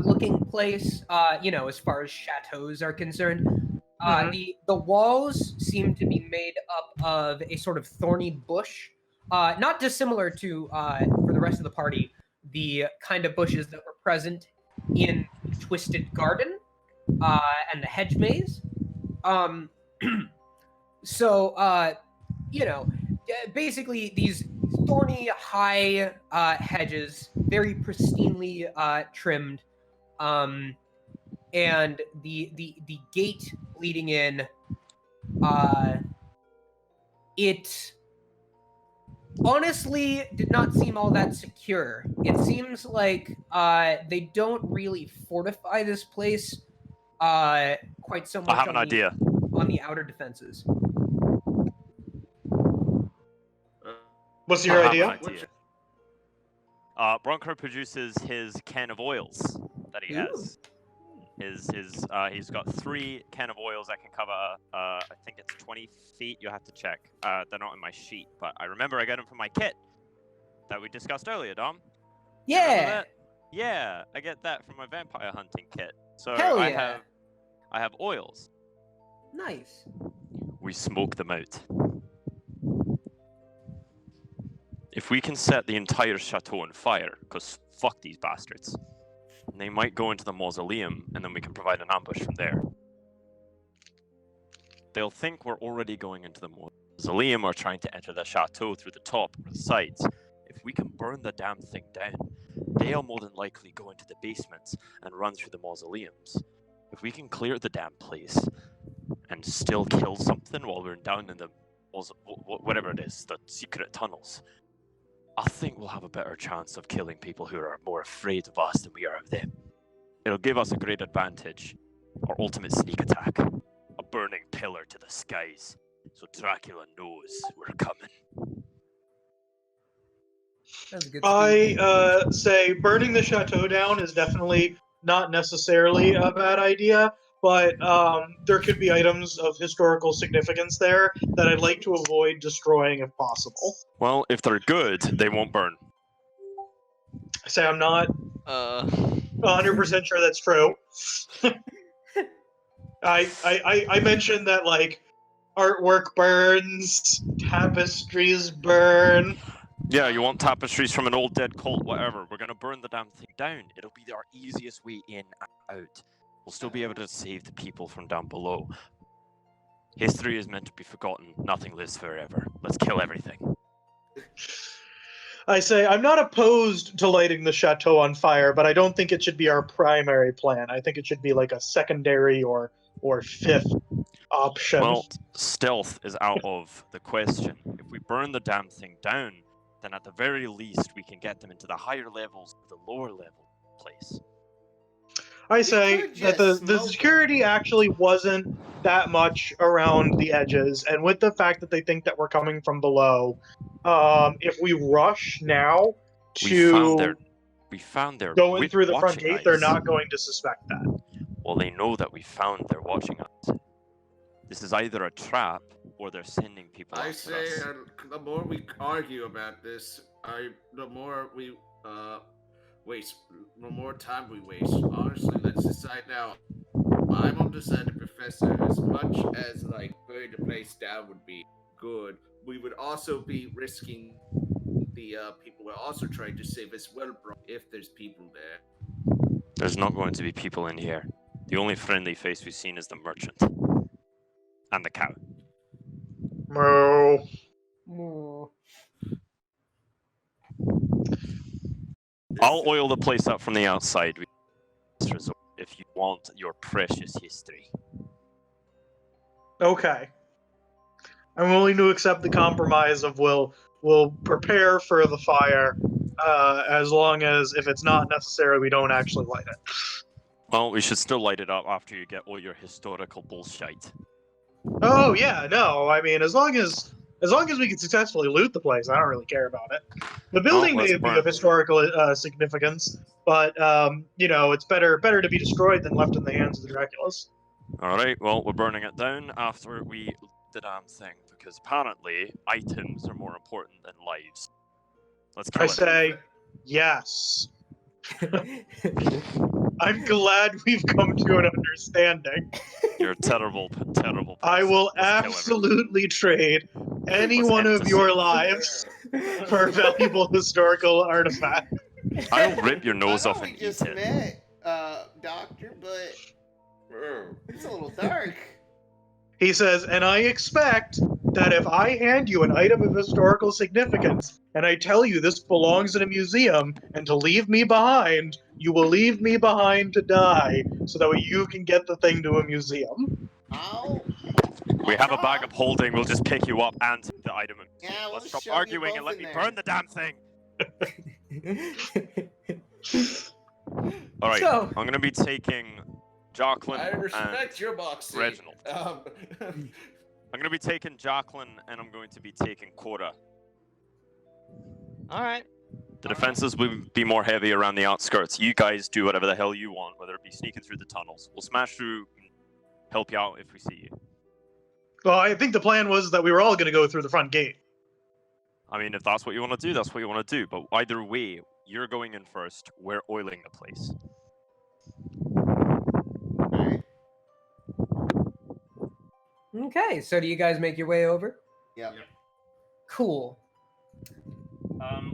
B: looking place, as far as chateaus are concerned. The walls seem to be made up of a sort of thorny bush, not dissimilar to, for the rest of the party, the kind of bushes that were present in Twisted Garden and the hedge maze. Basically these thorny high hedges, very pristinely trimmed, and the gate leading in it honestly did not seem all that secure. It seems like they don't really fortify this place quite so much.
D: I have an idea.
B: On the outer defenses.
F: What's your
D: I
F: idea?
D: have an idea. Bronko produces his can of oils that he has. He's got 3 can of oils that can cover, I think it's 20 feet. You have to check. They're not in my sheet, but I remember I got them from my kit that we discussed earlier, Dom. You remember
B: Yeah.
D: that? Yeah, I get that from my vampire hunting kit. So
B: Hell yeah.
D: I have oils.
B: Nice.
D: We smoke them out. If we can set the entire chateau on fire, because fuck these bastards, they might go into the mausoleum, and then we can provide an ambush from there. They'll think we're already going into the mausoleum or trying to enter the chateau through the top or the sides. If we can burn the damn thing down, they'll more than likely go into the basements and run through the mausoleums. If we can clear the damn place and still kill something while we're down in the whatever it is, the secret tunnels, I think we'll have a better chance of killing people who are more afraid of us than we are of them. It'll give us a great advantage, our ultimate sneak attack, a burning pillar to the skies, so Dracula knows we're coming.
B: That's a good.
F: I say burning the chateau down is definitely not necessarily a bad idea, but there could be items of historical significance there that I'd like to avoid destroying if possible.
D: Well, if they're good, they won't burn.
F: I say I'm not 100% sure that's true. I mentioned that, like, artwork burns, tapestries burn.
D: Yeah, you want tapestries from an old dead cult, whatever. We're gonna burn the damn thing down. It'll be our easiest way in and out. We'll still be able to save the people from down below. History is meant to be forgotten. Nothing lives forever. Let's kill everything.
F: I say I'm not opposed to lighting the chateau on fire, but I don't think it should be our primary plan. I think it should be like a secondary or fifth option.
D: Well, stealth is out of the question. If we burn the damn thing down, then at the very least we can get them into the higher levels of the lower level place.
F: I say that the security actually wasn't that much around the edges, and with the fact that they think that we're coming from below, if we rush now
D: we found their
F: going through the front
D: watching
F: gate,
D: eyes.
F: they're not going to suspect that.
D: Well, they know that we found they're watching us. This is either a trap or they're sending people
H: I
D: after
H: say
D: us.
H: the more we argue about this, the more we waste, the more time we waste. Honestly, let's decide now. I'm on the side of Professor. As much as like burning the place down would be good, we would also be risking the people we're also trying to save as well, bro. If there's people there.
D: There's not going to be people in here. The only friendly face we've seen is the merchant. And the cow.
F: No.
D: I'll oil the place up from the outside if you want your precious history.
F: Okay. I'm willing to accept the compromise of we'll prepare for the fire, as long as if it's not necessary, we don't actually light it.
D: Well, we should still light it up after you get all your historical bullshit.
F: Oh yeah, no. I mean, as long as we can successfully loot the place, I don't really care about it. The building may be of historical significance, but it's better to be destroyed than left in the hands of the Draculas.
D: All right. Well, we're burning it down after we loot the damn thing because apparently items are more important than lives. Let's kill
F: I
D: it.
F: say yes. I'm glad we've come to an understanding.
D: You're a terrible, terrible person.
F: I will
D: Let's kill everyone.
F: absolutely trade any
D: Let's
F: one
D: end
F: of
D: this
F: your
D: scene.
F: lives for a valuable historical artifact.
D: I'll rip your nose
E: I
D: off
E: know
D: and
E: we just
D: eat it.
E: met, Doctor, but it's a little dark.
F: He says, and I expect that if I hand you an item of historical significance and I tell you this belongs in a museum and to leave me behind, you will leave me behind to die so that way you can get the thing to a museum.
E: I'll
D: We have a bag of holding. We'll just pick you up and take the item.
E: Yeah, we'll
D: Let's stop
E: shove you
D: arguing and
E: both
D: let
E: in
D: me
E: there.
D: burn the damn thing. All right.
B: So-
D: I'm gonna be taking Jacqueline
H: I
D: and
H: respect your boxing.
D: Reginald. I'm gonna be taking Jacqueline and I'm going to be taking Cora.
C: All right.
D: The defenses will be more heavy around the outskirts. You guys do whatever the hell you want, whether it be sneaking through the tunnels. We'll smash through and help you out if we see you.
F: Well, I think the plan was that we were all going to go through the front gate.
D: I mean, if that's what you want to do, that's what you want to do. But either way, you're going in first. We're oiling the place.
E: Alright.
B: Okay, so do you guys make your way over?
E: Yep.
B: Cool.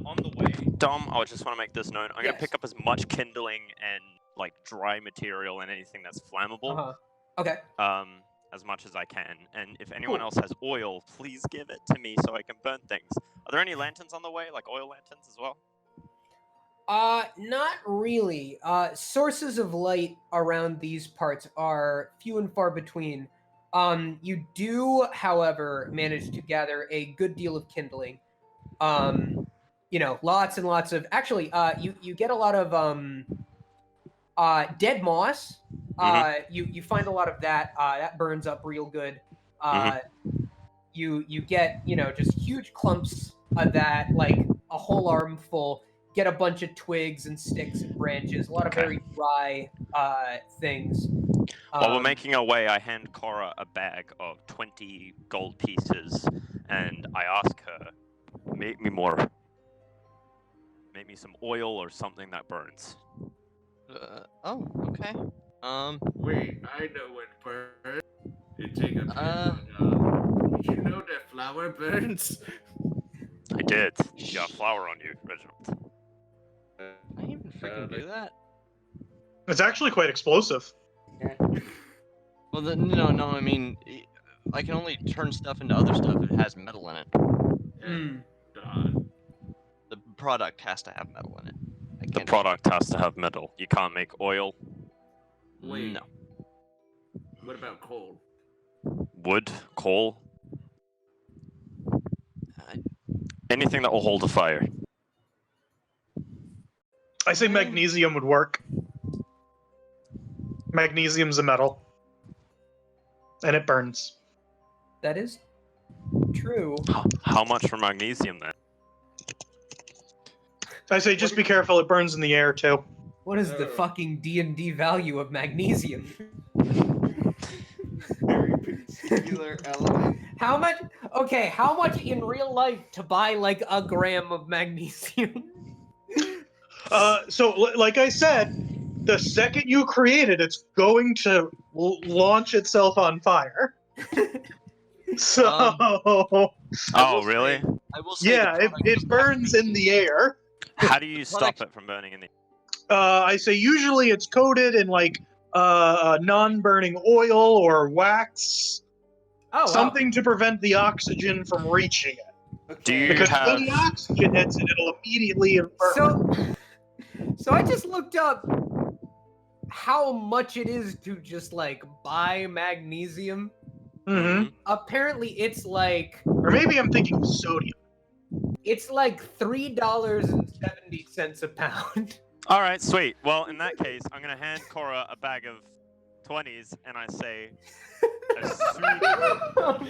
D: On the way, Dom, I just want to make this known. I'm gonna
B: Yes.
D: pick up as much kindling and like dry material and anything that's flammable,
B: Uh-huh. Okay.
D: as much as I can. And if anyone
B: Cool.
D: else has oil, please give it to me so I can burn things. Are there any lanterns on the way, like oil lanterns as well?
B: Not really. Sources of light around these parts are few and far between. You do, however, manage to gather a good deal of kindling. Lots and lots of. Actually, you get a lot of dead moss. You find a lot of that. That burns up real good. You get just huge clumps of that, like a whole armful. Get a bunch of twigs and sticks and branches. A lot of
D: Okay.
B: very dry things.
D: While we're making our way, I hand Cora a bag of 20 gold pieces, and I ask her, make me some oil or something that burns.
C: Oh, okay.
H: Wait, I know what burns. You take a did you know that flour burns?
D: I did. You got flour on you, Reginald.
C: I even freaking do that.
F: It's actually quite explosive.
C: Well, no. I mean, I can only turn stuff into other stuff if it has metal in it.
H: God.
C: The product has to have metal in it. I
D: The
C: can't
D: product has to have metal. You can't make oil,
H: Wait.
C: No.
H: What about coal?
D: wood, coal,
C: I-
D: anything that will hold a fire.
F: I say magnesium would work. Magnesium's a metal. And it burns.
B: That is true.
D: How much for magnesium then?
F: I say just be careful, it burns in the air too.
B: What is the fucking D&D value of magnesium?
E: Very particular element.
B: How much? Okay, how much in real life to buy like a gram of magnesium?
F: Like I said, the second you create it, it's going to launch itself on fire. So,
D: Oh, really?
C: I will say
F: yeah, it burns in the air.
D: How do you stop it from burning in the
F: I say usually it's coated in like non-burning oil or wax,
B: Oh, wow.
F: something to prevent the oxygen from reaching it.
E: Okay.
D: Do you
F: Because
D: have-
F: when the oxygen hits it, it'll immediately burn.
B: So I just looked up how much it is to just like buy magnesium.
F: Hmm.
B: Apparently, it's like
F: Or maybe I'm thinking sodium.
B: $3.70 a pound.
D: All right, sweet. Well, in that case, I'm gonna hand Cora a bag of 20s, and I say, as soon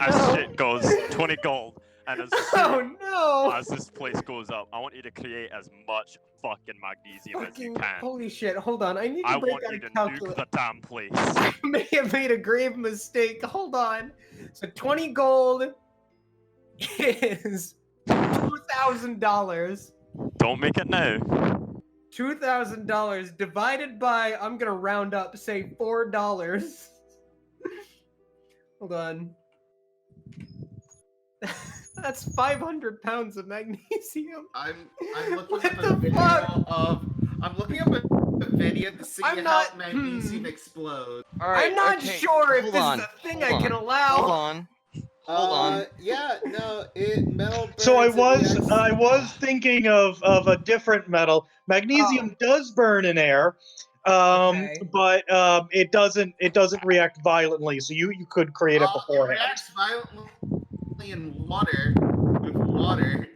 D: as shit goes 20 gold, and as
B: Oh
D: soon
B: no!
D: as this place goes up, I want you to create as much fucking magnesium as you
B: Fucking
D: can.
B: holy shit! Hold on, I need to
D: I
B: break
D: want
B: out
D: you
B: a
D: to nuke
B: calculator.
D: the damn place.
B: I may have made a grave mistake. Hold on. So 20 gold is $2,000.
D: Don't make it now.
B: $2,000 divided by, I'm gonna round up, say $4. Hold on. That's 500 pounds of magnesium.
H: I'm looking
B: What
H: up a
B: the
H: video
B: fuck?
H: of. I'm looking up a video to see
B: I'm
H: how
B: not-
H: magnesium explodes.
C: All right,
B: I'm not
C: okay,
B: sure if
C: hold
B: this
C: on,
B: is a thing
C: hold
B: I can
C: on,
B: allow.
C: Hold on. Hold on.
E: Yeah, no, metal burns.
F: So I
E: and
F: was
E: reacts-
F: thinking of a different metal. Magnesium does burn in air, But it doesn't react violently, so you could create it
H: It
F: beforehand.
H: reacts violently in water. With water.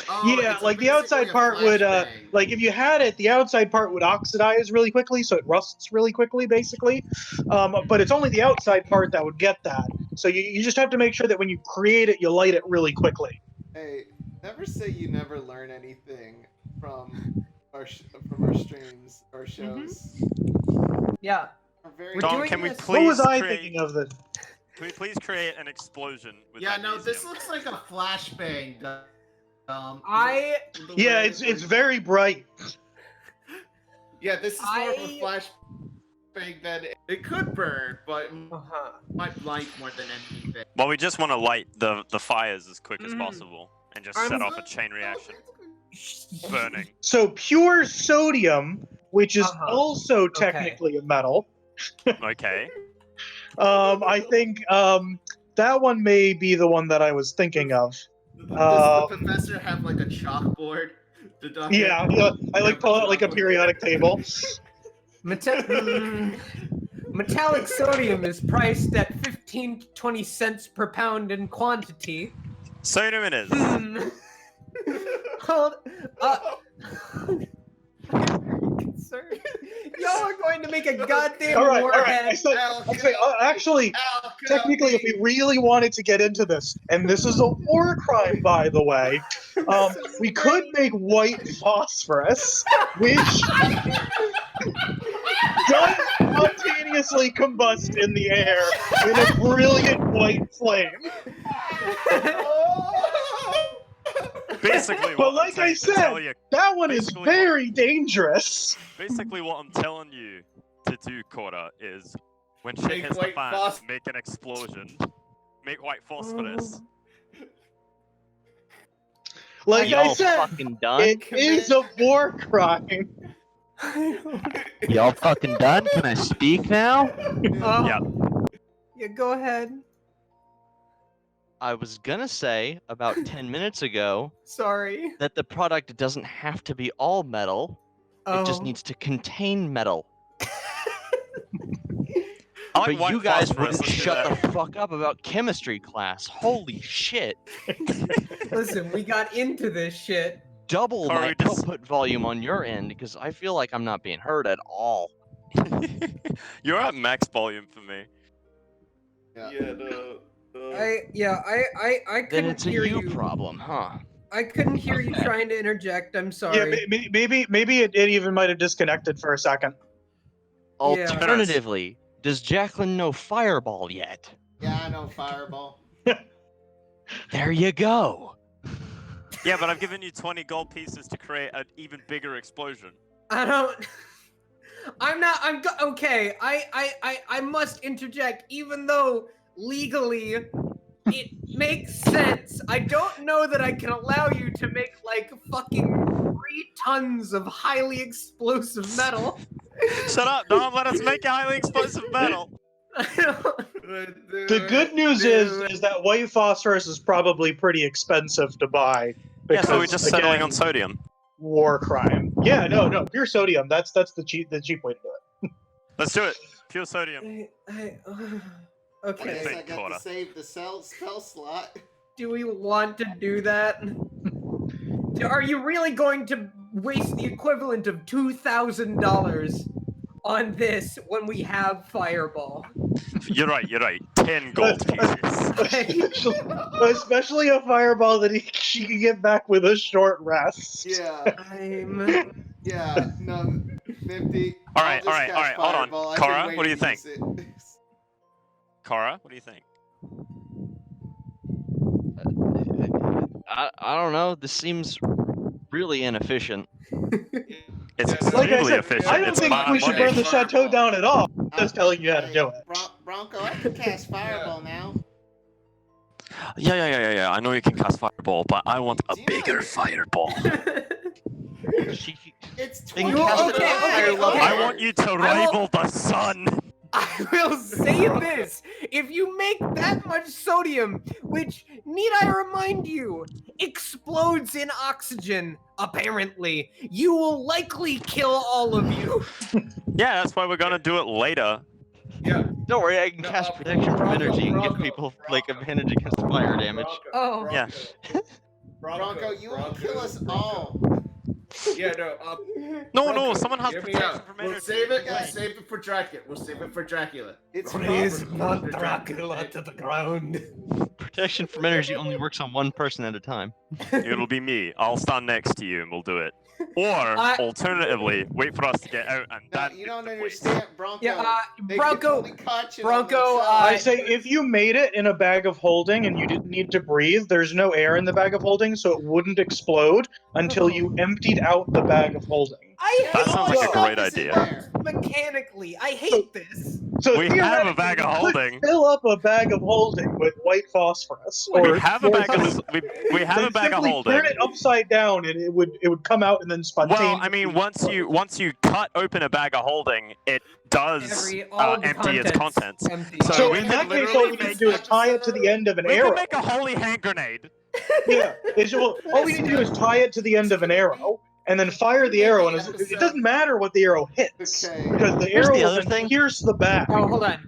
H: Oh,
F: Yeah,
H: it's
F: like the
H: basically
F: outside
H: a
F: part would,
H: flashbang.
F: like if you had it, the outside part would oxidize really quickly, so it rusts really quickly, basically. But it's only the outside part that would get that. So you just have to make sure that when you create it, you light it really quickly.
E: Hey, never say you never learn anything from our streams or shows.
B: Yeah.
E: We're very
B: We're
D: Dom,
B: doing
D: can we
B: this-
D: please
F: What was I
D: create...
F: thinking of the?
D: Can we please create an explosion with
H: Yeah, no, this
D: magnesium?
H: looks like a flashbang.
E: Uh,
B: I
H: the
F: Yeah,
H: way
F: it's very bright.
H: Yeah, this is more of a flashbang than it could burn, but it might light more than anything.
D: Well, we just want to light the fires as quick as
B: Mhm.
D: possible and just
B: I'm
D: set
B: so-
D: off a chain reaction. Burning.
F: So pure sodium, which is also
B: Okay.
F: technically a metal.
D: Okay.
F: I think that one may be the one that I was thinking of.
H: Does the professor have like a chalkboard?
F: Yeah, I like pull out like a periodic table.
B: Metallic sodium is priced at 15 to 20 cents per pound in quantity.
D: Sodium it is.
B: Hold up. Concerned. Y'all are going to make a goddamn
F: All right.
B: warhead.
F: I say, actually, technically, if we really wanted to get into this, and this is a war crime, by the way, we could make white phosphorus, which does spontaneously combust in the air in a brilliant white flame.
D: Basically,
F: But
D: what
F: like
D: I'm
F: I
D: saying to tell
F: said,
D: you,
F: that one is
D: basically-
F: very dangerous.
D: basically what I'm telling you to do, Cora, is when shit
H: Make
D: hits the
H: white
D: fan, make an explosion. Make white phosphorus.
F: Like
C: Y'all
F: I said,
C: fucking done?
F: it is a war crime.
C: Y'all fucking done? Can I speak now?
D: Yeah.
B: Yeah, go ahead.
C: I was gonna say about 10 minutes ago
B: Sorry.
C: that the product doesn't have to be all metal. It just needs to contain metal.
D: I like
C: But
D: white
C: you guys
D: phosphorus,
C: wouldn't
D: let's do
C: shut
D: that.
C: the fuck up about chemistry class. Holy shit.
B: Listen, we got into this shit.
C: Double
D: Cora,
C: my
D: we just-
C: output volume on your end because I feel like I'm not being heard at all.
D: You're at max volume for me.
B: I
C: Then
B: couldn't
C: it's a
B: hear
C: you
B: you.
C: problem, huh?
B: I couldn't hear you trying to interject. I'm
F: Yeah,
B: sorry.
F: maybe it even might have disconnected for a second.
B: Yeah.
C: Alternatively, does Jacqueline know Fireball yet?
E: Yeah, I know Fireball.
C: There you go.
D: Yeah, but I've given you 20 gold pieces to create an even bigger explosion.
B: I don't. I'm not. Okay. I must interject, even though legally it makes sense. I don't know that I can allow you to make like fucking 3 tons of highly explosive metal.
D: Shut up, Dom. Let us make a highly explosive metal.
F: The good news is that white phosphorus is probably pretty expensive to buy.
D: Yeah, so we're
F: because,
D: just settling
F: again,
D: on sodium.
F: war crime. Yeah, no, pure sodium. That's the cheap way to do it.
D: Let's do it. Pure sodium.
E: I
B: Okay.
E: guess I
D: think,
E: got
D: Cora?
E: to save the spell slot.
B: Do we want to do that? Are you really going to waste the equivalent of $2,000 on this when we have Fireball?
D: You're right. 10 gold pieces.
F: Especially a fireball that she can get back with a short rest.
E: Yeah,
B: I'm.
E: no, Nifty.
D: All right, hold on.
E: Fireball. I've
D: Cora,
E: been
D: what do you
E: waiting to
D: think?
E: use it.
D: Cora, what do you think?
C: I don't know. This seems really inefficient.
D: It's
E: Like
F: Like I
D: extremely
F: said,
D: efficient.
F: I don't
D: It's
F: think
D: fine
F: we should
D: money.
F: burn the chateau down at all. I'm just telling you how to
E: Hey,
F: do it.
E: Bronko, I can cast Fireball now.
D: Yeah. I know you can cast fireball, but I want a
E: Yeah.
D: bigger fireball.
E: It's
C: Then
E: 20
C: cast
B: it at higher level.
D: I want you to rival the sun.
B: I will say this. If you make that much sodium, which, need I remind you, explodes in oxygen, apparently, you will likely kill all of you.
D: Yeah, that's why we're gonna do it later.
A: Yeah.
C: Don't worry, I can cast protection from
A: Bronco,
C: energy and give
A: Bronco,
C: people like
A: Bronco.
C: advantage against fire damage.
B: Oh.
D: Yeah.
E: Bronco, you will kill us all.
A: Yeah, no.
D: No,
A: Bronco,
D: someone has
A: hear me
D: protection
A: out.
D: from
A: We'll
D: energy.
A: save it.
E: Yeah.
A: We'll save it for Dracula. We'll save it for Dracula.
E: It's
I: Raise
E: Robert.
I: not Dracula to the ground.
C: Protection from energy only works on one person at a time.
D: It'll be me. I'll stand next to you and we'll do it. Or, alternatively, wait for us to get out and
E: No,
D: then
E: you don't
D: the place.
E: understand, Bronco.
B: Yeah,
E: They
B: Bronco-
E: can only catch it on
B: Bronco,
E: themselves.
F: I say if you made it in a bag of holding and you didn't need to breathe, there's no air in the bag of holding, so it wouldn't explode until you emptied out the bag of holding.
B: I
D: That
B: hate
D: sounds
B: this
D: like a
E: stuff
D: great
E: is in
D: idea.
E: there.
B: mechanically. I hate this.
F: So
D: We have a bag of
F: theoretically, you could
D: holding.
F: Fill up a bag of holding with white phosphorus.
D: We
F: or
D: have a
F: or
D: bag of
F: something.
D: we have
F: Then
D: a bag of
F: simply
D: holding.
F: Turn it upside down, and it would come out and then spontaneously.
D: Well, I mean, once you cut open a bag of holding, it does
B: All the
D: empty its contents.
B: Empty.
D: So
F: So
D: we
F: in
D: can
F: that case,
D: literally
F: all we need to
D: make
F: do is tie it to the end of an
D: We
F: arrow.
D: can make a holy hand grenade.
F: Yeah, all we need to do is tie it to the end of an arrow, and then fire the arrow, and it doesn't matter what the arrow hits,
E: Okay.
F: because the
C: Here's
F: arrow
C: the
F: will
C: other
F: then
C: thing.
F: pierce the back.
B: Oh, hold on.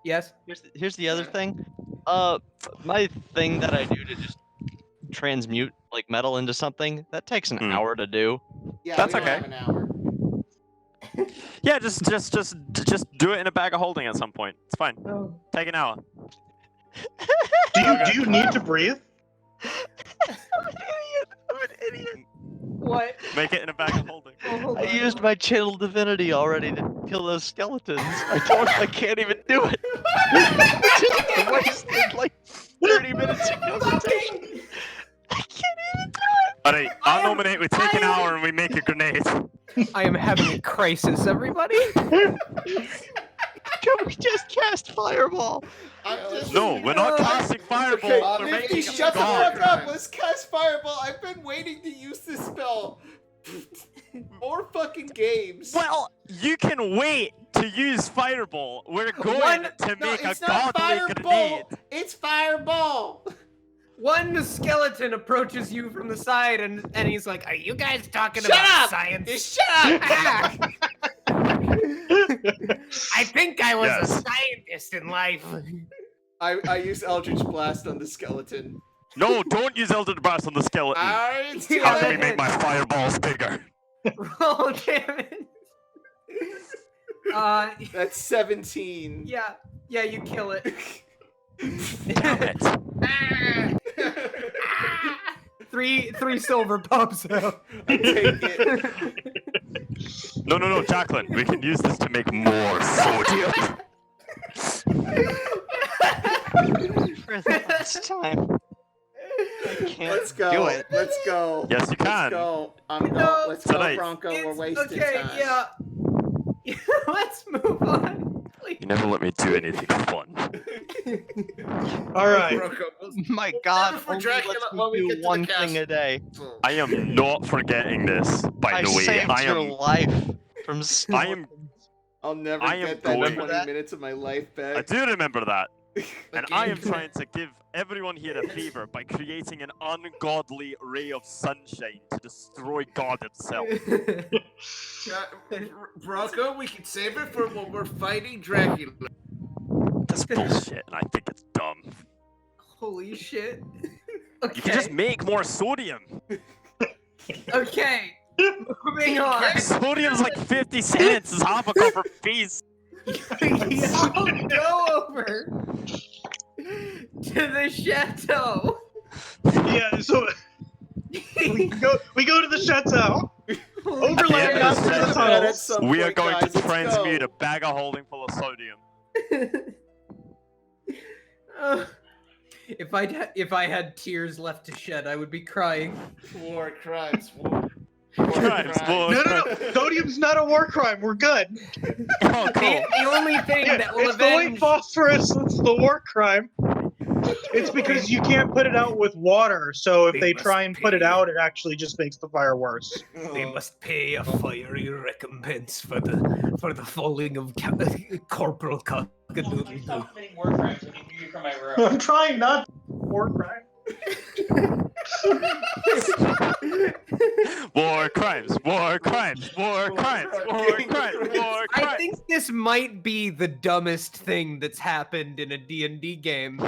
B: Yes.
C: Here's the other thing. My thing that I do to just transmute like metal into something that takes an hour to do.
E: Yeah,
D: That's
E: we don't
D: okay.
E: have an hour.
D: Yeah, just do it in a bag of holding at some point. It's fine. Take an hour.
F: Do you need to breathe?
C: I'm an idiot.
B: What?
D: Make it in a bag of holding.
B: Oh, hold
C: I
B: on.
C: used my channel divinity already to kill those skeletons. I can't even do it. I wasted like 30 minutes of conversation. I can't even do it.
D: Alright, I'll nominate we take an hour and we make a grenade.
B: I am having a crisis, everybody.
C: Can we just cast fireball?
E: I'm just
D: No, we're not casting fireball.
E: Okay,
D: we're
E: Nifty,
D: making a
E: shut the
D: god.
E: fuck up. Let's cast fireball. I've been waiting to use this spell. More fucking games.
D: Well, you can wait to use fireball. We're going to make a
E: it's not
D: godly
E: fireball.
D: grenade.
E: It's fireball.
B: One skeleton approaches you from the side, and he's like, "Are you guys talking
E: Shut
B: about
E: up!
B: science?"
E: Just shut up.
B: I think I was
D: Yes.
B: a scientist in life.
E: I use Eldritch Blast on the skeleton.
D: No, don't use Eldritch Blast on the skeleton.
E: Alright,
D: How can we make my fireballs bigger?
B: Oh, damn it.
E: That's 17.
B: Yeah, you kill it.
D: Damn it.
B: Three silver pops out.
E: I take it.
D: No, Jacqueline. We can use this to make more sodium.
C: For the last time. I can't
E: Let's go.
C: do it.
E: Let's go.
D: Yes, you
E: Let's
D: can.
E: go.
B: No,
E: Let's go,
D: tonight.
E: Bronco. We're wasting
B: okay,
E: time.
B: yeah. Let's move on. Please.
D: You never let me do anything fun.
F: All right.
A: Bronco, we'll
C: My God,
A: for
C: only
A: Dracula
C: lets
A: when we
C: me
A: get
C: do
A: to the
C: one
A: castle.
C: thing a day.
D: I am not forgetting this, by
C: I
D: the way.
C: saved
D: I
C: your
D: am.
C: life from
D: I am.
C: skeletons.
E: I'll never
D: I am
E: get that
D: going-
E: 20 minutes of my life back.
D: I do remember that. And I am
A: game.
D: trying to give everyone here a favor by creating an ungodly ray of sunshine to destroy God himself.
A: Bronco, we can save it for when we're fighting Dracula.
D: That's bullshit, and I think it's dumb.
B: Holy shit.
D: You can just make more sodium.
B: Okay. Moving on.
D: Sodium's like 50 cents. It's half a copper piece.
B: Y'all go over to the chateau.
F: Yeah. So we go to the chateau. Overlaying
D: Yeah,
F: after the
D: that's-
F: tunnels.
E: At some
D: We are
E: point,
D: going
E: guys,
D: to
E: let's
D: transmute
E: go.
D: a bag of holding full of sodium.
B: If I had tears left to shed, I would be crying.
A: War crimes. War
D: Crimes, war
F: No. Sodium's not a war crime. We're good.
D: Oh, cool.
B: The only thing
F: Yeah,
B: that will
F: it's the white
B: avenge
F: phosphorus. It's the war crime. It's because you can't put it out with water, so if they
I: must
F: try and put it
I: pay.
F: out, it actually just makes the fire worse.
I: They must pay a fiery recompense for the falling of Corporal Cockadoodle.
J: Stop committing war crimes when you move from my room.
F: I'm trying not to war crime.
D: War crimes, war crimes, war crimes, war crimes, war
B: I
D: crimes.
B: think this might be the dumbest thing that's happened in a D&D game.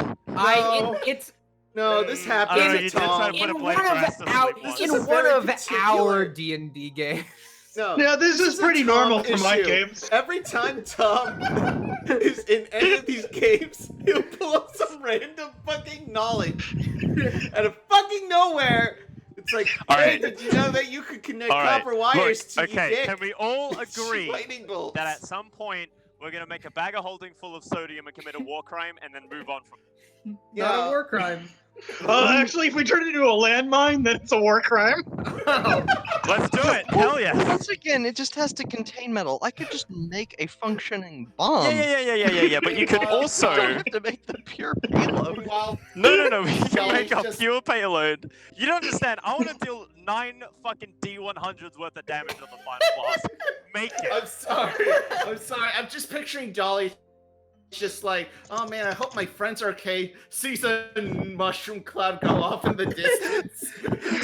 B: It's
A: No, this
D: I don't know,
A: happened
D: you
A: to
D: did try
A: Tom.
D: to put a
B: in
D: blade
B: one
D: for
B: of
D: Aston
B: our
D: like once.
A: is
B: in
A: a
B: one
A: very
B: of
A: particular-
B: our D&D games.
A: No,
F: Yeah, this is pretty
A: a
F: normal
A: Tom
F: for my
A: issue.
F: games.
A: Every time Tom is in any of these games, he'll pull up some random fucking knowledge out of fucking nowhere. It's like,
D: All
A: hey,
D: right.
A: did you know that you could connect
D: All right,
A: copper wires
D: look,
A: to your
D: okay,
A: dick?
D: can we all agree
A: Lightning bolts.
D: that at some point we're gonna make a bag of holding full of sodium and commit a war crime and then move on from
B: Not
A: Yeah.
B: a war crime.
F: Actually, if we turn it into a landmine, then it's a war crime.
D: Let's do it! Hell yeah!
C: Once again, it just has to contain metal. I could just make a functioning bomb.
D: Yeah, but you could
C: I
D: also...
C: don't have to make the pure payload.
A: While
D: No, we can
A: Dolly's
D: make a
A: just-
D: pure payload. You don't understand, I want to deal 9 fucking D100s worth of damage on the final boss. Make
A: I'm
D: it!
A: sorry. I'm just picturing Dolly. Just like, oh man, I hope my friends are okay. Sees a mushroom cloud go off in the distance.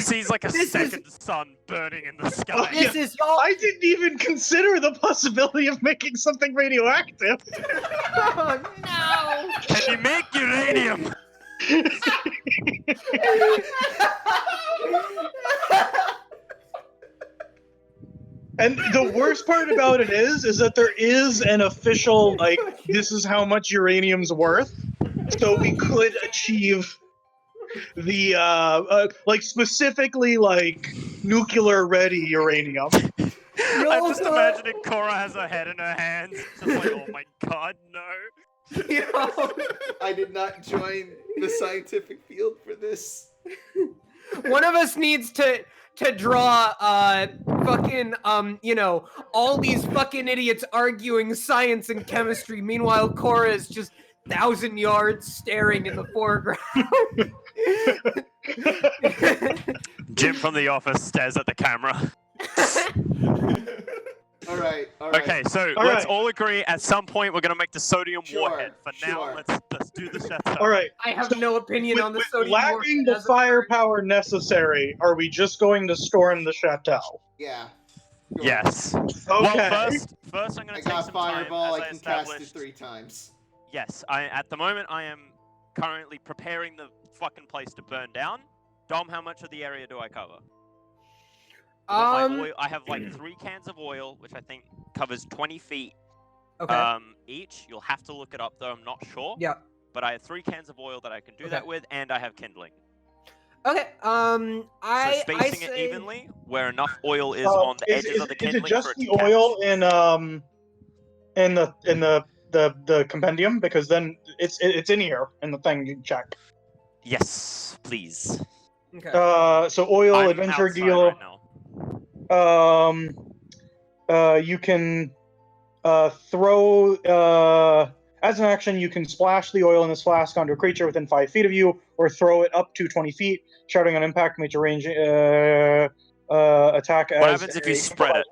D: Sees like a
B: This is-
D: second sun burning in the sky.
B: This is y'all.
F: I didn't even consider the possibility of making something radioactive.
B: Oh, no.
D: Can you make uranium?
F: And the worst part about it is that there is an official, like, this is how much uranium's worth. So we could achieve the, like, specifically, like, nuclear-ready uranium.
D: I'm just imagining Cora has her head in her hands. Just like, oh my god, no.
A: I did not join the scientific field for this.
B: One of us needs to draw fucking all these fucking idiots arguing science and chemistry. Meanwhile, Cora is just 1,000 yards staring in the foreground.
D: Jim from the office stares at the camera.
A: All right.
D: Okay, so
F: All
D: let's
F: right.
D: all agree at some point we're gonna make the sodium
A: Sure,
D: warhead. For now,
A: sure.
D: let's do the chateau.
F: All right.
B: I have no opinion on the
F: With
B: sodium
F: lacking
B: warhead
F: the
B: as a-
F: firepower necessary, are we just going to storm the chateau?
A: Yeah. Sure.
D: Yes.
F: Okay.
D: Well, first I'm gonna
A: I
D: take
A: got
D: some
A: fireball.
D: time
A: I
D: as
A: can cast it
D: established.
A: 3 times.
D: Yes, at the moment I am currently preparing the fucking place to burn down. Dom, how much of the area do I cover? I have like 3 cans of oil, which I think covers 20 feet
B: Okay.
D: each. You'll have to look it up though, I'm not sure.
B: Yeah.
D: But I have 3 cans of oil that I can do that with, and I have kindling.
B: Okay.
D: So
B: I
D: spacing
B: say...
D: it evenly, where enough oil is on the edges of the
F: Is
D: kindling
F: it just
D: for it
F: the
D: to catch.
F: oil in the compendium? Because then it's in here in the thing you check.
D: Yes, please.
B: Okay.
F: So oil
D: I'm
F: adventure
D: outside
F: deal.
D: right now.
F: You can throw as an action. You can splash the oil in this flask onto a creature within 5 feet of you, or throw it up to 20 feet. Shouting on impact makes a range attack.
D: What
F: As
D: happens if you
F: a
D: spread it?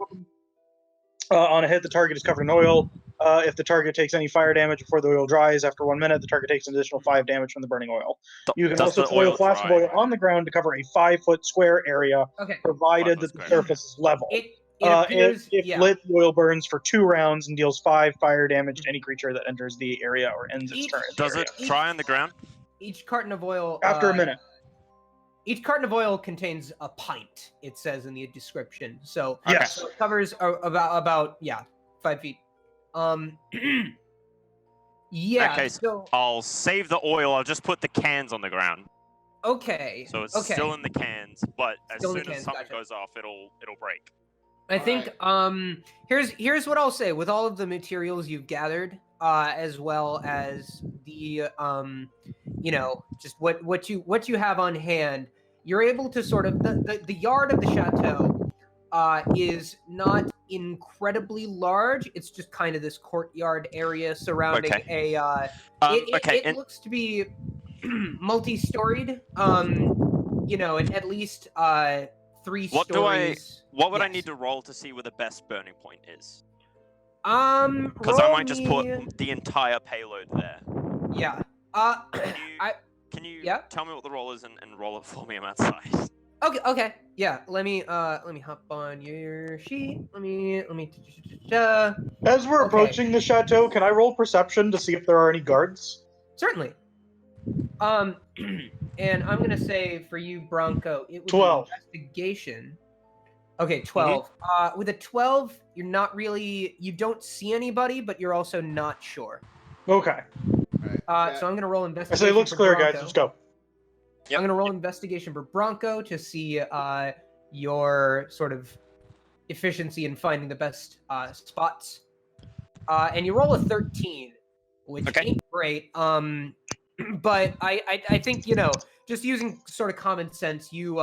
F: on a hit, the target is covered in oil. If the target takes any fire damage before the oil dries, after 1 minute, the target takes an additional 5 damage from the burning oil. You can
D: Does
F: also
D: the
F: throw a
D: oil
F: flask of
D: dry?
F: oil on the ground to cover a 5-foot square area,
B: Okay.
F: provided
D: 5
F: that
D: foot
F: the
D: square.
F: surface is level.
B: It appears.
F: If
B: yeah.
F: lit, the oil burns for 2 rounds and deals 5 fire damage to any creature that enters the area or ends its
B: Each-
F: turn. in the
D: Does
F: area.
D: it dry on the ground?
B: Each carton of oil.
F: After a minute.
B: Each carton of oil contains a pint. It says in the description. So
F: Yes.
B: so it covers about 5 feet. Yeah.
D: Okay,
B: So
D: I'll save the oil. I'll just put the cans on the ground,
B: okay.
D: so it's
B: okay.
D: still in the cans. But as
B: Still in
D: soon
B: the
D: as
B: cans,
D: something
B: gotcha.
D: goes off, it'll break.
B: I think here's what I'll say with all of the materials you've gathered, as well as the just what you have on hand, you're able to sort of the yard of the chateau is not incredibly large. It's just kind of this courtyard area surrounding
D: Okay.
B: a
D: Okay,
B: it
D: and
B: looks to be multi-storied. At least 3
D: What
B: stories.
D: What would I
B: Yes.
D: need to roll to see where the best burning point is?
B: Because
D: I might just put the entire payload there.
B: Yeah.
D: Can you
B: Yeah?
D: tell me what the roll is and roll it for me? I'm outside.
B: Okay. Yeah. Let me hop on your sheet. Let me.
F: As we're
B: Okay.
F: approaching the chateau, can I roll perception to see if there are any guards?
B: Certainly. And I'm gonna say for you, Bronco, it would
F: 12.
B: be investigation. Okay, 12. With a 12, you don't see anybody, but you're also not sure.
F: Okay.
B: So I'm gonna roll
F: I
B: investigation.
F: say, looks
B: for
F: clear,
B: Bronco.
F: guys. Let's go.
B: I'm gonna roll investigation for Bronco to see your sort of efficiency in finding the best spots. And you roll a 13, which ain't great. But I think just using sort of common sense, you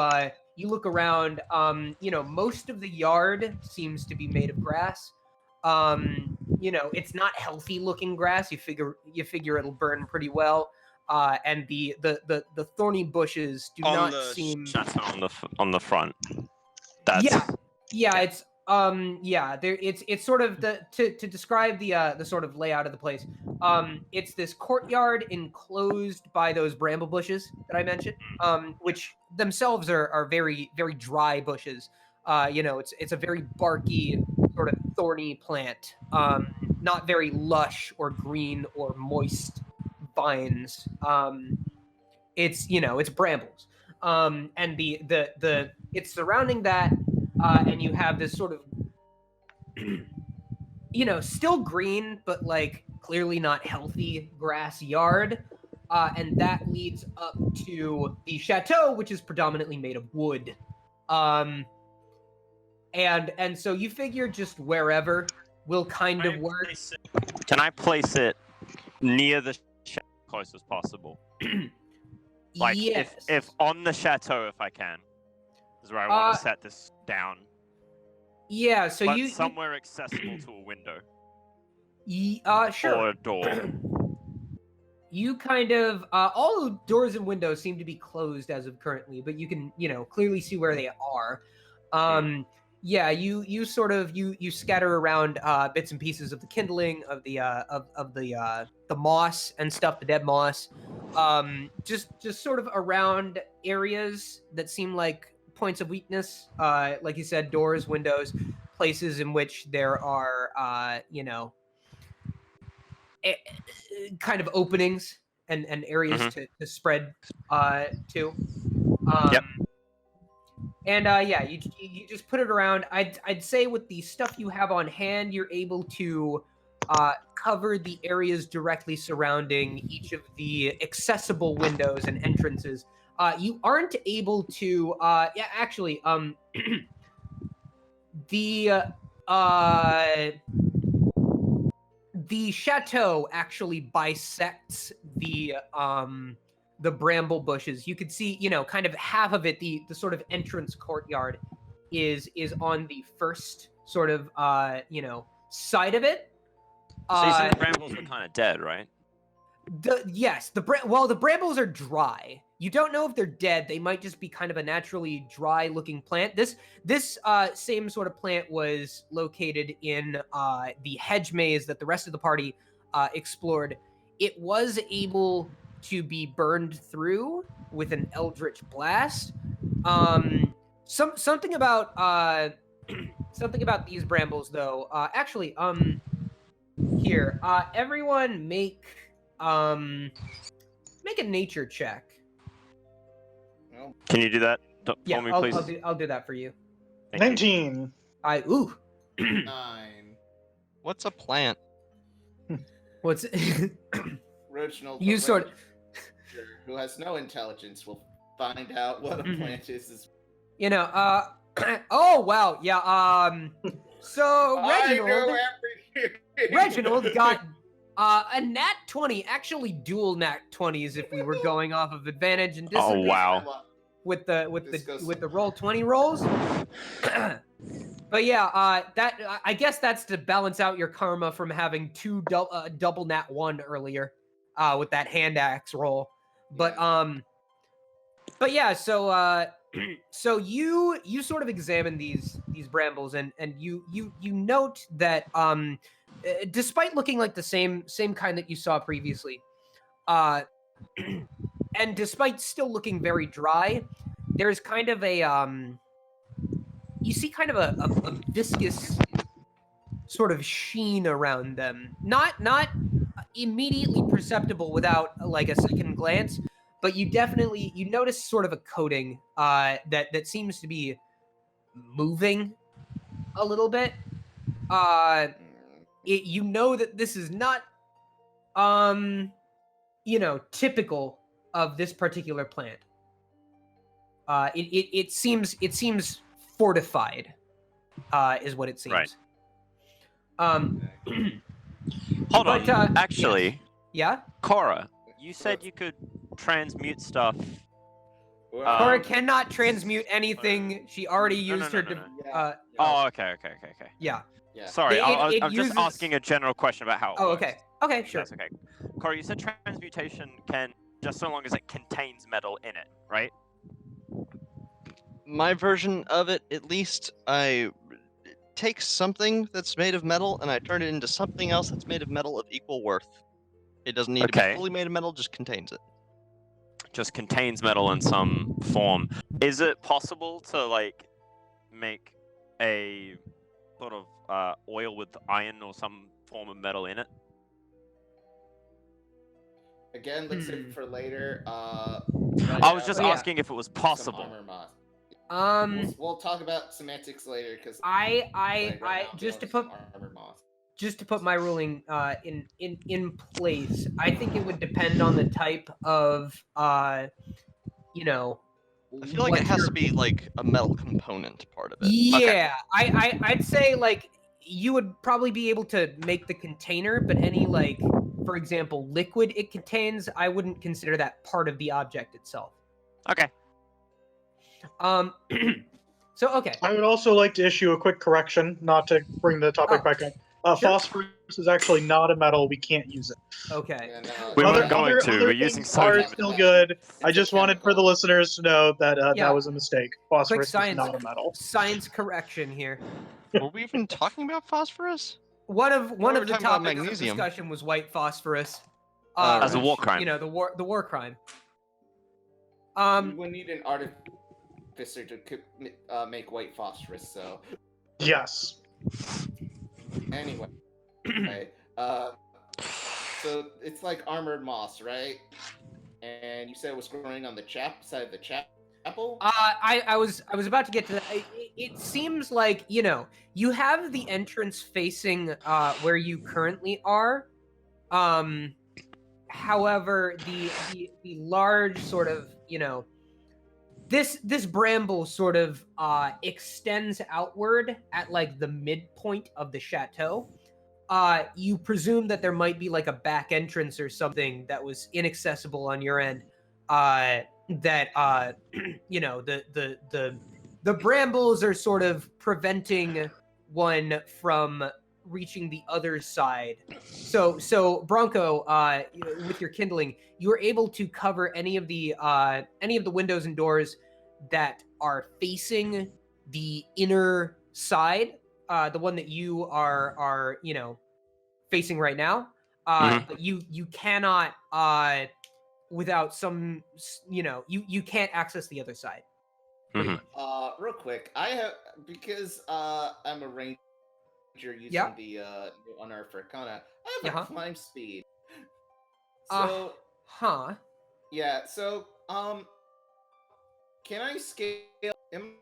B: look around. Most of the yard seems to be made of grass. It's not healthy looking grass. You figure it'll burn pretty well. And the thorny bushes do not seem
D: chateau on the front.
B: It's it's sort of to describe the sort of layout of the place. It's this courtyard enclosed by those bramble bushes that I mentioned, which themselves are very, very dry bushes. It's a very barky, sort of thorny plant. Not very lush or green or moist vines. It's brambles. And the it's surrounding that, and you have this sort of still green, but like clearly not healthy grass yard. And that leads up to the chateau, which is predominantly made of wood. And so you figure just wherever will kind of work.
D: Can I place it near the chateau as close as possible? Like,
B: yes.
D: if on the chateau, if I can, is where I want to set this down.
B: Yeah, so
D: but
B: you
D: somewhere accessible to a window.
B: Sure.
D: Or a door.
B: You kind of all the doors and windows seem to be closed as of currently, but you can clearly see where they are. Yeah, you sort of you scatter around bits and pieces of the kindling of the moss and stuff, the dead moss. Just sort of around areas that seem like points of weakness, like you said, doors, windows, places in which there are kind of openings and areas to spread to. And you just put it around. I'd say with the stuff you have on hand, you're able to cover the areas directly surrounding each of the accessible windows and entrances. You aren't able to. The chateau actually bisects the bramble bushes. You could see, kind of half of it, the sort of entrance courtyard is on the first sort of side of it.
D: So you said the brambles were kind of dead, right?
B: The brambles are dry. You don't know if they're dead. They might just be kind of a naturally dry-looking plant. This same sort of plant was located in the hedge maze that the rest of the party explored. It was able to be burned through with an eldritch blast. Something about these brambles, though. Here, everyone make a nature check.
D: Can you do that for me, please?
B: I'll do that for you.
F: 19.
E: 9.
C: What's a plant?
B: What's
E: Reginald,
B: you sort of
E: who has no intelligence, will find out what a plant is.
B: Oh wow, yeah. So Reginald got a nat 20, actually dual nat 20s if we were going off of advantage and disadvantage.
D: Oh wow.
B: With the roll 20 rolls. But yeah, that I guess that's to balance out your karma from having two double nat 1 earlier with that hand axe roll. But yeah, so so you sort of examine these brambles, and you note that despite looking like the same kind that you saw previously, and despite still looking very dry, there's kind of a you see kind of a viscous sort of sheen around them. Not immediately perceptible without like a second glance, but you notice sort of a coating that seems to be moving a little bit. You know that this is not typical of this particular plant. It seems fortified, is what it seems.
D: Right. Hold on. Actually,
B: yeah.
D: Cora, you said you could transmute stuff.
B: Cora cannot transmute anything. She already used her.
D: Oh, okay.
B: Yeah.
D: Sorry, I'm just asking a general question about how it works.
B: Okay, sure.
D: That's okay. Cora, you said transmutation can, just so long as it contains metal in it, right?
C: My version of it, at least, I take something that's made of metal and I turn it into something else that's made of metal of equal worth. It doesn't need to be fully made of metal, just contains it.
D: Just contains metal in some form. Is it possible to, like, make a sort of oil with iron or some form of metal in it?
A: Again, let's save it for later.
D: I was just asking if it was possible.
A: We'll talk about semantics later, because
B: just to put my ruling in place, I think it would depend on the type of
C: I feel like it has to be like a metal component part of it.
B: Yeah, okay. I'd say like you would probably be able to make the container, but any like, for example, liquid it contains, I wouldn't consider that part of the object itself.
D: Okay.
B: So okay.
F: I would also like to issue a quick correction, not to bring the topic back up.
B: Sure.
F: Phosphorus is actually not a metal. We can't use it.
B: Okay.
D: We weren't going to.
F: Other
D: We're using
F: things are
D: sodium.
F: still good. I just wanted for the listeners to know that that was a mistake. Phosphorus
B: Quick
F: is not a metal.
B: science correction here.
C: Were we even talking about phosphorus?
B: One of the
C: talking about
B: topics of
C: magnesium.
B: discussion was white phosphorus.
D: As a war crime.
B: You know, the war crime.
A: You would need an artificer to make white phosphorus, so...
F: Yes.
A: Anyway. Right. So it's like armored moss, right? And you said it was growing on the side of the chapel?
B: I was about to get to that. It seems like, you have the entrance facing where you currently are. However, the large sort of, this bramble sort of extends outward at like the midpoint of the chateau. You presume that there might be like a back entrance or something that was inaccessible on your end. The brambles are sort of preventing one from reaching the other side. So Bronko, with your kindling, you are able to cover any of the windows and doors that are facing the inner side, the one that you are facing right now. But you cannot without some you can't access the other side.
A: Real quick, because I'm a ranger using the new Unearthed Arcana, I have a climb speed. So yeah, so can I scale? Am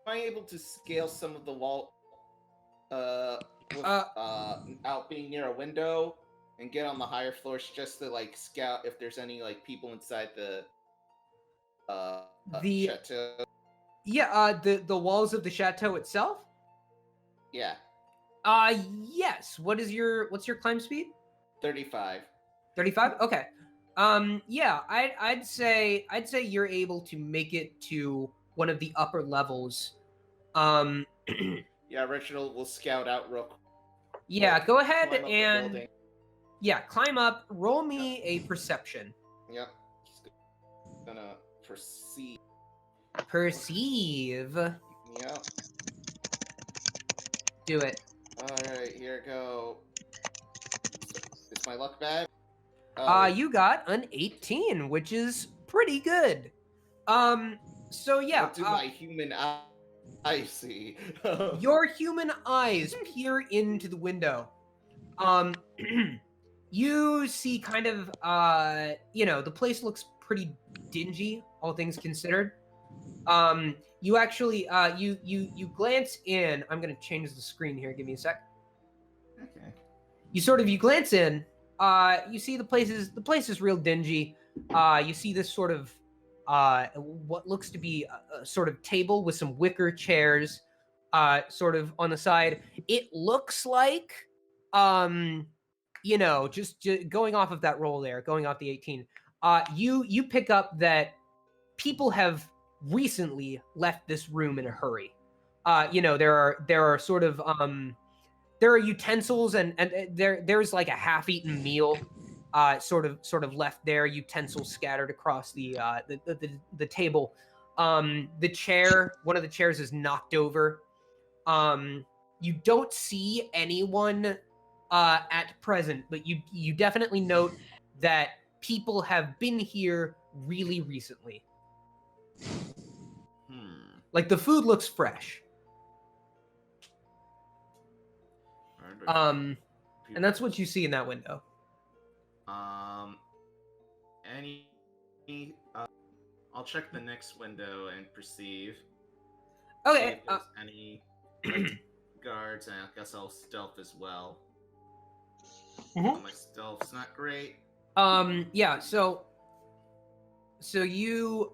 A: I able to scale some of the wall out being near a window and get on the higher floors just to like scout if there's any like people inside the chateau?
B: Yeah, the walls of the chateau itself?
A: Yeah.
B: Yes. What's your climb speed?
A: 35.
B: 35? Okay. Yeah, I'd say you're able to make it to one of the upper levels.
A: Yeah, Reginald will scout out real quick.
B: Yeah, go ahead and climb up. Roll me a perception.
A: Yep. gonna perceive.
B: Perceive.
A: Yep.
B: Do it.
A: Alright, here we go. Is my luck bad?
B: You got an 18, which is pretty good. So yeah.
A: What do my human eyes see?
B: Your human eyes peer into the window. You see kind of, the place looks pretty dingy, all things considered. You actually, you glance in. I'm gonna change the screen here. Give me a sec.
A: Okay.
B: You glance in. You see the place is real dingy. You see this sort of, what looks to be a sort of table with some wicker chairs, sort of on the side. It looks like, just going off of that roll there, going off the 18, you pick up that people have recently left this room in a hurry. There are sort of there are utensils and there's like a half-eaten meal sort of left there, utensils scattered across the table. The chair, one of the chairs is knocked over. You don't see anyone at present, but you definitely note that people have been here really recently. Like the food looks fresh. And that's what you see in that window.
A: I'll check the next window and perceive.
B: Okay.
A: See if there's any guards, and I guess I'll stealth as well. My stealth's not great.
B: Yeah. So you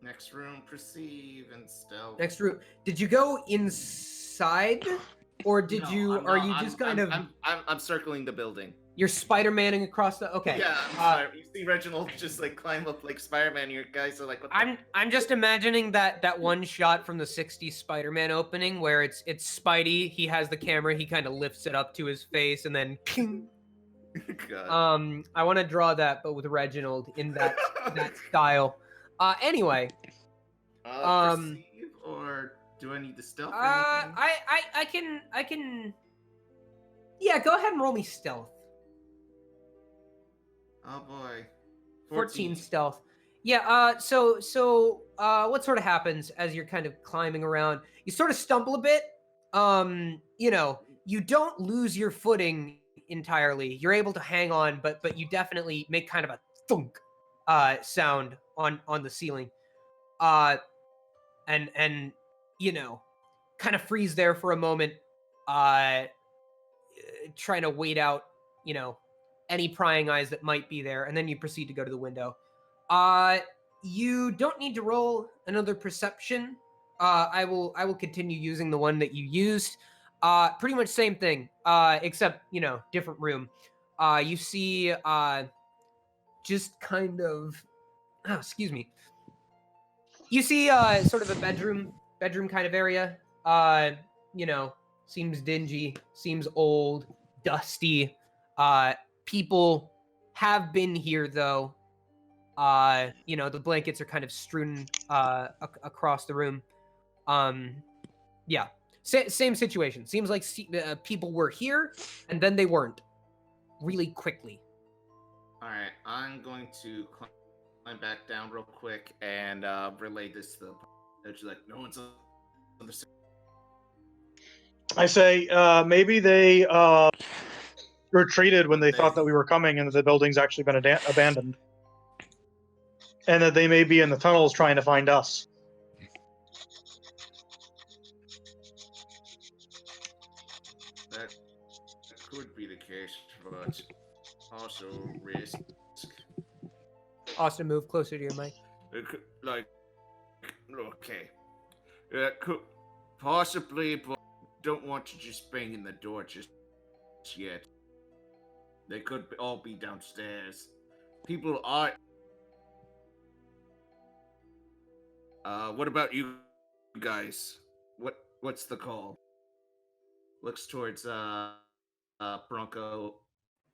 A: Next room, perceive and stealth.
B: Next room. Did you go inside, or did
A: No,
B: you?
A: I'm
B: Are
A: not-
B: you
A: I'm-
B: just kind
A: I'm-
B: of?
A: I'm circling the building.
B: You're Spider-Manning across the. Okay.
A: Yeah, I'm sorry. You see Reginald just like climb up like Spider-Man. Your guys are like, what the
B: I'm just imagining that one shot from the '60s Spider-Man opening where it's Spidey. He has the camera. He kind of lifts it up to his face, and then. Ping.
A: God.
B: I want to draw that, but with Reginald in that style. Anyway.
A: Perceive, or do I need to stealth? Or anything?
B: I can. Yeah, go ahead and roll me stealth.
A: Oh boy.
B: 14 stealth. Yeah. So what sort of happens as you're kind of climbing around? You sort of stumble a bit. You don't lose your footing entirely. You're able to hang on, but you definitely make kind of a thunk sound on the ceiling. And kind of freeze there for a moment, trying to wait out, any prying eyes that might be there, and then you proceed to go to the window. You don't need to roll another perception. I will continue using the one that you used. Pretty much same thing, except different room. You see, just kind of, excuse me. You see, sort of a bedroom kind of area. Seems dingy, seems old, dusty. People have been here though. The blankets are kind of strewn across the room. Yeah, same situation. Seems like people were here and then they weren't. Really quickly.
A: All right, I'm going to climb back down real quick and relay this to the. It's like no one's understood.
F: I say maybe they retreated when they thought that we were coming and that the building's actually been abandoned. And that they may be in the tunnels trying to find us.
A: That could be the case, but also risk.
B: Austin, move closer to your mic.
A: It could, okay. Could possibly, but don't want to just bang in the door just yet. They could all be downstairs. People are. What about you guys? What's the call? Looks towards Bronko,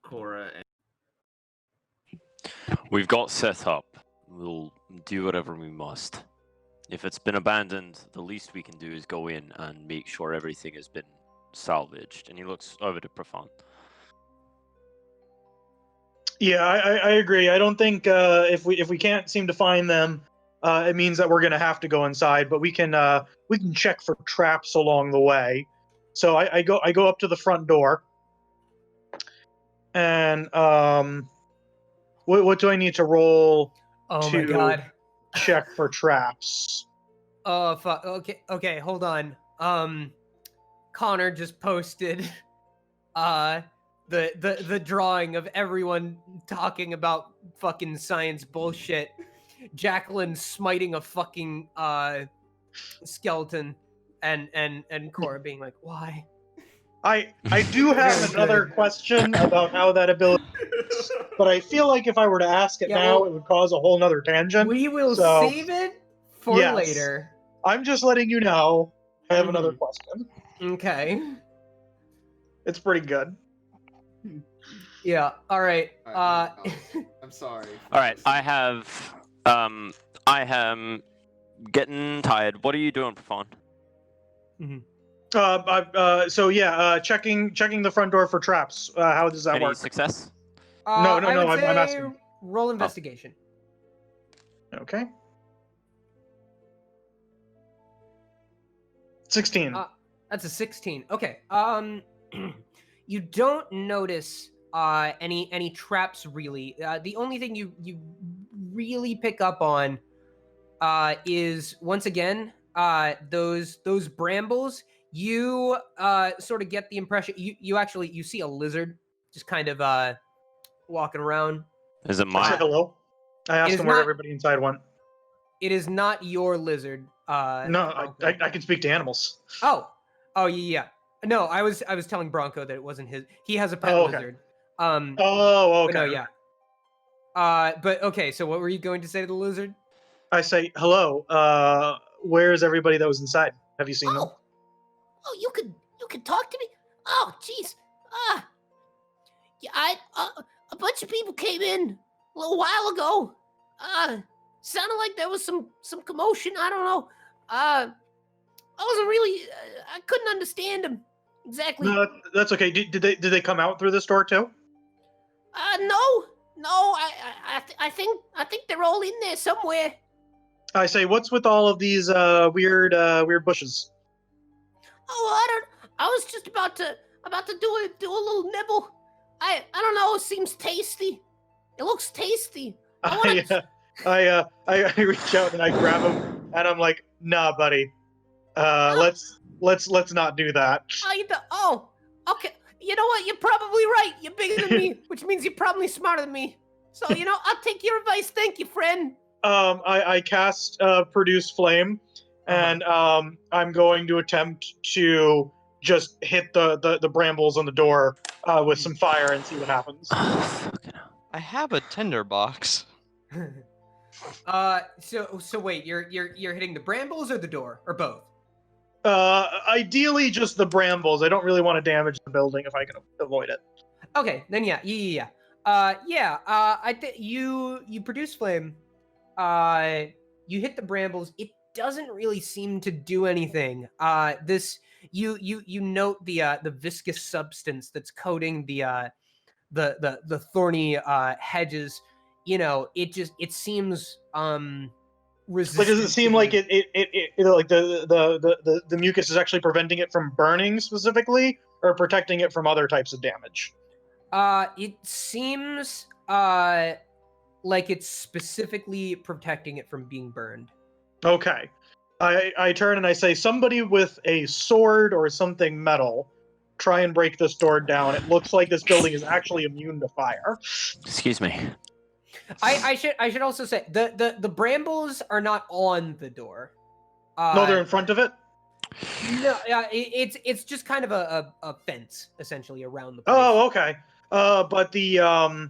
A: Cora, and
D: We've got set up. we'll do whatever we must. If it's been abandoned, the least we can do is go in and make sure everything has been salvaged. And he looks over to Profan.
F: Yeah, I agree. I don't think if we can't seem to find them, it means that we're gonna have to go inside. But we can check for traps along the way. So I go up to the front door, and what do I need to roll?
B: Oh my god.
F: Check for traps.
B: Oh fuck. Okay, hold on. Connor just posted the drawing of everyone talking about fucking science bullshit. Jacqueline smiting a fucking skeleton and Cora being like, why?
F: I do have another question about how that ability works, but I feel like if I were to ask it now, it would cause a whole nother tangent.
B: We will save it for later.
F: I'm just letting you know I have another question.
B: Okay.
F: It's pretty good.
B: Yeah, alright.
E: I'm sorry.
D: Alright, I am getting tired. What are you doing, Profan?
F: Checking the front door for traps. How does that
D: Any
F: work?
D: success?
F: No,
B: I would
F: I'm
B: say
F: asking.
B: roll investigation.
F: Okay. 16.
B: That's a 16. Okay. You don't notice any traps really. The only thing you really pick up on is once again those brambles. You sort of get the impression you see a lizard just kind of walking around.
D: Is it
F: I
D: mine?
F: said hello. I asked him where everybody inside went.
B: It is not your lizard.
F: No, I can speak to animals.
B: Oh yeah. No, I was telling Bronko that it wasn't his. He has a pet lizard.
F: Okay.
B: But no, yeah. But okay. So what were you going to say to the lizard?
F: I say hello. Where's everybody that was inside? Have you seen them?
K: Oh, you could talk to me. Oh, jeez. Yeah, a bunch of people came in a little while ago. Sounded like there was some commotion. I don't know. I wasn't really. I couldn't understand them exactly.
F: No, that's okay. Did they come out through this door too?
K: No. I think they're all in there somewhere.
F: I say, what's with all of these weird bushes?
K: Oh, I was just about to do a little nibble. I don't know. It seems tasty. It looks tasty.
F: I reach out and I grab him and I'm like, nah, buddy. Let's not do that.
K: Oh, okay. You know what? You're probably right. You're bigger than me, which means you're probably smarter than me. So I'll take your advice. Thank you, friend.
F: I cast Produce Flame, and I'm going to attempt to just hit the brambles on the door with some fire and see what happens.
C: I have a tinderbox.
B: So wait, you're hitting the brambles or the door or both?
F: Ideally just the brambles. I don't really want to damage the building if I can avoid it.
B: Okay, then yeah. I think you produce flame. You hit the brambles. It doesn't really seem to do anything. You note the viscous substance that's coating the thorny hedges. It seems resistant.
F: Does it seem like it like the mucus is actually preventing it from burning specifically, or protecting it from other types of damage?
B: It seems like it's specifically protecting it from being burned.
F: Okay. I turn and I say, somebody with a sword or something metal, try and break this door down. It looks like this building is actually immune to fire.
D: Excuse me.
B: I should also say the brambles are not on the door.
F: No, they're in front of it.
B: No, it's just kind of a fence essentially around the place.
F: Oh, okay. But so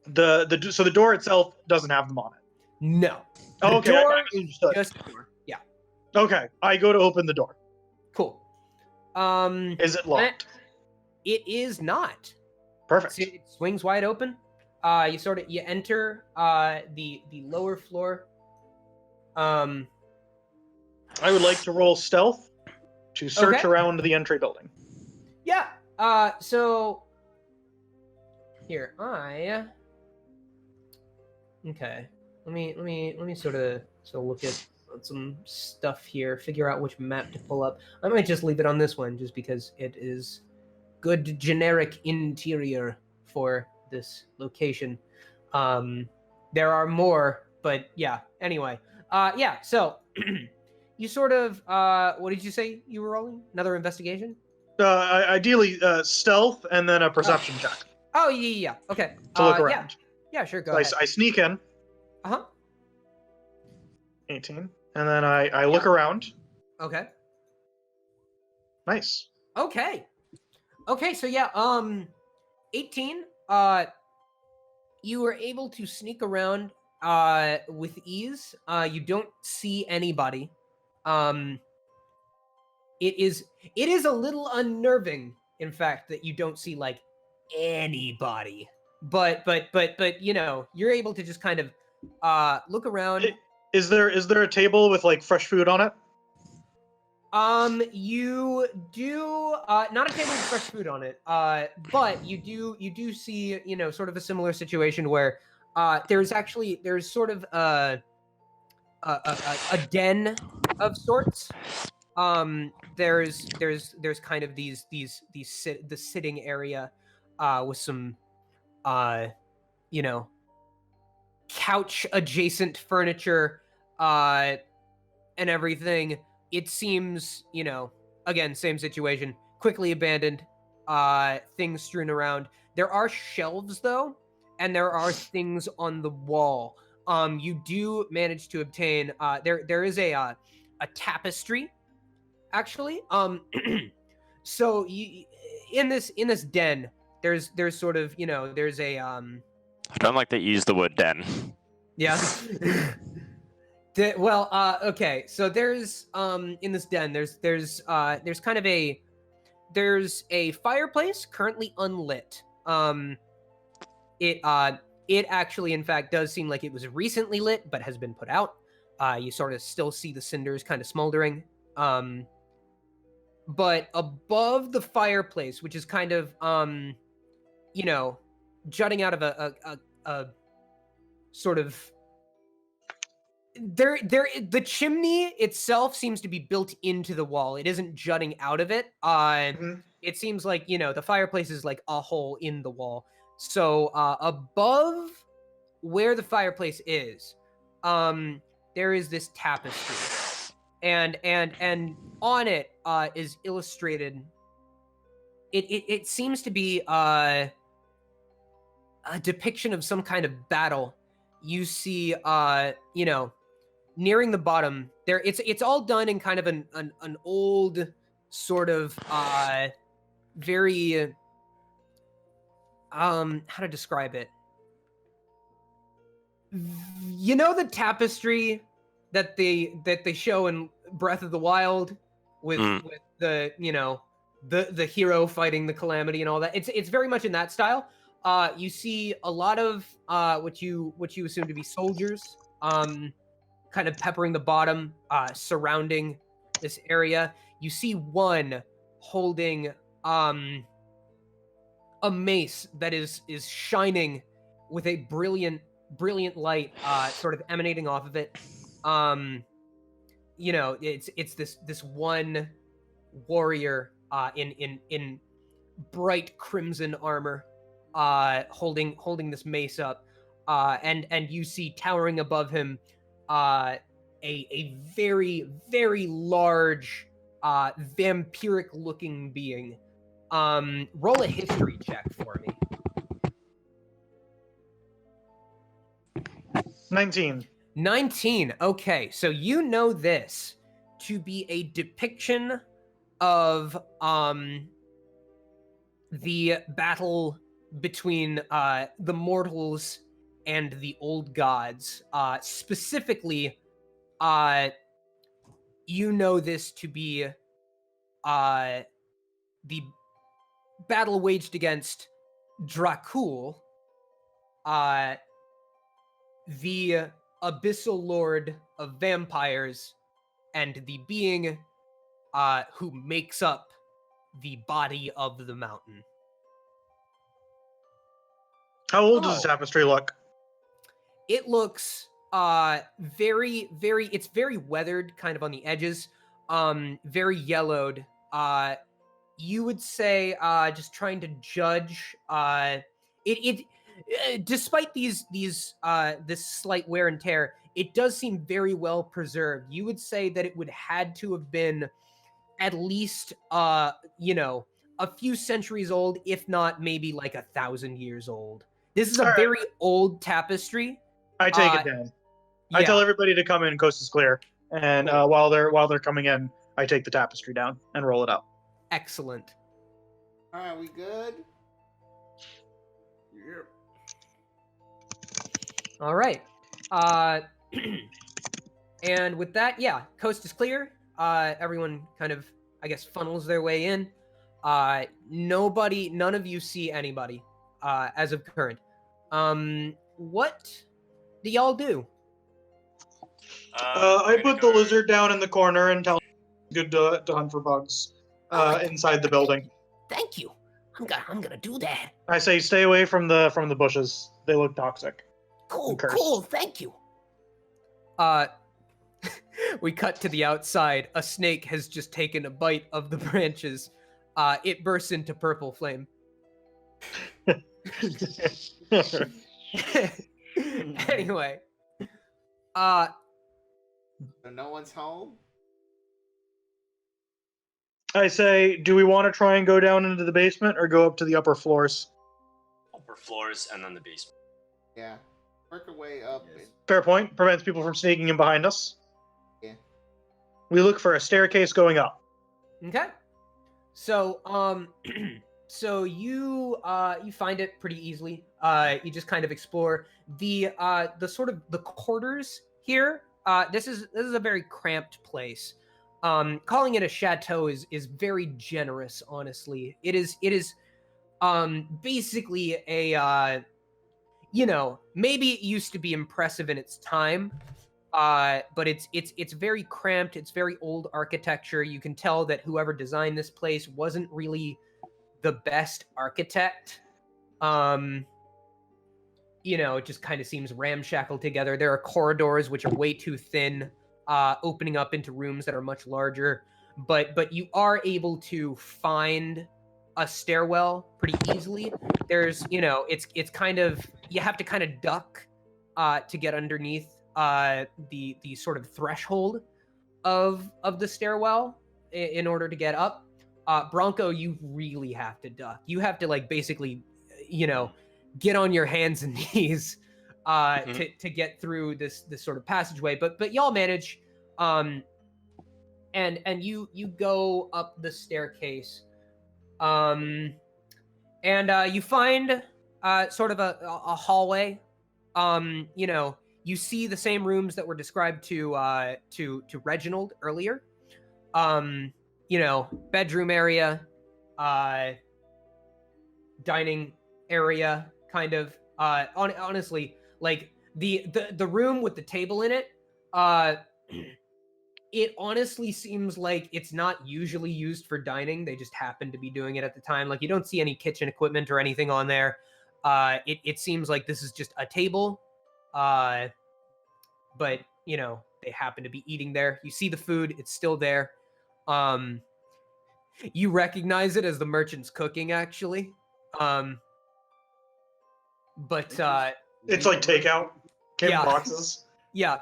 F: the door itself doesn't have them on it.
B: No.
F: Oh, okay.
B: Door
F: is
B: just the door. Yeah.
F: Okay. I go to open the door.
B: Cool.
F: Is it locked?
B: It is not.
F: Perfect.
B: See, it swings wide open. you enter the lower floor.
F: I would like to roll stealth to search
B: Okay.
F: around the entry building.
B: Yeah. So here Okay. Let me sort of look at some stuff here. Figure out which map to pull up. I might just leave it on this one, just because it is good generic interior for this location. There are more, but yeah. Anyway. Yeah. So you sort of what did you say you were rolling? Another investigation?
F: Ideally, stealth and then a perception check
B: Oh yeah. Okay.
F: to look around.
B: Yeah, sure. Go
F: So
B: ahead.
F: I sneak in. 18, and then I look around.
B: Okay.
F: Nice.
B: Okay. So yeah, 18. You were able to sneak around with ease. You don't see anybody. It is a little unnerving, in fact, that you don't see like anybody. But you know, you're able to just kind of look around.
F: Is there a table with like fresh food on it?
B: You do not a table with fresh food on it. But you do see, you know, sort of a similar situation where there's sort of a den of sorts. There's kind of the sitting area with some you know, couch adjacent furniture and everything. It seems, you know, again, same situation, quickly abandoned, things strewn around. There are shelves though, and there are things on the wall. You do manage to obtain there is a tapestry, actually. So in this den, there's sort of, you know, there's a
D: I don't like that you use the word den.
B: Yeah. Okay. So there's in this den, there's kind of there's a fireplace currently unlit. It actually, in fact, does seem like it was recently lit, but has been put out. You sort of still see the cinders kind of smoldering. But above the fireplace, which is kind of you know, jutting out of a sort of the chimney itself seems to be built into the wall. It isn't jutting out of it. It seems like, you know, the fireplace is like a hole in the wall. So above where the fireplace is, there is this tapestry, and on it is illustrated. It seems to be a depiction of some kind of battle. You see, you know, nearing the bottom there, it's all done in kind of an old sort of very how to describe it. You know, the tapestry that they show in Breath of the Wild with the, you know, the hero fighting the calamity and all that. It's very much in that style. You see a lot of what you assume to be soldiers, kind of peppering the bottom, surrounding this area. You see one holding a mace that is shining with a brilliant light, sort of emanating off of it. You know, it's this one warrior in bright crimson armor, holding this mace up, and you see towering above him a very, very large vampiric looking being. Roll a history check for me.
F: 19.
B: Okay, so you know this to be a depiction of the battle between the mortals and the old gods. Specifically, you know this to be the battle waged against Dracula, the abyssal lord of vampires and the being who makes up the body of the mountain.
F: How old does the tapestry look?
B: It looks very, very, it's very weathered, kind of on the edges, very yellowed. You would say, just trying to judge, despite this slight wear and tear, it does seem very well preserved. You would say that it would had to have been at least, you know, a few centuries old, if not maybe like 1,000 years old. This is a very old tapestry.
F: I take it down. I tell everybody to come in. Coast is clear, and while they're coming in, I take the tapestry down and roll it up.
B: Excellent.
E: All right, we good?
H: Yep.
B: All right. And with that, yeah, coast is clear. Everyone kind of, I guess, funnels their way in. None of you see anybody as of current. What do y'all do?
F: I put the lizard down in the corner and tell him it's good to hunt for bugs inside the building.
K: Thank you. I'm gonna do that.
F: I say stay away from the bushes. They look toxic.
K: Cool. Thank you.
B: We cut to the outside. A snake has just taken a bite of the branches. It bursts into purple flame. Anyway.
E: So no one's home?
F: I say, do we want to try and go down into the basement or go up to the upper floors?
G: Upper floors and then the basement.
E: Yeah. Work our way up.
H: Yes.
F: Fair point. Prevents people from sneaking in behind us.
E: Yeah.
F: We look for a staircase going up.
B: Okay. So, so you find it pretty easily. You just kind of explore the sort of the quarters here. This is a very cramped place. Calling it a chateau is very generous, honestly. It is basically a you know, maybe it used to be impressive in its time, but it's very cramped. It's very old architecture. You can tell that whoever designed this place wasn't really the best architect. You know, it just kind of seems ramshackle together. There are corridors which are way too thin, opening up into rooms that are much larger. But you are able to find a stairwell pretty easily. There's, you know, it's kind of, you have to kind of duck to get underneath the sort of threshold of the stairwell in order to get up. Bronko, you really have to duck. You have to, like, basically, you know, get on your hands and knees to get through this sort of passageway. But y'all manage, and you go up the staircase, and you find sort of a hallway. You know, you see the same rooms that were described to Reginald earlier. You know, bedroom area, dining area, kind of. Honestly, like the room with the table in it, it honestly seems like it's not usually used for dining. They just happen to be doing it at the time. Like, you don't see any kitchen equipment or anything on there. It seems like this is just a table, but you know, they happen to be eating there. You see the food; it's still there. You recognize it as the merchant's cooking, actually. But
F: it's like takeout. Came in
B: yeah.
F: boxes.
B: Yeah.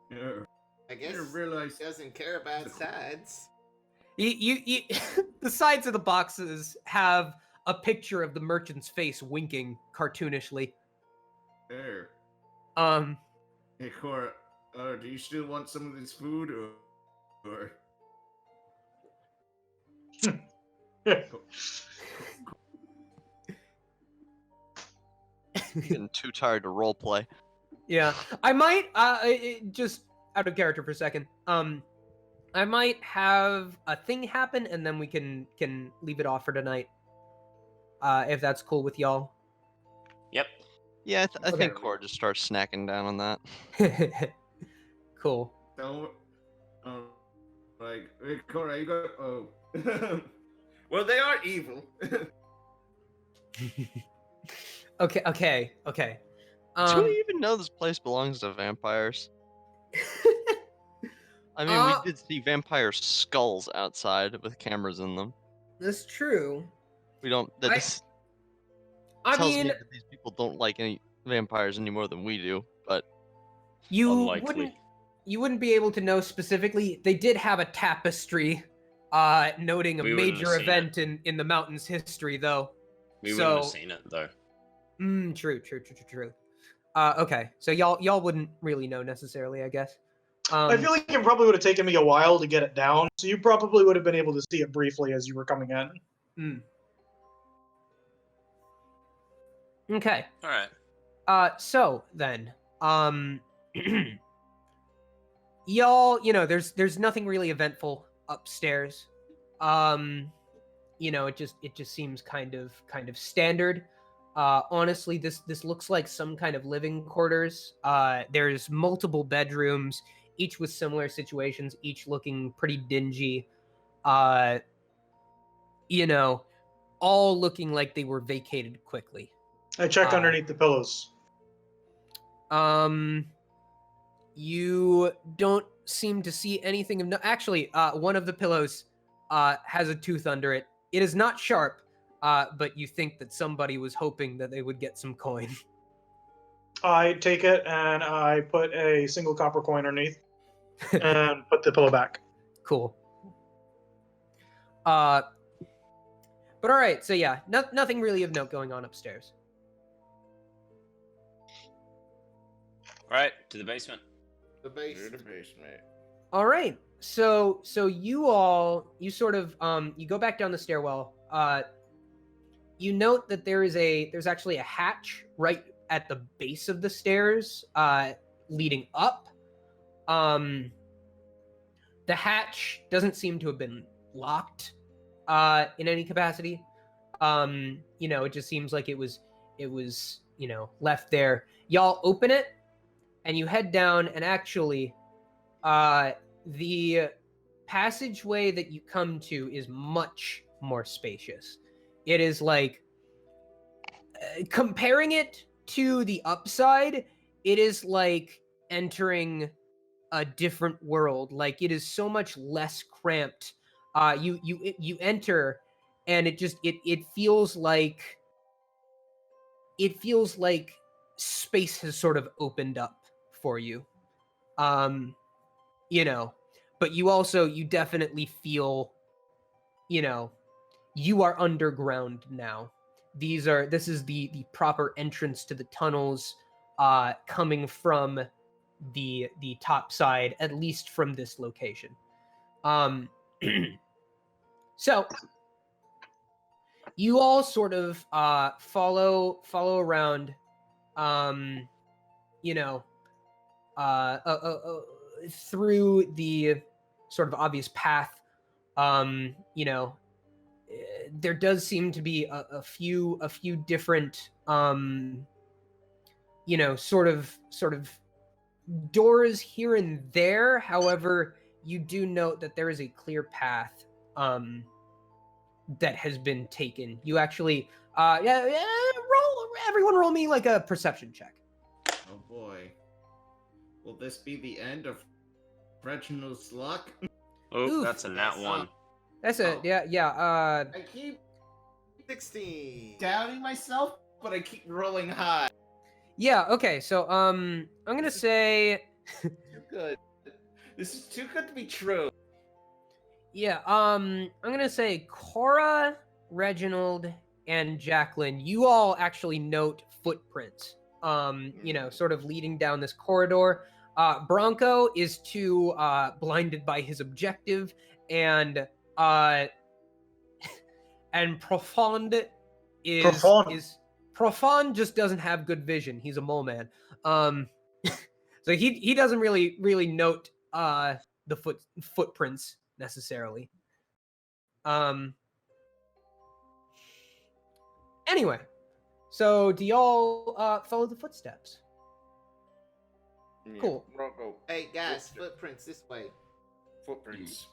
H: Yeah.
E: I guess
H: didn't realize
E: he doesn't care about sides.
B: You the sides of the boxes have a picture of the merchant's face winking cartoonishly.
H: There.
B: Hey,
H: Cora, do you still want some of this food, or...
C: Getting too tired to roleplay.
B: Yeah, I might just out of character for a second. I might have a thing happen, and then we can leave it off for tonight. If that's cool with y'all.
G: Yep.
C: Yeah, I
B: Okay.
C: think Cora just starts snacking down on that.
B: Cool.
H: Don't. Like, hey, Cora, you got. Oh. Well, they are evil.
B: Okay.
C: Do we even know this place belongs to vampires? I mean, we did see vampire skulls outside with cameras in them.
B: That's true.
C: We don't. That just
B: I
C: tells
B: mean,
C: me that these people don't like any vampires any more than we do. But
B: you
G: Unlikely.
B: wouldn't be able to know specifically. They did have a tapestry noting a
G: We wouldn't have
B: major
G: seen
B: event in the mountain's history, though.
G: We wouldn't have
B: So-
G: seen it though.
B: True. Okay, so y'all wouldn't really know necessarily, I guess.
F: I feel like it probably would have taken me a while to get it down, so you probably would have been able to see it briefly as you were coming in.
B: Okay.
G: All right.
B: So then, y'all, there's nothing really eventful upstairs. It just seems kind of standard. Honestly, this looks like some kind of living quarters. There's multiple bedrooms, each with similar situations, each looking pretty dingy. All looking like they were vacated quickly.
F: I check underneath the pillows.
B: You don't seem to see anything of no. Actually, one of the pillows has a tooth under it. It is not sharp, but you think that somebody was hoping that they would get some coin.
F: I take it and I put a single copper coin underneath and put the pillow back.
B: Cool. But all right, so yeah, nothing really of note going on upstairs.
G: All right, to the basement.
H: The basement.
B: All right, so you sort of you go back down the stairwell. You note that there's actually a hatch right at the base of the stairs leading up. The hatch doesn't seem to have been locked in any capacity. It just seems like it was left there. Y'all open it and you head down, and actually the passageway that you come to is much more spacious. It is like comparing it to the upside, it is like entering a different world. Like, it is so much less cramped. You enter, and it feels like space has sort of opened up for you. But you definitely feel, you are underground now. This is the proper entrance to the tunnels coming from the top side, at least from this location. So you all sort of follow around, through the sort of obvious path. There does seem to be a few different sort of doors here and there. However, you do note that there is a clear path that has been taken. You actually roll me like a perception check.
H: Oh boy. Will this be the end of Reginald's luck?
G: Oh,
B: Oof.
G: that's a nat one.
B: That's it.
H: Oh.
B: Yeah.
H: I keep
E: 16.
H: doubting myself, but I keep rolling high.
B: Yeah. Okay. So I'm gonna say
H: Too good. This is too good to be true.
B: yeah. I'm gonna say Cora, Reginald, and Jacqueline. You all actually note footprints. Sort of leading down this corridor. Bronko is too blinded by his objective, and Profound Profound just doesn't have good vision. He's a mole man. So he doesn't really note the footprints necessarily. Anyway, So do y'all follow the footsteps? Cool.
A: Bronko.
E: Hey guys, footprints this way.
A: Footprints.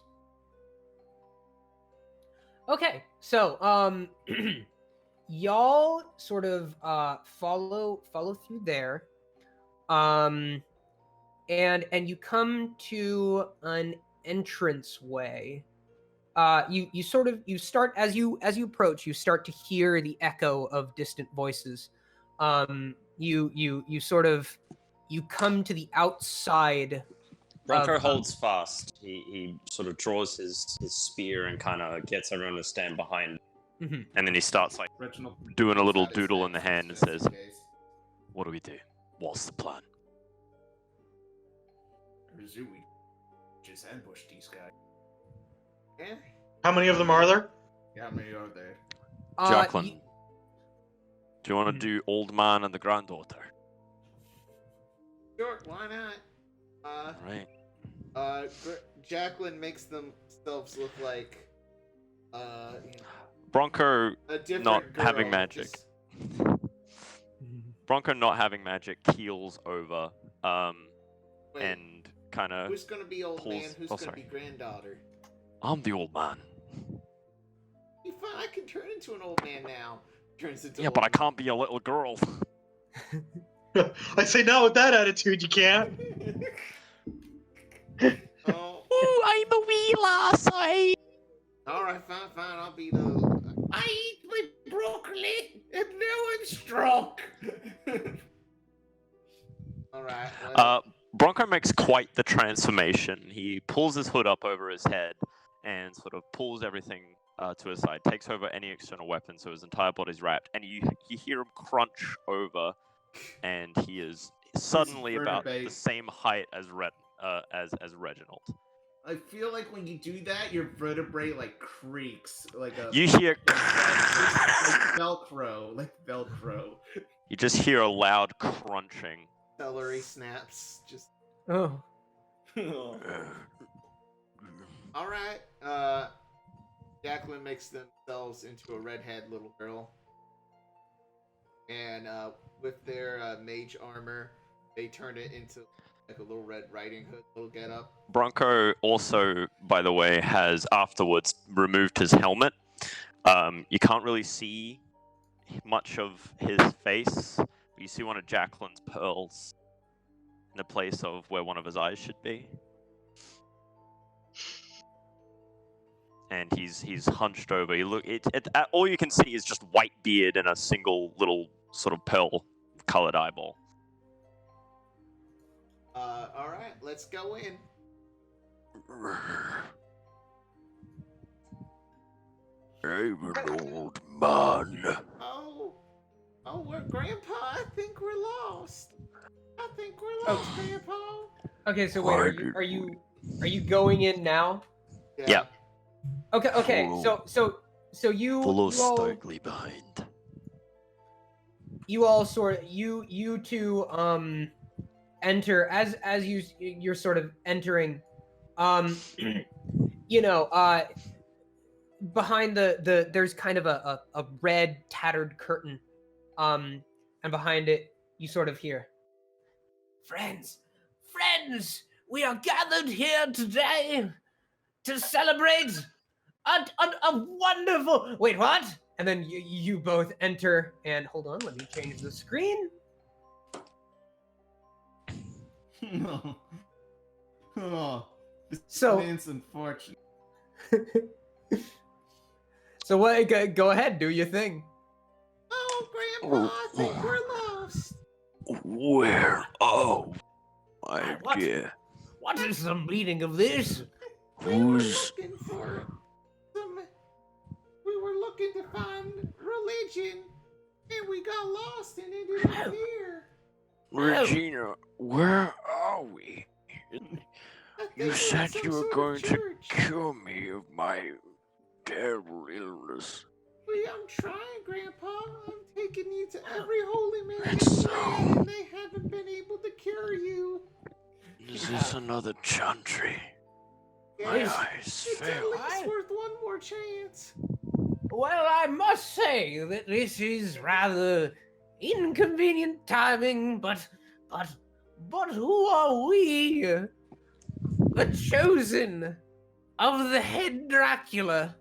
B: Okay, so y'all sort of follow through there, and you come to an entranceway. You start as you approach. You start to hear the echo of distant voices. You come to the outside.
L: Bronko holds fast. He sort of draws his spear and kind of gets everyone to stand behind.
B: Mhm.
D: And then he starts like
A: Reginald.
D: doing a little
E: Inside his
D: doodle
E: head,
D: in the hand and
E: just
D: says,
E: in case.
G: What do we do? What's the plan?
A: Rizui. Just ambush these guys.
E: Yeah.
F: How many of them are there?
A: Yeah, how many are there?
D: Jacqueline,
B: y-
D: do you want to do old man and the granddaughter?
E: Sure, why not?
D: Right.
E: Jacqueline makes themselves look like, you know,
D: Bronko
E: a different
D: not
E: girl,
D: having magic.
E: just-
D: Bronko not having magic keels over,
E: Wait,
D: and kind of.
E: who's gonna be old man?
D: pulls-
E: Who's
D: oh,
E: gonna
D: sorry.
E: be granddaughter?
G: I'm the old man.
E: You fine, I can turn into an old man now. Turns into
D: Yeah, but I can't be a little girl.
F: I say not with that attitude, you can't.
E: Oh,
G: Ooh, I'm a wee lass,
E: all right, fine, I'll be the.
H: I eat my broccoli and now I'm struck.
E: All right. Well,
D: Bronko makes quite the transformation. He pulls his hood up over his head and sort of pulls everything to his side, takes over any external weapon, so his entire body's wrapped, and you hear him crunch over, and he is suddenly about the
A: vertebrae.
D: same height as as Reginald.
A: I feel like when you do that, your vertebrae like creaks like a.
D: You hear.
A: like Velcro.
D: You just hear a loud crunching.
E: celery snaps. Just.
B: Oh.
E: All right. Jacqueline makes themselves into a redhead little girl, and with their mage armor, they turn it into like a little Red Riding Hood little getup.
D: Bronko also, by the way, has afterwards removed his helmet. You can't really see much of his face, but you see one of Jacqueline's pearls in the place of where one of his eyes should be. And he's hunched over. All you can see is just white beard and a single little sort of pearl-colored eyeball.
E: All right, let's go in.
G: I'm an old man.
E: Oh, we're Grandpa. I think we're lost. Grandpa.
B: Okay, so wait, are you going in now?
D: Yeah.
B: Okay.
G: Follow-
B: So you
G: Follow
B: you all,
G: stoutly behind.
B: you all sort of you two enter as you're sort of entering, you know, behind the there's kind of a red tattered curtain, and behind it you sort of hear,
K: Friends, we are gathered here today to celebrate a wonderful.
B: wait, what? And then you both enter, and hold on, let me change the screen.
A: This
B: So-
A: man's unfortunate.
B: So what? Go ahead, do your thing.
E: Oh, Grandpa, I think we're lost.
G: Where? Oh, my
K: What?
G: dear.
K: What is the meaning of this?
G: Who's
E: We were looking to find religion, and we got lost and ended up here.
G: Regina? Where are we?
E: I think
G: You
E: we're in
G: said
E: some
G: you were
E: sort of
G: going to
E: church.
G: cure me of my terrible illness.
E: I'm trying, Grandpa. I'm taking you to every holy man in
G: And
E: the
G: so-
E: land, and they haven't been able to cure you.
G: Is this another chantry? My
E: Yes,
G: eyes
E: it's at
G: fail.
E: least worth one more chance.
K: Well, I must say that this is rather
I: Inconvenient timing, but who are we? The chosen of the head Dracula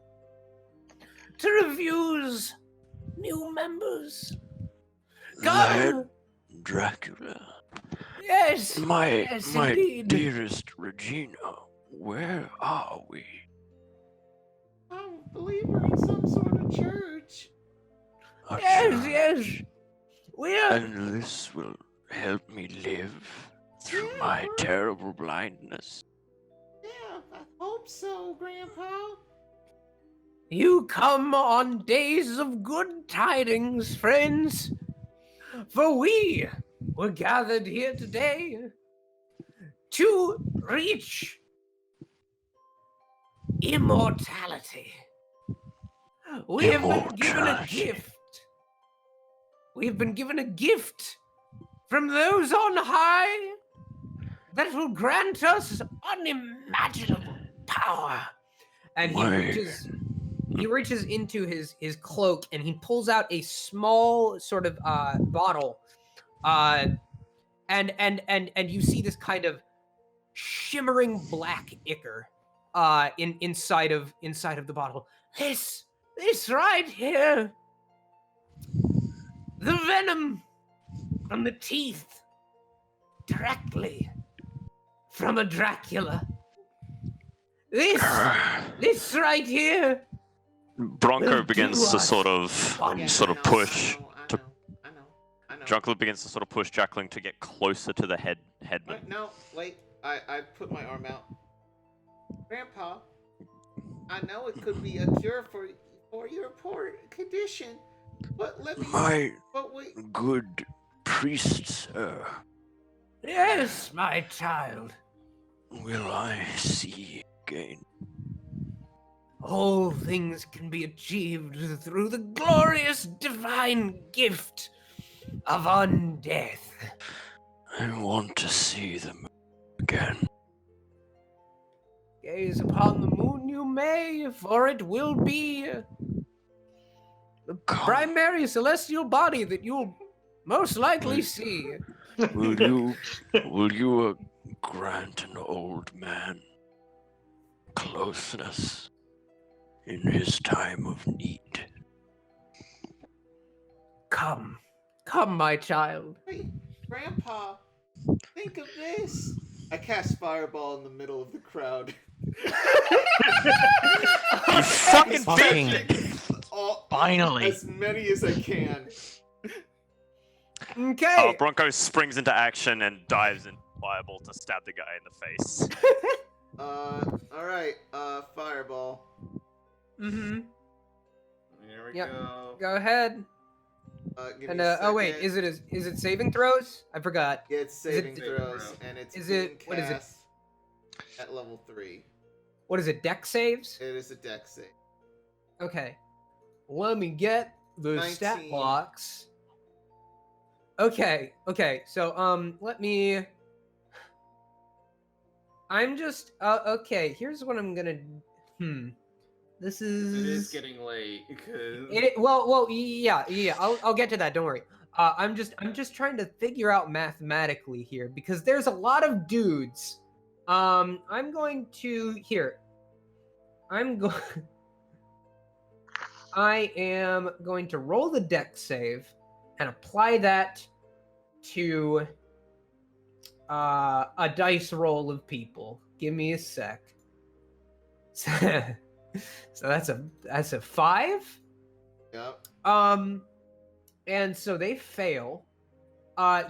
I: to refuse new members.
G: Head
I: Come!
G: Dracula.
I: Yes!
G: My
I: yes,
G: my
I: indeed.
G: dearest Regina, where are we?
E: I believe we're in some sort of church.
G: A
I: Yes,
G: church.
I: yes. We're
G: And this will help me live through
E: Yeah,
G: my
E: we're-
G: terrible blindness.
E: Yeah, I hope so, Grandpa.
I: You come on days of good tidings, friends, for we were gathered here today to reach immortality. We have been given a
G: Immortality.
I: gift. We've been given a gift from those on high that will grant us unimaginable power. And he
G: My-
I: reaches into his cloak and he pulls out a small sort of bottle. And you see this kind of shimmering black ichor inside of the bottle. This right here. The venom from the teeth directly from a Dracula. This right here.
D: Bronco
I: Will
D: begins
I: do
D: to
I: us
D: sort of
I: wonders.
D: push.
E: I know.
D: Dracula begins to sort of push Jackling to get closer to the headman.
E: Wait, no, wait. I put my arm out. Grandpa, I know it could be a cure for your poor condition, but let me.
G: My
E: But wait.
G: good priest, sir,
I: Yes, my child.
G: will I see again?
I: All things can be achieved through the glorious divine gift of undeath.
G: I want to see them again.
I: Gaze upon the moon you may, for it will be the primary celestial body that you'll most likely see.
G: Will you grant an old man closeness in his time of need?
I: Come, my child.
E: Wait, Grandpa, think of this. I cast Fireball in the middle of the crowd.
C: You fucking
E: Finally. As many as I can.
I: Okay.
D: Bronco springs into action and dives in Fireball to stab the guy in the face.
E: Alright, Fireball.
I: Mm-hmm.
A: Here we
I: Yep.
A: go.
I: Go ahead.
E: Give
I: And
E: me a
I: oh wait,
E: second.
I: is it saving throws? I forgot.
E: Yeah, it's saving
I: it-
E: throws, and it's
I: is
E: being
I: it- what is it?
E: cast at level 3.
I: What is it? Deck saves?
E: It is a deck save.
I: Okay. Let me get the stat
E: 19.
I: blocks. Okay. So let me. I'm just okay. Here's what I'm gonna. This is.
A: It is getting late. Cause...
I: Yeah. I'll get to that. Don't worry. I'm just trying to figure out mathematically here because there's a lot of dudes. I'm going to here. I am going to roll the deck save and apply that to a dice roll of people. Give me a sec. So that's a 5.
E: Yep.
I: And so they fail.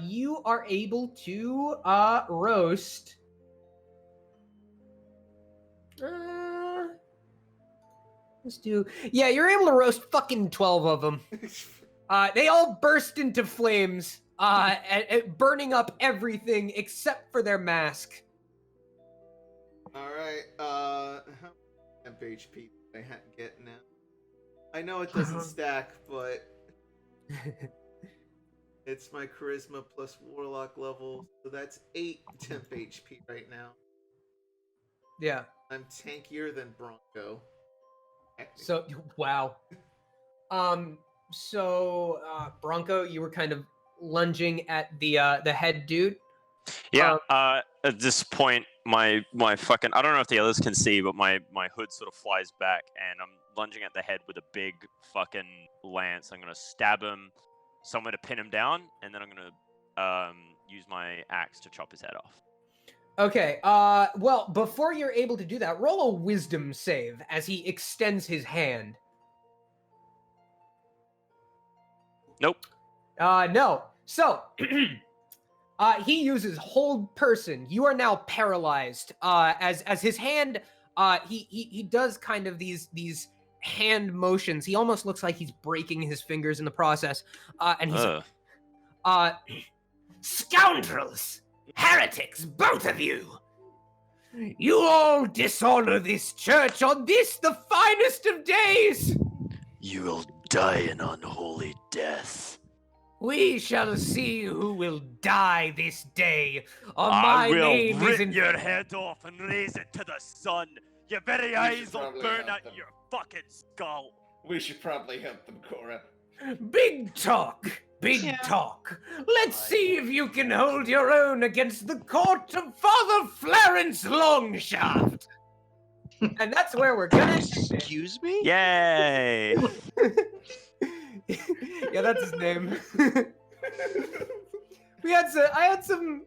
I: You are able to roast. Let's do. Yeah, you're able to roast fucking 12 of them. They all burst into flames, and burning up everything except for their mask.
E: Alright, how much HP do I get now? I know it doesn't stack, but it's my charisma plus warlock level, so that's 8 temp HP right now.
I: Yeah.
E: I'm tankier than Bronko.
I: So wow. Bronko, you were kind of lunging at the head dude.
D: Yeah. At this point, my fucking, I don't know if the others can see, but my hood sort of flies back, and I'm lunging at the head with a big fucking lance. I'm gonna stab him somewhere to pin him down, and then I'm gonna use my axe to chop his head off.
I: Okay. Well, before you're able to do that, roll a wisdom save as he extends his hand.
D: Nope.
I: No. So, he uses hold person. You are now paralyzed. As his hand, he does kind of these hand motions. He almost looks like he's breaking his fingers in the process. And he's
K: Scoundrels! Heretics, both of you! You all dishonor this church on this, the finest of days!
G: You will die an unholy death.
K: We shall see who will die this day.
D: I
K: My
D: will
K: name
D: rip
K: isn't...
D: your head off and raise it to the sun. Your very eyes will
H: probably
D: burn
H: help
D: out
H: them.
D: your fucking skull.
H: We should probably help them, Cora.
K: Big talk! Big talk! Let's see if you can hold your own against the court of Father Clarence Longshaft!
I: and that's where we're gonna end it.
C: Excuse me?
D: Yay!
I: Yeah, that's his name. I had some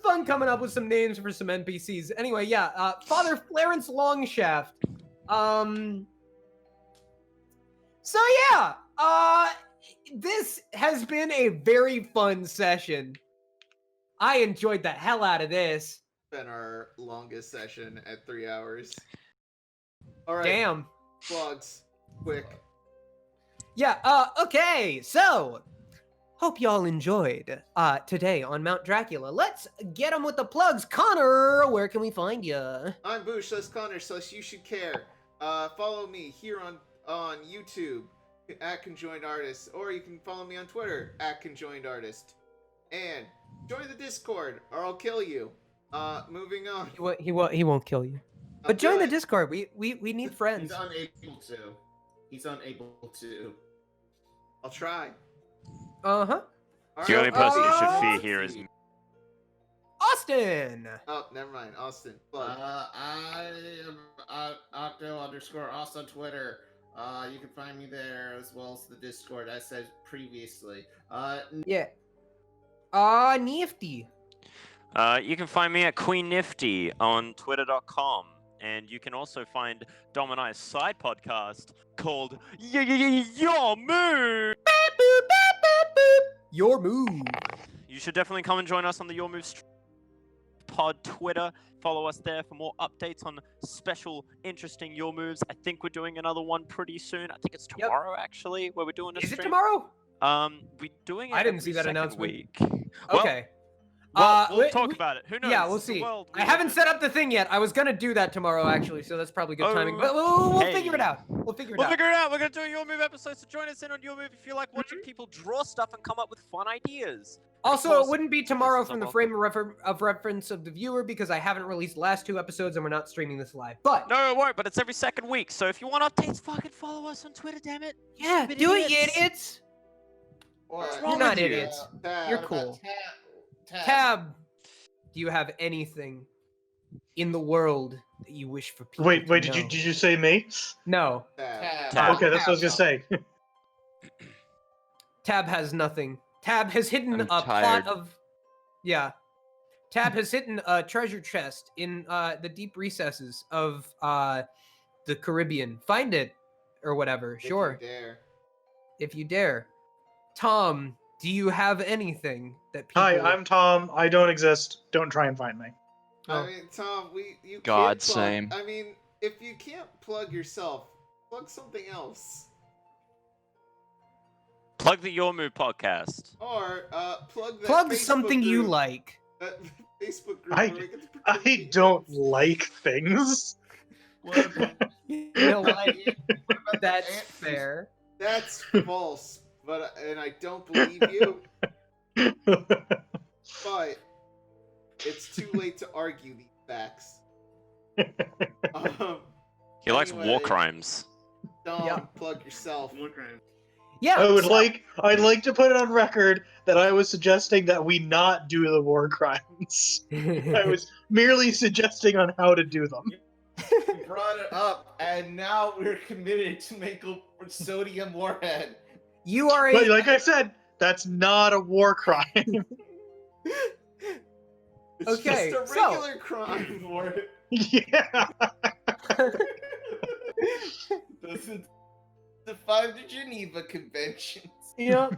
I: fun coming up with some names for some NPCs. Anyway, yeah, Father Clarence Longshaft. So yeah, this has been a very fun session. I enjoyed the hell out of this.
E: Been our longest session at 3 hours. All right.
I: Damn.
E: Plugs. Quick.
I: Yeah, okay, so hope y'all enjoyed today on Mount Dracula. Let's get them with the plugs. Connor, where can we find you?
E: I'm Boosh, that's Connor, so you should care. Follow me here on YouTube at Conjoined Artist, or you can follow me on Twitter at Conjoined Artist. And join the Discord, or I'll kill you. Moving on.
I: He won't kill you. But join the Discord. We need friends.
H: He's unable to. He's unable to.
E: I'll try.
I: Uh-huh.
D: The only person you should fear here is me.
I: Austin!
E: Oh, never mind. Austin. Plug.
H: I am Octo_Aus on Twitter. You can find me there as well as the Discord, as said previously.
I: Yeah. Nifty.
D: You can find me at Queen Nifty on Twitter.com. And you can also find Dom and I's side podcast called Your Move.
I: Your Move.
D: You should definitely come and join us on the Your Move pod Twitter. Follow us there for more updates on special, interesting Your Moves. I think we're doing another one pretty soon. I think it's tomorrow, actually, where we're doing a
I: Is
D: stream.
I: it tomorrow?
D: We're doing it
I: I didn't
D: every
I: see that
D: second
I: announcement.
D: week.
I: Okay.
D: Well, we'll talk about it. Who knows?
I: Yeah, we'll
D: The
I: see.
D: world,
I: I haven't set up the thing yet. I was gonna do that tomorrow, actually, so that's probably good timing. But we'll figure it out. We'll figure it out.
D: We're gonna do a Your Move episode, so join us in on Your Move if you like watching people draw stuff and come up with fun ideas.
I: Also, it wouldn't be tomorrow from the frame of reference of the viewer because I haven't released the last 2 episodes and we're not streaming this live. But
D: no, it won't. But it's every second week. So if you want updates, fucking follow us on Twitter. Damn it.
I: Yeah, do it, you idiots. You're not idiots. You're cool. Tab. Do you have anything in the world that you wish for people?
F: Wait,
I: to
F: did
I: know?
F: you say me?
I: No.
D: Tab.
F: Okay, that's what I was gonna say.
I: Tab has nothing. Tab has hidden a plot
C: tired.
I: of. Yeah. Tab has hidden a treasure chest in the deep recesses of the Caribbean. Find it, or whatever. Sure.
E: If you dare.
I: If you dare. Tom, do you have anything that people...
F: Hi, I'm Tom. I don't exist. Don't try and find me.
E: I mean, Tom, you
C: God,
E: can't plug,
C: same.
E: I mean, if you can't plug yourself, plug something else.
D: Plug the Your Move podcast.
E: Or plug that
I: Plug
E: Facebook
I: something you
E: group,
I: like.
E: That Facebook group where we get to
F: I
E: participate.
F: don't like things.
I: You know what? That's fair.
E: That's false, and I don't believe you. But it's too late to argue these facts.
D: He likes
E: Anyway,
D: war crimes.
E: Dom,
I: Yeah.
E: plug yourself.
I: Yeah.
F: I'd like to put it on record that I was suggesting that we not do the war crimes. I was merely suggesting on how to do them.
E: We brought it up, and now we're committed to make a sodium warhead.
I: You are
F: But like I said, that's not a war crime.
E: It's
I: Okay,
E: just a
I: so-
E: regular crime warhead.
F: Yeah.
E: Doesn't defy the Geneva Conventions.
I: Yeah.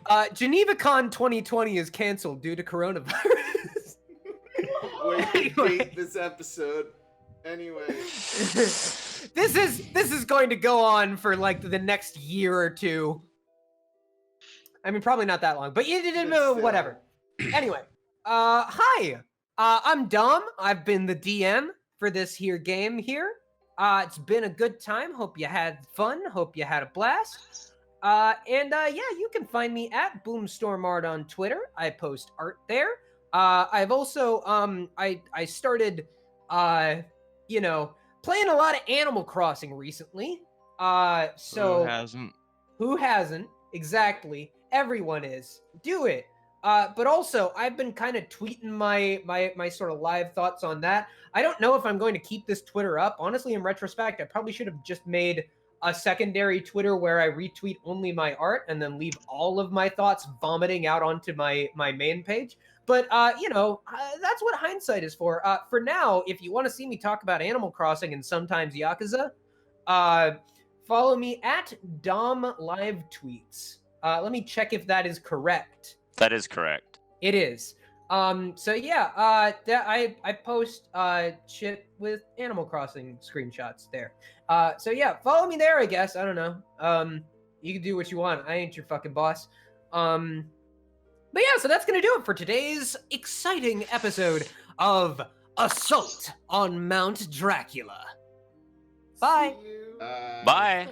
I: GenevaCon 2020 is canceled due to coronavirus.
E: Wait, date this episode. Anyway.
I: This is going to go on for like the next year or two. I mean, probably not that long, but you did whatever. Anyway, hi. I'm Dom. I've been the DM for this here game here. It's been a good time. Hope you had fun. Hope you had a blast. Yeah, you can find me at BoomstormArt on Twitter. I post art there. I've also I started playing a lot of Animal Crossing recently. So
C: Who hasn't?
I: Who hasn't? Exactly. Everyone is. Do it. But also, I've been kind of tweeting my sort of live thoughts on that. I don't know if I'm going to keep this Twitter up. Honestly, in retrospect, I probably should have just made a secondary Twitter where I retweet only my art and then leave all of my thoughts vomiting out onto my main page. But, that's what hindsight is for. For now, if you want to see me talk about Animal Crossing and sometimes Yakuza, follow me at Dom Live Tweets. Let me check if that is correct.
D: That is correct.
I: It is. So yeah, I post shit with Animal Crossing screenshots there. So yeah, follow me there, I guess. I don't know. You can do what you want. I ain't your fucking boss. But yeah, so that's gonna do it for today's exciting episode of Assault on Mount Dracula. Bye.
E: See you.
D: Bye.